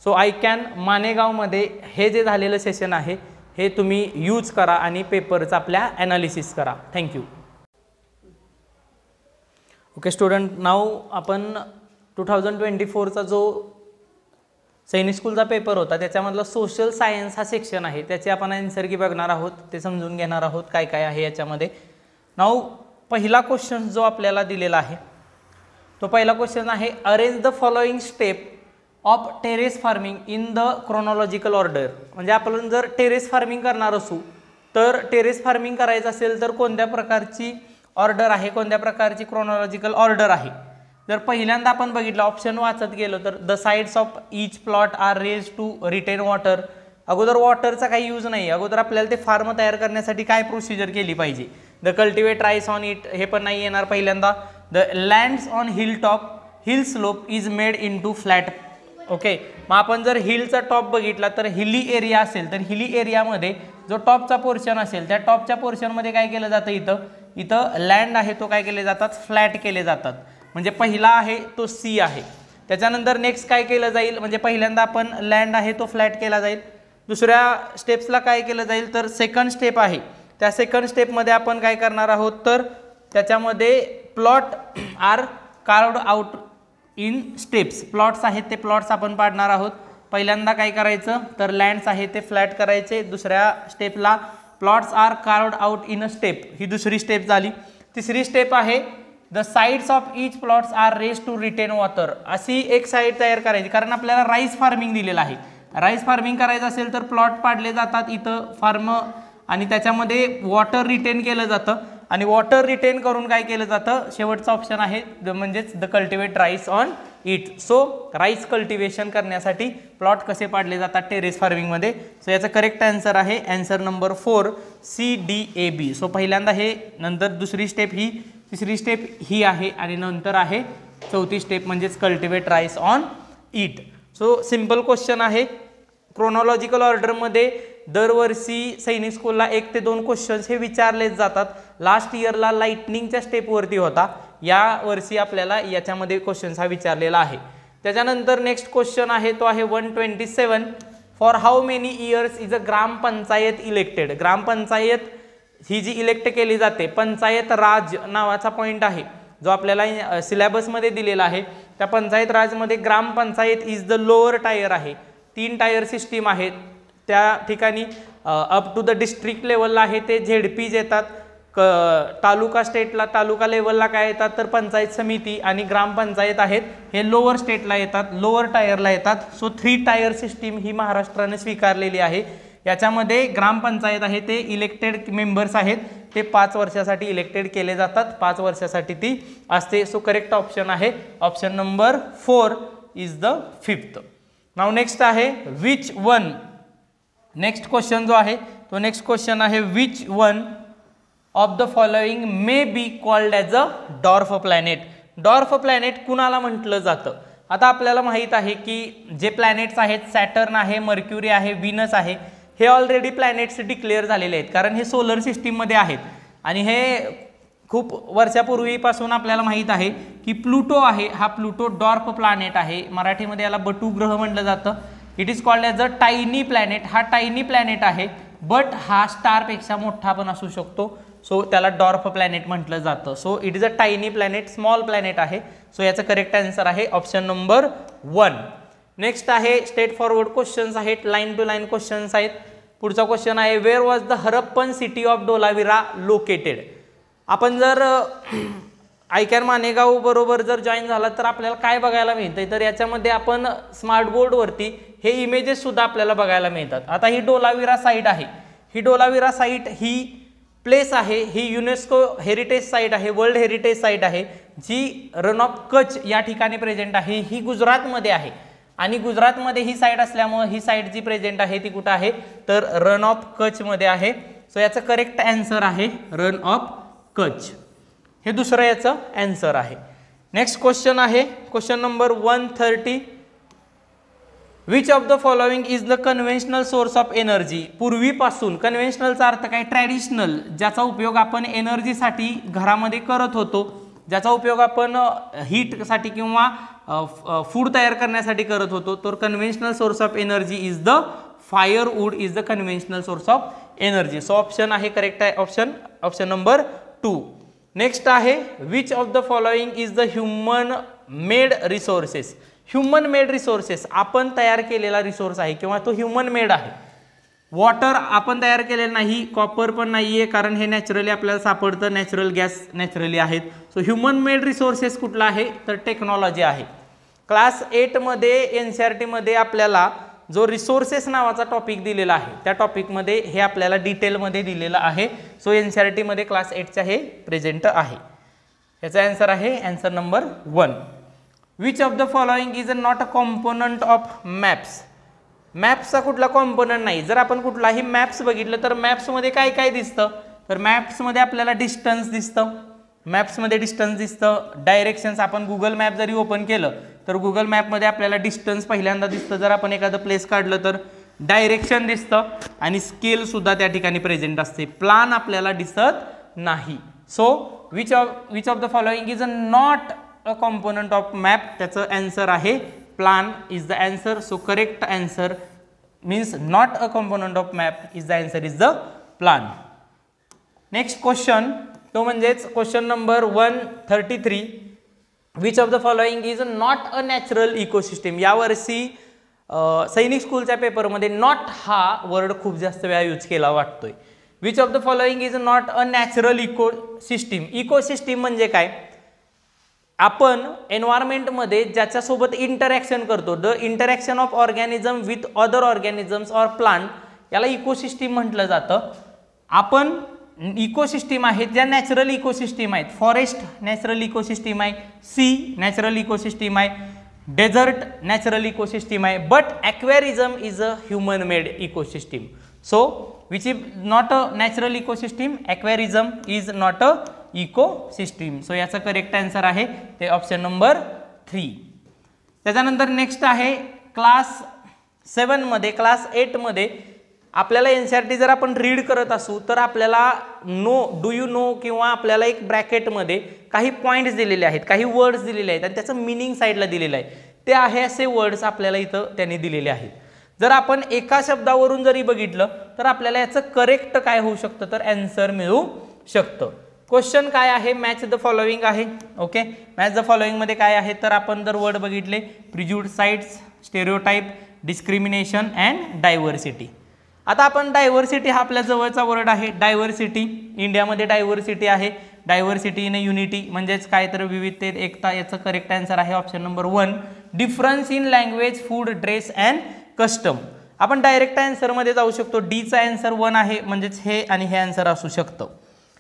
सो आयकॅन मानेगावमध्ये हे जे झालेलं सेशन आहे हे तुम्ही यूज करा आणि पेपरचा आपल्या ॲनालिसिस करा. थँक्यू. ओके स्टुडंट, नाव आपण 2024चा जो सैनिक स्कूलचा पेपर होता त्याच्यामधला सोशल सायन्स हा सेक्शन आहे, त्याचे आपण आन्सर की बघणार आहोत, ते समजून घेणार आहोत काय काय आहे याच्यामध्ये. नाव पहिला क्वेश्चन जो आपल्याला दिलेला आहे तो पहिला क्वेश्चन आहे, arrange the following step of terrace farming in the chronological order. म्हणजे आपण जर टेरेस फार्मिंग करणार असू तर टेरेस फार्मिंग करायचं असेल तर कोणत्या प्रकारची ऑर्डर आहे, कोणत्या प्रकारची क्रोनॉलॉजिकल ऑर्डर आहे. जर पहिल्यांदा आपण बघितलं ऑप्शन वाचत गेलो तर the sides of each plot are raise to retain water. अगोदर वॉटरचा काही यूज नाही, अगोदर आपल्याला ते फार्म तयार करण्यासाठी काय प्रोसिजर केली पाहिजे. The cultivate rice on it हे पण नाही येणार पहिल्यांदा. The lands on hill top, hill slope is made in to flat. Okay, मग आपण जर हिलचा टॉप बघितला तर हिली एरिया असेल तर हिली एरियामध्ये जो टॉपचा पोर्शन असेल त्या टॉपच्या पोर्शनमध्ये काय केलं जातं, इथं लँड आहे तो काय केले जातात, फ्लॅट केले जातात. म्हणजे पहिला आहे तो सी आहे. त्याच्यानंतर नेक्स्ट काय केलं जाईल, म्हणजे पहिल्यांदा आपण लँड आहे तो फ्लॅट केला जाईल. दुसऱ्या स्टेप्सला काय केलं जाईल तर सेकंड स्टेप आहे, त्या सेकंड स्टेपमध्ये आपण काय करणार आहोत तर त्याच्यामध्ये plot are carved out in steps. Plots आहेत ते प्लॉट्स आपण पाडणार आहोत. पहिल्यांदा काय करायचं तर लँड्स आहे ते फ्लॅट करायचे. दुसऱ्या स्टेपला plots are carved out in a step, ही दुसरी स्टेप झाली. तिसरी स्टेप आहे the sides of each plots are raise to retain water. अशी एक साईड तयार करायची, कारण आपल्याला राईस फार्मिंग दिलेलं आहे. राईस फार्मिंग करायचं असेल तर प्लॉट पाडले जातात इथं फार्म आणि त्याच्यामध्ये वॉटर रिटेन केलं जातं आणि वॉटर रिटेन करून काय केलं जातं, शेवटचा ऑप्शन आहे म्हणजेच the cultivate rice on it. So rice cultivation करण्यासाठी प्लॉट कसे पाडले जातात टेरेस फार्मिंगमध्ये. सो याचा करेक्ट आन्सर आहे आन्सर नंबर 4, CDAB. सो पहिल्यांदा हे, नंतर दुसरी स्टेप ही, तिसरी स्टेप ही आहे आणि नंतर आहे चौथी स्टेप म्हणजेच cultivate rice on it. So simple question आहे. क्रोनॉलॉजिकल ऑर्डरमध्ये दरवर्षी सैनिक स्कूलला 1 ते 2 क्वेश्चन्स हे विचारलेच जातात. लास्ट इयरला लाइटनिंगच्या स्टेपवरती होता, या वर्षी आपल्याला याच्यामध्ये क्वेश्चन्स हा विचारलेला आहे. त्याच्यानंतर नेक्स्ट क्वेश्चन आहे तो आहे 127. For how many years is a gram panchayat elected. Gram panchayat ही जी इलेक्ट केली जाते, पंचायत राज नावाचा पॉईंट आहे जो आपल्याला सिलेबसमध्ये दिलेला आहे. त्या पंचायत राजमध्ये ग्रामपंचायत इज द लोअर टायर आहे. 3 टायर सिस्टीम आहेत. त्या ठिकाणी अप टू द डिस्ट्रिक्ट लेवलला आहे ते झेडपीज येतात. तालुका स्टेटला तालुका लेवलला काय येतात तर पंचायत समिती आणि ग्रामपंचायत आहेत, हे लोअर स्टेटला येतात, लोअर टायरला येतात. सो 3 टायर सिस्टीम ही महाराष्ट्राने स्वीकारलेली आहे. याच्यामध्ये ग्रामपंचायत आहे ते इलेक्टेड मेंबर्स आहेत, ते 5 वर्षासाठी इलेक्टेड केले जातात, 5 वर्षासाठी ती असते. सो करेक्ट ऑप्शन आहे option number 4 is the 5th. Now next आहे विच वन. नेक्स्ट क्वेश्चन जो आहे तो नेक्स्ट क्वेश्चन आहे which one of the following may be called as a dwarf planet. Dwarf planet कुणाला म्हटलं जातं. आता आपल्याला माहीत आहे की जे प्लॅनेट्स आहेत, सॅटर्न आहे, मर्क्युरी आहे, व्हीनस आहे, हे ऑलरेडी प्लॅनेट्स डिक्लेअर झालेले आहेत कारण हे सोलर सिस्टीममध्ये आहेत. आणि हे खूप वर्षापूर्वीपासून आपल्याला माहीत आहे की प्लुटो आहे, हा प्लुटो डॉर्फ प्लॅनेट आहे. मराठीमध्ये याला बटू ग्रह म्हटलं जातं. It is called as a tiny planet. हा टायनी प्लॅनेट आहे, बट हा स्टारपेक्षा मोठा पण असू शकतो. सो त्याला डॉर्फ प्लॅनेट म्हटलं जातं. So it is a tiny planet, small planet आहे. सो याचं करेक्ट आन्सर आहे ऑप्शन नंबर 1. नेक्स्ट आहे स्ट्रेट फॉरवर्ड क्वेश्चन्स आहेत, लाईन टू लाईन क्वेश्चन्स आहेत. पुढचा क्वेश्चन आहे where was the Harappan city of Dholavira located. आपण जर आयकॅन मानेगाव बरोबर जर जॉईन झाला तर आपल्याला काय बघायला मिळतं तर याच्यामध्ये आपण स्मार्ट बोर्डवरती हे इमेजेस सुद्धा आपल्याला बघायला मिळतात. आता ही डोलाविरा साईट आहे, ही डोलाविरा साईट ही प्लेस आहे, ही युनेस्को हेरिटेज साईट आहे, वर्ल्ड हेरिटेज साईट आहे, जी रन ऑफ कच्छ या ठिकाणी प्रेझेंट आहे. ही गुजरातमध्ये आहे आणि गुजरातमध्ये ही साईट असल्यामुळे ही साईट जी प्रेझेंट आहे ती कुठं आहे तर रन ऑफ कच्छमध्ये आहे. सो याचं करेक्ट आन्सर आहे रन ऑफ कच्छ, हे दुसरं याचं आन्सर आहे. नेक्स्ट क्वेश्चन आहे question number 130. Which of the following is the conventional source of energy. पूर्वीपासून कन्व्हेन्शनलचा अर्थ काय ट्रॅडिशनल, ज्याचा उपयोग आपण एनर्जीसाठी घरामध्ये करत होतो, ज्याचा उपयोग आपण हीटसाठी किंवा फूड तयार करण्यासाठी करत होतो. तर conventional source of energy is the firewood is the conventional source of energy. So option आहे करेक्ट आहे ऑप्शन नंबर 2. नेक्स्ट आहे which of the following is the human made resources. Human made resources आपण तयार केलेला resource आहे किंवा तो human made आहे. वॉटर आपण तयार केलेलं नाही, कॉपर पण नाही आहे कारण हे नॅचरली आपल्याला सापडतं, नॅचरल गॅस नॅचरली आहेत. सो ह्युमन मेड रिसोर्सेस कुठला आहे तर टेक्नॉलॉजी आहे. क्लास 8मध्ये NCERT मध्ये आपल्याला जो रिसोर्सेस नावाचा टॉपिक दिलेला आहे त्या टॉपिकमध्ये हे आपल्याला डिटेलमध्ये दिलेलं आहे. सो NCERT मध्ये क्लास 8च्या हे प्रेझेंट आहे. याचा आन्सर आहे answer number 1. Which of the following is not a component of maps. मॅप्सचा कुठला कॉम्पोनंट नाही. जर आपण कुठलाही मॅप्स बघितलं तर मॅप्समध्ये काय काय दिसतं तर मॅप्समध्ये आपल्याला डिस्टन्स दिसतं, मॅप्समध्ये डिस्टन्स दिसतं, डायरेक्शन्स. आपण गुगल मॅप जरी ओपन केलं तर गुगल मॅपमध्ये आपल्याला डिस्टन्स पहिल्यांदा दिसतं. जर आपण एखादं प्लेस काढलं तर डायरेक्शन दिसतं आणि स्केलसुद्धा त्या ठिकाणी प्रेझेंट असते, प्लान आपल्याला दिसत नाही. So which of the following is not a component of map. त्याचं आन्सर आहे plan is the answer. So correct answer means not a component of map is the answer is the plan. Next question तो म्हणजेच question number 133. Which of the following is not a natural ecosystem. यावर्षी सैनिक स्कूलच्या पेपरमध्ये not हा word खूप जास्त वेळा यूज केला वाटतोय. Which of the following is not a natural ecosystem. Ecosystem म्हणजे काय, आपण एन्व्हायरमेंटमध्ये ज्याच्यासोबत इंटरॅक्शन करतो, the interaction of organism with other organisms or plant, याला इकोसिस्टीम म्हटलं जातं. आपण इकोसिस्टीम आहेत ज्या नॅचरल इकोसिस्टीम आहेत. फॉरेस्ट नॅचरल इकोसिस्टीम आहे, सी नॅचरल इकोसिस्टीम आहे, डेझर्ट नॅचरल इकोसिस्टीम आहे, but aquarium is a human made ecosystem. So which is not a natural ecosystem, aquarium is not a ecosystem. So याचा correct answer आहे ते option number 3. त्याच्यानंतर next आहे class 7मध्ये class 8मध्ये आपल्याला NCERT जर आपण read करत असू तर आपल्याला डू यू नो किंवा आपल्याला एक ब्रॅकेटमध्ये काही पॉईंट्स दिलेले आहेत, काही वर्ड्स दिलेले आहेत आणि त्याचं मिनिंग साईडला दिलेलं आहे, ते आहे असे वर्ड्स आपल्याला इथं त्यांनी दिलेले आहेत. जर आपण एका शब्दावरून जरी बघितलं तर आपल्याला याचं करेक्ट काय होऊ शकतं तर आन्सर मिळू शकतं. क्वेश्चन काय आहे, मॅच द फॉलोइंग आहे. ओके, मॅच द फॉलोइंग मध्ये काय आहे तर आपण जर वर्ड बघितले प्रिज्युडाइज्ड, स्टेरिओटाइप, डिस्क्रिमिनेशन अँड डायव्हर्सिटी. आता आपण डायव्हर्सिटी हा आपल्या जवळचा वर्ड आहे. डायव्हर्सिटी, इंडियामध्ये डायव्हर्सिटी आहे. डायव्हर्सिटी इन युनिटी म्हणजेच काय तर विविधतेत एकता. याचं करेक्ट आन्सर आहे option number 1. Difference in language, food, dress and custom. आपण डायरेक्ट आन्सरमध्ये जाऊ शकतो. डीचा आन्सर 1 आहे म्हणजेच हे आणि हे आन्सर असू शकतं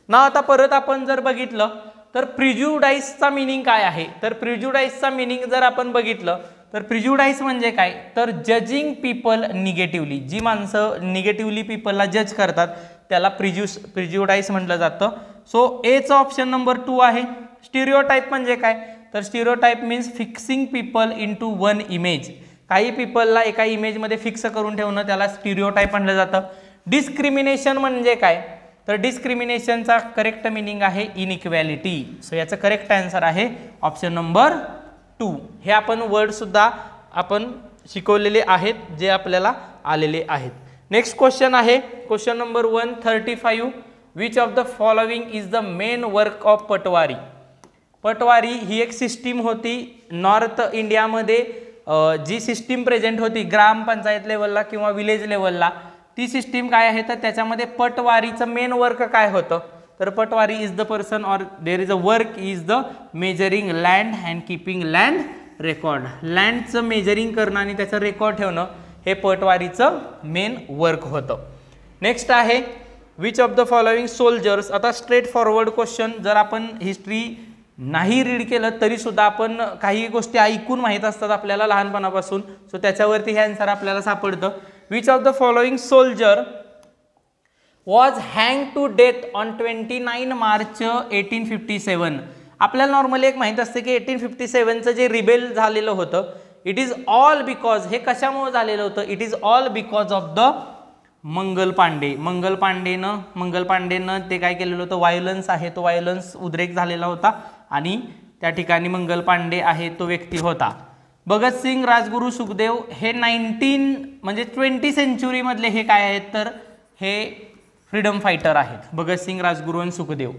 ना. आता परत आपण जर बघितलं तर प्रिज्युडाइजचा मिनिंग काय आहे तर प्रिज्युडाइजचा मिनिंग जर आपण बघितलं तर प्रिज्युडाइज म्हणजे काय तर जजिंग पीपल निगेटिव्हली. जी माणसं निगेटिव्हली पीपलला जज करतात त्याला प्रिज्युडाइज म्हटलं जातं. सो एचा ऑप्शन नंबर 2 आहे. स्टिरिओटाइप म्हणजे काय तर stereotype means fixing people into one image. काही पीपलला एका इमेजमध्ये फिक्स करून ठेवणं त्याला स्टिरिओटाइप म्हटलं जातं. डिस्क्रिमिनेशन म्हणजे काय तर डिस्क्रिमिनेशनचा करेक्ट मिनिंग आहे इनइक्वॅलिटी. सो याचं करेक्ट आन्सर आहे ऑप्शन नंबर 2. हे आपण वर्ड सुद्धा आपण शिकवलेले आहेत जे आपल्याला आलेले आहेत. नेक्स्ट क्वेश्चन आहे question number 135. Which of the following is the main work of patwari. Patwari ही एक सिस्टीम होती नॉर्थ इंडियामध्ये. जी सिस्टीम प्रेझेंट होती ग्रामपंचायत लेवलला किंवा विलेज लेवलला, ती सिस्टीम काय आहे तर त्याच्यामध्ये पटवारीचं मेन वर्क काय होतं तर patwari is the person or there is a work is the measuring land and keeping land record. लँडचं मेजरिंग करणं आणि त्याचं रेकॉर्ड ठेवणं हे पटवारीचं मेन वर्क होतं. नेक्स्ट आहे which of the following soldiers. आता स्ट्रेट फॉरवर्ड क्वेश्चन. जर आपण हिस्ट्री नाही रीड केलं तरी सुद्धा आपण काही गोष्टी ऐकून माहीत असतात आपल्याला लहानपणापासून. सो त्याच्यावरती हे आन्सर आपल्याला सापडतं. Which of the following soldier was hang to death on 29 March 1857. आपल्याला नॉर्मली एक माहीत असते की 1857चं जे रिबेल झालेलं होतं इट इज ऑल बिकॉज. हे कशामुळे झालेलं होतं it is all because of the Mangal Pandey. Mangal पांडेनं ते काय केलेलं होतं व्हायलन्स आहे तो व्हायलन्स उद्रेक झालेला होता आणि त्या ठिकाणी मंगल पांडे आहे तो व्यक्ती होता. भगतसिंग, राजगुरू, सुखदेव हे 20 सेंचुरीमधले हे काय आहेत तर हे फ्रीडम फायटर आहेत. भगतसिंग, राजगुरू आणि सुखदेव.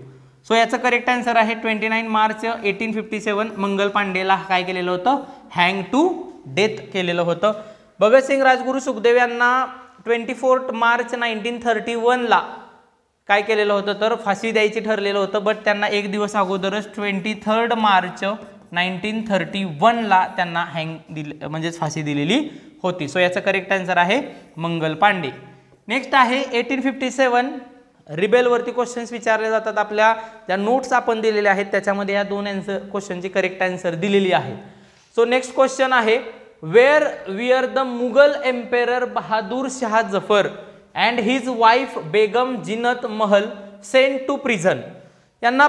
सो याचं करेक्ट आन्सर आहे 29 मार्च 1857. मंगल पांडेला काय केलेलं होतं हँग टू डेथ केलेलं होतं. भगतसिंग, राजगुरू, सुखदेव यांना 24 मार्च 1931ला काय केलेलं होतं तर फाशी द्यायची ठरलेलं होतं. बट त्यांना एक दिवस अगोदरच 23 मार्च 1931ला त्यांना म्हणजेच फाशी दिलेली होती. सो याचं करेक्ट आन्सर आहे मंगल पांडे. नेक्स्ट आहे 1857 रिबेलवरती क्वेश्चन्स विचारले जातात. आपल्या ज्या नोट्स आपण दिलेल्या आहेत त्याच्यामध्ये या 2 क्वेश्चनची करेक्ट आन्सर दिलेली आहे. सो नेक्स्ट क्वेश्चन आहे were the Mughal emperor Bahadur Shah Zafar and his wife Begum Zinat Mahal sent to prison. यांना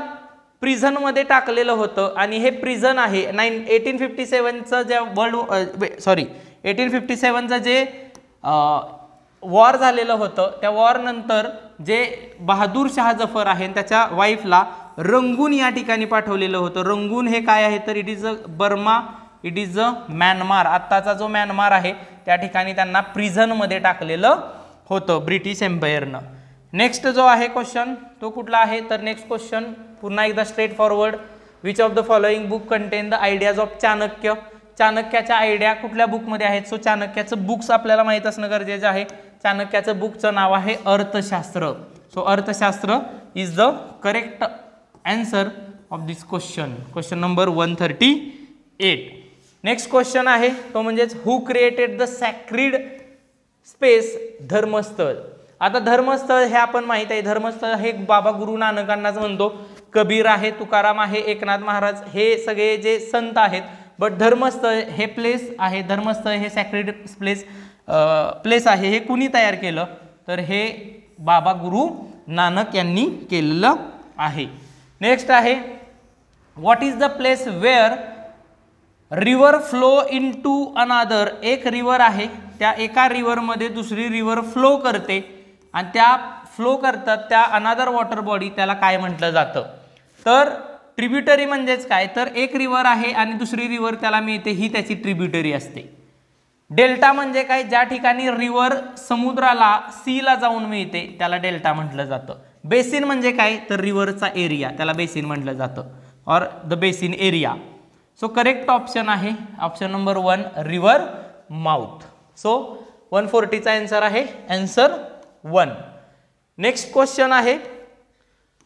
प्रिझनमध्ये टाकलेलं होतं आणि हे प्रिझन आहे 1857चं जे 1857चं जे वॉर झालेलं होतं त्या वॉर नंतर जे बहादूर शाह जफर आहे त्याच्या वाईफला रंगून या ठिकाणी पाठवलेलं होतं. रंगून हे काय आहे तर it is a Burma, it is a Myanmar. आत्ताचा जो म्यानमार आहे त्या ठिकाणी त्यांना प्रिझनमध्ये टाकलेलं होतं ब्रिटिश एम्पायरनं. नेक्स्ट जो आहे क्वेश्चन तो कुठला आहे तर नेक्स्ट क्वेश्चन पुन्हा एकदा straight forward. Which of the following book content the ideas of Chanakya. चाणक्याच्या आयडिया कुठल्या बुकमध्ये आहेत. सो चाणक्याचं बुक्स आपल्याला माहीत असणं गरजेचं आहे. चाणक्याचं बुकचं नाव आहे अर्थशास्त्र. सो अर्थशास्त्र is the correct answer of this question. Question number 138. Next question आहे तो म्हणजेच हु क्रिएटेड द सॅक्रिड स्पेस धर्मस्थळ. आता धर्मस्थळ हे आपण माहित आहे. धर्मस्थळ हे बाबा गुरु नानकांनाच म्हणतो. कबीर आहे, तुकाराम आहे, एकनाथ महाराज हे सगळे जे संत आहेत. बट धर्मस्थळ हे प्लेस आहे. धर्मस्थळ हे सॅक्रेड प्लेस आहे. हे कुणी तयार केलं तर हे बाबा गुरु नानक यांनी केलेलं आहे. नेक्स्ट आहे what is the place where river flow in to another. एक रिव्हर आहे त्या एका रिव्हरमध्ये दुसरी रिव्हर फ्लो करते आणि त्या फ्लो करतात त्या अनादर वॉटर बॉडी, त्याला काय म्हटलं जातं? तर ट्रिब्युटरी म्हणजेच काय, तर एक रिव्हर आहे आणि दुसरी रिव्हर त्याला मिळते, ही त्याची ट्रिब्युटरी असते. डेल्टा म्हणजे काय, ज्या ठिकाणी रिव्हर समुद्राला सीला जाऊन मिळते त्याला डेल्टा म्हटलं जातं. बेसिन म्हणजे काय, तर रिव्हरचा एरिया, त्याला बेसिन म्हटलं जातं, और the basin area. So correct option आहे option number 1 river mouth. So 140चा आन्सर आहे आन्सर 1. नेक्स्ट क्वेश्चन आहे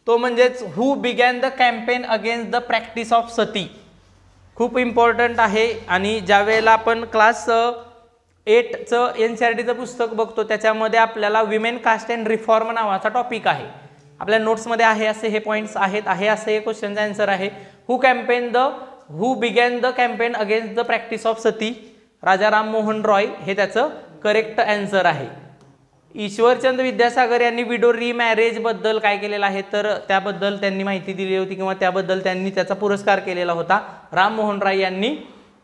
तो म्हणजेच who began the campaign against the practice of sati. खूप इम्पॉर्टंट आहे आणि ज्यावेळेला आपण क्लास 8चं NCERTचं पुस्तक बघतो त्याच्यामध्ये आपल्याला विमेन कास्ट अँड रिफॉर्म नावाचा टॉपिक आहे. आपल्या नोट्समध्ये आहे असे हे पॉईंट्स आहेत, आहे असे हे क्वेश्चनचा आन्सर आहे. Who began the campaign against the practice of sati, Raja Ram Mohan Roy हे त्याचं करेक्ट आन्सर आहे. ईश्वरचंद विद्यासागर यांनी विडो रीमॅरेज बद्दल काय केलेलं आहे, तर त्याबद्दल त्यांनी माहिती दिली होती किंवा त्याबद्दल त्यांनी त्याचा पुरस्कार केलेला होता. राम मोहन राय यांनी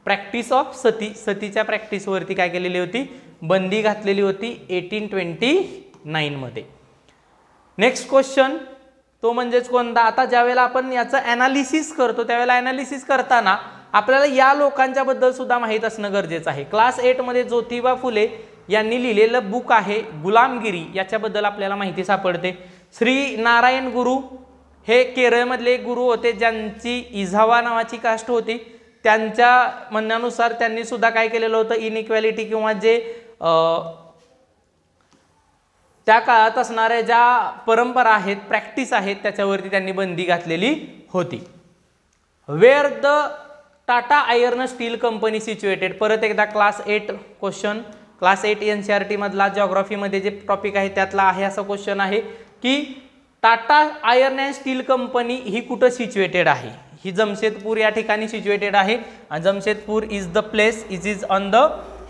प्रॅक्टिस ऑफ सतीच्या प्रॅक्टिसवरती काय केलेली होती, बंदी घातलेली होती 1829 मध्ये. नेक्स्ट क्वेश्चन तो म्हणजेच कोणता, आता ज्यावेळेला आपण याचं ॲनालिसिस करतो त्यावेळेला ॲनालिसिस करताना आपल्याला या लोकांच्या बद्दल सुद्धा माहीत असणं गरजेचं आहे. क्लास 8 मध्ये ज्योतिबा फुले यांनी लिहिलेलं बुक आहे गुलामगिरी, याच्याबद्दल आपल्याला माहिती सापडते. श्री नारायण गुरु हे केरळमधले एक गुरु होते ज्यांची इझावा नावाची कास्ट होती. त्यांच्या म्हणण्यानुसार त्यांनी सुद्धा काय केलेलं होतं, इनइक्वॅलिटी किंवा जे त्या काळात असणाऱ्या ज्या परंपरा आहेत, प्रॅक्टिस आहेत, त्याच्यावरती त्यांनी बंदी घातलेली होती. Where the Tata iron steel company situated. परत एकदा क्लास 8 क्वेश्चन, क्लास 8 NCERT मधला जिओग्राफीमध्ये जे टॉपिक आहे त्यातला आहे असा क्वेश्चन आहे की Tata iron and steel company ही कुठं सिच्युएटेड आहे. ही जमशेदपूर या ठिकाणी सिच्युएटेड आहे आणि Jamshedpur is the place is on the,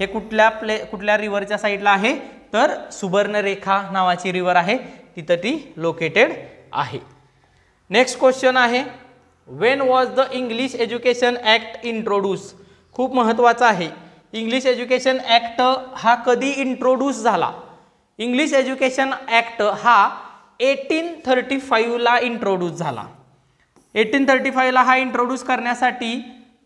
हे कुठल्या रिव्हरच्या साईडला आहे, तर सुवर्णरेखा नावाची रिव्हर आहे तिथं ती लोकेटेड आहे. नेक्स्ट क्वेश्चन आहे when was the English education act introduce. खूप महत्त्वाचा आहे. इंग्लिश एज्युकेशन ॲक्ट हा कधी इंट्रोड्यूस झाला. इंग्लिश एज्युकेशन ॲक्ट हा 1835ला इंट्रोड्यूस झाला. 1835ला हा इंट्रोड्यूस करण्यासाठी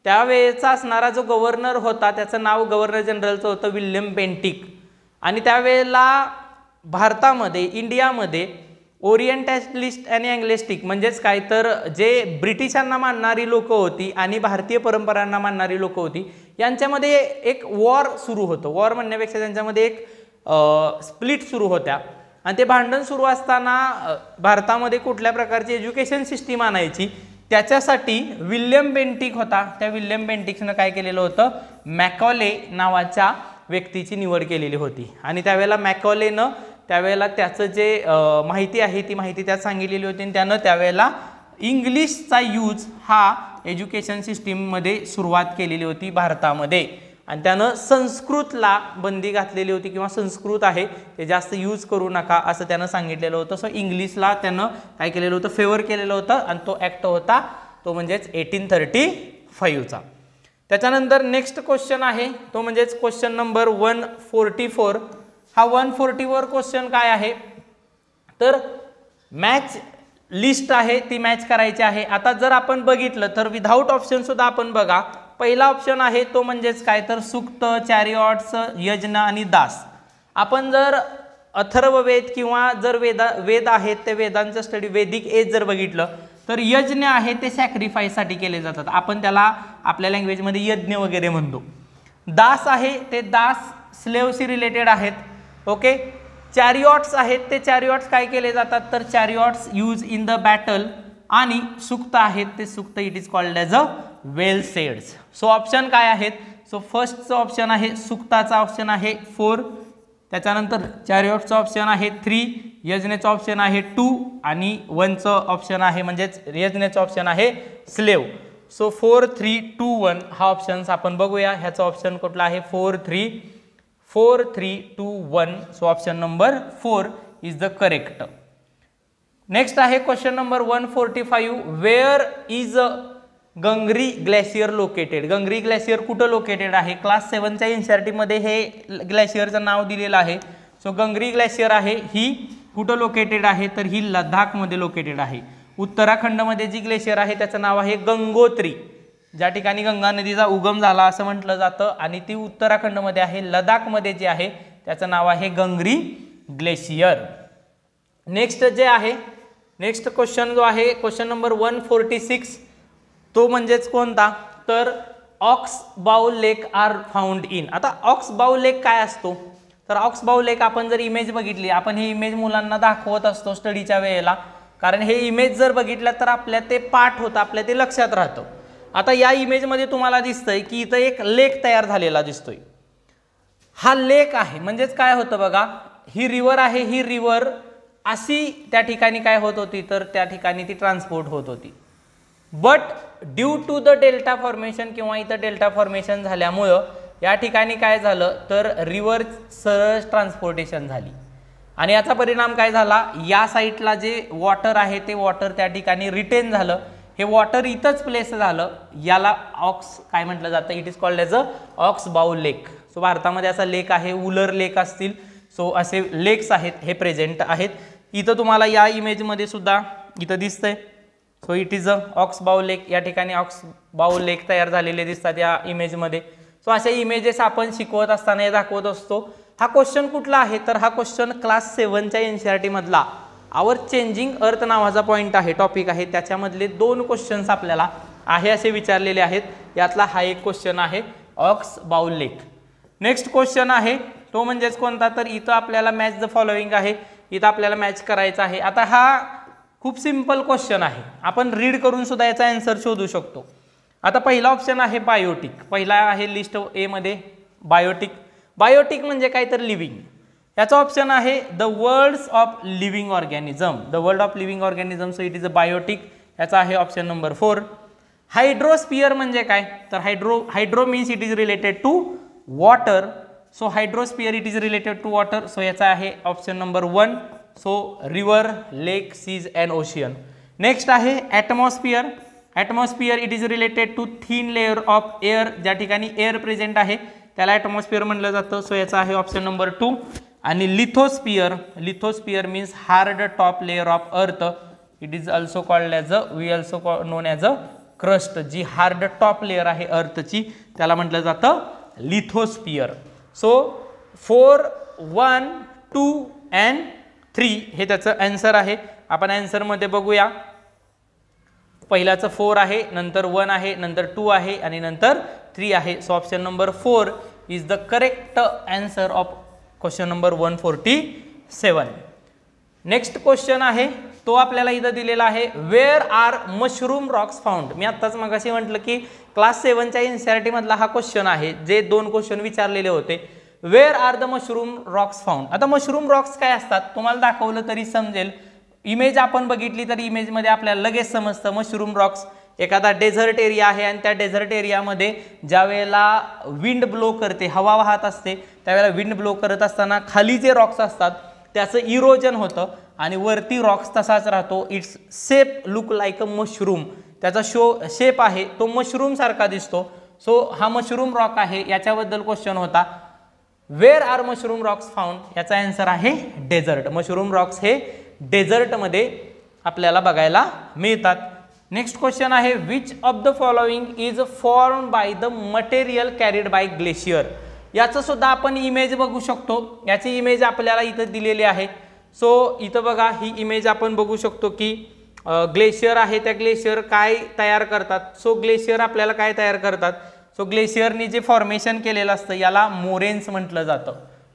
त्यावेळेचा असणारा जो गव्हर्नर होता त्याचं नाव गव्हर्नर जनरलचं होतं विल्यम बेंटिक. आणि त्यावेळेला भारतामध्ये, इंडियामध्ये ओरिएंटलिस्ट आणि अँग्लिस्टिक म्हणजेच काय, तर जे ब्रिटिशांना मानणारी लोकं होती आणि भारतीय परंपरांना मानणारी लोकं होती यांच्यामध्ये एक वॉर सुरू होतं. वॉर म्हणण्यापेक्षा त्यांच्यामध्ये एक स्प्लिट सुरू होत्या आणि ते भांडण सुरू असताना भारतामध्ये कुठल्या प्रकारची एज्युकेशन सिस्टीम आणायची त्याच्यासाठी विल्यम बेंटिक होता. त्या विल्यम बेंटिक्सनं काय केलेलं होतं, मॅकॉले नावाच्या व्यक्तीची निवड केलेली होती. आणि त्यावेळेला मॅकॉलेनं त्यावेळेला त्याचं जे माहिती आहे ती माहिती त्यात सांगितलेली होती आणि त्यानं त्यावेळेला इंग्लिशचा यूज हा एज्युकेशन सिस्टीममध्ये सुरुवात केलेली होती भारतामध्ये. आणि त्यानं संस्कृतला बंदी घातलेली होती किंवा संस्कृत आहे ते जास्त यूज करू नका असं त्यानं सांगितलेलं होतं. सो इंग्लिशला त्यानं काय केलेलं होतं, फेवर केलेलं होतं आणि तो ॲक्ट होता तो म्हणजेच 1835चा. त्याच्यानंतर नेक्स्ट क्वेश्चन आहे तो म्हणजेच क्वेश्चन नंबर 144. हा 144 क्वेश्चन काय आहे, तर मॅच लिस्ट आहे ती मॅच करायची आहे. आता जर आपण बघितलं तर विदाऊट ऑप्शन सुद्धा आपण बघा. पहिला ऑप्शन आहे तो म्हणजेच काय, तर सूक्त, चॅरिऑट्स, यज्ञ आणि दास. आपण जर अथर्ववेद किंवा जर वेद आहेत ते वेदांचं स्टडी, वैदिक एज जर बघितलं तर यज्ञ आहे ते सॅक्रिफाईससाठी केले जातात. आपण त्याला आपल्या लँग्वेजमध्ये यज्ञ वगैरे म्हणतो. दास आहे ते दास स्लेव्हशी रिलेटेड आहेत. ओके. चॅरिऑट्स आहेत ते चॅरिऑट्स काय केले जातात, तर chariots use in the battle. आणि सुक्त आहेत ते सुक्त it is called as a well saids. So option काय आहेत, सो फर्स्टचं ऑप्शन आहे सुक्ताचा ऑप्शन आहे 4, त्याच्यानंतर चॅरिऑट्सचं ऑप्शन आहे 3, यज्ञचं ऑप्शन आहे 2 आणि 1चं ऑप्शन आहे म्हणजेच यज्ञचं ऑप्शन आहे स्लेव. सो 4, 3, 2, 1 हा ऑप्शन्स आपण बघूया. ह्याचा ऑप्शन कुठला आहे 4, 3, 2, 1. So option number 4 is the correct. Next आहे question number 145. Where is Gangri glacier located. Gangri glacier कुठं लोकेटेड आहे? क्लास 7च्या NCERT मध्ये हे ग्लेशियरचं नाव दिलेलं आहे. सो गंगरी ग्लेशियर आहे ही कुठं लोकेटेड आहे? तर ही लडाखमध्ये लोकेटेड आहे. उत्तराखंडमध्ये जी ग्लेशियर आहे त्याचं नाव आहे गंगोत्री, ज्या ठिकाणी गंगा नदीचा उगम झाला असं म्हटलं जातं, आणि ती उत्तराखंडमध्ये आहे. लडाखमध्ये जे आहे त्याचं नाव आहे गंगरी ग्लेशियर. नेक्स्ट जे आहे, नेक्स्ट क्वेश्चन जो आहे क्वेश्चन नंबर 146, तो म्हणजेच कोणता? तर ऑक्स बाऊ लेक आर फाउंड इन. आता ऑक्स बाऊ लेक काय असतो? तर ऑक्स बाऊ लेक आपण जर इमेज बघितली, आपण ही इमेज मुलांना दाखवत असतो स्टडीच्या वेळेला, कारण हे इमेज जर बघितलं तर आपल्या ते पाठ होतं, आपल्या ते लक्षात राहतं. आता या इमेजमध्ये तुम्हाला दिसतंय की इथं एक लेक तयार झालेला दिसतोय. हा लेक आहे म्हणजेच काय होतं बघा, ही रिव्हर आहे, ही रिव्हर अशी त्या ठिकाणी काय होत होती? तर त्या ठिकाणी ती ट्रान्सपोर्ट होत होती. But due to the delta formation किंवा इथं डेल्टा फॉर्मेशन झाल्यामुळं या ठिकाणी काय झालं? तर रिव्हर सरळ ट्रान्सपोर्टेशन झाली, आणि याचा परिणाम काय झाला? या साईडला जे वॉटर आहे ते वॉटर त्या ठिकाणी रिटेन झालं. हे वॉटर इथंच प्लेस झालं. याला ऑक्स काय म्हटलं जातं? It is called as a oxbow lake. So भारतामध्ये असा लेक आहे, उलर लेक असतील. सो असे लेक्स आहेत, हे प्रेझेंट आहेत. इथं तुम्हाला या इमेजमध्ये सुद्धा इथं दिसतंय. So it is a oxbow lake. या ठिकाणी ऑक्स बाऊ लेक तयार झालेले दिसतात या इमेजमध्ये. सो अशा इमेजेस आपण शिकवत असताना हे दाखवत असतो. हा क्वेश्चन कुठला आहे? तर हा क्वेश्चन क्लास 7च्या NCERT मधला आवर चेंजिंग अर्थ नावाचा पॉईंट आहे, टॉपिक आहे. त्याच्यामधले 2 क्वेश्चन्स आपल्याला आहे असे विचारलेले आहेत. यातला हा एक क्वेश्चन आहे ऑक्स बाऊ लेक. नेक्स्ट क्वेश्चन आहे तो म्हणजेच कोणता? तर इथं आपल्याला मॅच द फॉलोइंग आहे, इथं आपल्याला मॅच करायचा आहे. आता हा खूप सिंपल क्वेश्चन आहे, आपण रीड करून सुद्धा याचा आन्सर शोधू शकतो. आता पहिला ऑप्शन आहे बायोटिक. पहिला आहे लिस्ट ए मध्ये बायोटिक. बायोटिक म्हणजे काय? तर लिव्हिंग. याचा ऑप्शन आहे the world's of living organism. The world of living organism. So it is a biotic. याचा आहे ऑप्शन नंबर 4. हायड्रोस्पियर म्हणजे काय? तर hydro means it is related to water. So hydrosphere it is related to water. So याचा आहे option number 1. So river, lake, seas and ocean. Next आहे atmosphere. Atmosphere it is related to thin layer of air. ज्या ठिकाणी air present आहे त्याला atmosphere म्हणलं जातं. So याचा आहे ऑप्शन नंबर 2. आणि lithosphere. Lithosphere means hard top layer of earth. It is also called as a, we also known as a crust. जी हार्ड टॉप लेअर आहे अर्थची त्याला म्हटलं जातं लिथोस्फियर. सो 4, 1, 2 अँड 3 हे त्याचं आन्सर आहे. आपण आन्सरमध्ये बघूया. पहिल्याचं 4 आहे, नंतर 1 आहे, नंतर 2 आहे आणि नंतर 3 आहे. So option number 4 is the correct answer of question number 147. Next question आहे तो आपल्याला इथं दिलेला आहे. Where are mushroom rocks found. मी आत्ताच मगाशी म्हटलं की क्लास 7च्या NCERT मधला हा क्वेश्चन आहे, जे 2 क्वेश्चन विचारलेले होते. Where are the mushroom rocks found. आता मशरूम रॉक्स काय असतात तुम्हाला दाखवलं तरी समजेल. इमेज आपण बघितली तर इमेजमध्ये आपल्याला लगेच समजतं. मशरूम रॉक्स एखादा डेझर्ट एरिया आहे आणि त्या डेझर्ट एरियामध्ये ज्या वेळेला विंड ब्लो करते, हवा वाहत असते, त्यावेळेला विंड ब्लो करत असताना खाली जे रॉक्स असतात त्याचं इरोजन होतं आणि वरती रॉक्स तसाच राहतो. Its shape look like a mushroom. त्याचा शेप आहे तो मशरूम सारखा दिसतो. सो हा मशरूम रॉक आहे, याच्याबद्दल क्वेश्चन होता. Where are mushroom rocks found. याचा आन्सर आहे डेझर्ट. मशरूम रॉक्स हे डेझर्टमध्ये आपल्याला बघायला मिळतात. नेक्स्ट क्वेश्चन आहे which of the following is form by the material carried by glacier. याचं सुद्धा आपण इमेज बघू शकतो. याची इमेज आपल्याला इथं दिलेली आहे. सो इथं बघा ही इमेज आपण बघू शकतो की ग्लेशियर आहे. त्या ग्लेशियर काय तयार करतात. सो ग्लेशियर आपल्याला काय तयार करतात. सो ग्लेशियरनी जे फॉर्मेशन केलेलं असतं याला मोरेन्स म्हटलं जातं.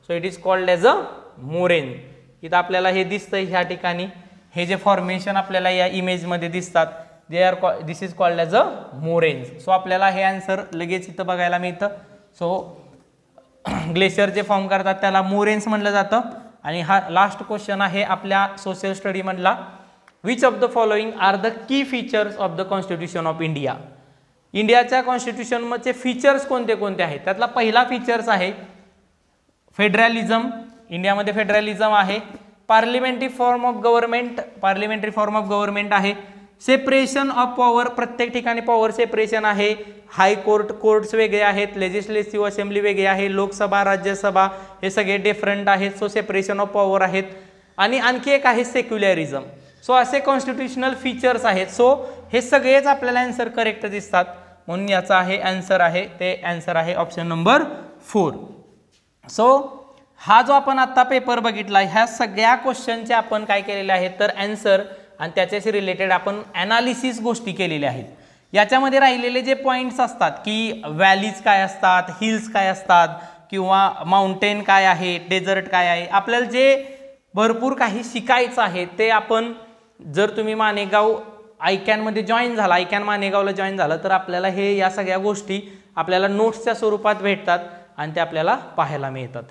So it is called as अ मोरेन. इथं आपल्याला हे दिसतंय ह्या ठिकाणी हे जे फॉर्मेशन आपल्याला या इमेजमध्ये दिसतात this is called as a moraines. So आपल्याला हे आन्सर लगेच इथं बघायला मिळतं. सो ग्लेशियर जे फॉर्म करतात त्याला मोरेन्स म्हटलं जातं. आणि हा लास्ट क्वेश्चन आहे आपल्या सोशल स्टडी मधला. Which of the following are the key features of the constitution of India. इंडियाच्या कॉन्स्टिट्यूशनचे फीचर्स कोणते कोणते आहेत. त्यातला पहिला फीचर्स आहे फेडरलिझम. इंडियामध्ये फेडरलिझम आहे. Parliamentary form of government. Parliamentary form of government आहे. सेपरेशन ऑफ पॉवर, प्रत्येक ठिकाणी पॉवर सेपरेशन आहे. हायकोर्ट, कोर्ट्स वेगळे आहेत, लेजिस्लेटिव्ह असेंब्ली वेगळी आहे, लोकसभा, राज्यसभा हे सगळे डिफरंट आहेत. सो सेपरेशन ऑफ पॉवर आहेत. आणि आणखी एक आहे सेक्युलरिझम. सो असे कॉन्स्टिट्युशनल फीचर्स आहेत. सो हे सगळेच आपल्याला आन्सर करेक्ट दिसतात, म्हणून याचा आहे आन्सर आहे ते आन्सर आहे ऑप्शन नंबर 4. सो हा जो आपण आता पेपर बघितला, ह्या सगळ्या क्वेश्चनचे आपण काय केलेले आहेत तर आन्सर आणि त्याच्याशी रिलेटेड आपण ॲनालिसिस गोष्टी केलेल्या आहेत. याच्यामध्ये राहिलेले जे पॉईंट्स असतात की व्हॅलीज काय असतात, हिल्स काय असतात, किंवा माउंटेन काय आहे, डेझर्ट काय आहे, आपल्याला जे भरपूर काही शिकायचं आहे ते आपण, जर तुम्ही मानेगाव आयकॅनमध्ये जॉईन झाला, आयकॅन मानेगावला जॉईन झालं तर आपल्याला हे या सगळ्या गोष्टी आपल्याला नोट्सच्या स्वरूपात भेटतात आणि ते आपल्याला पाहायला मिळतात.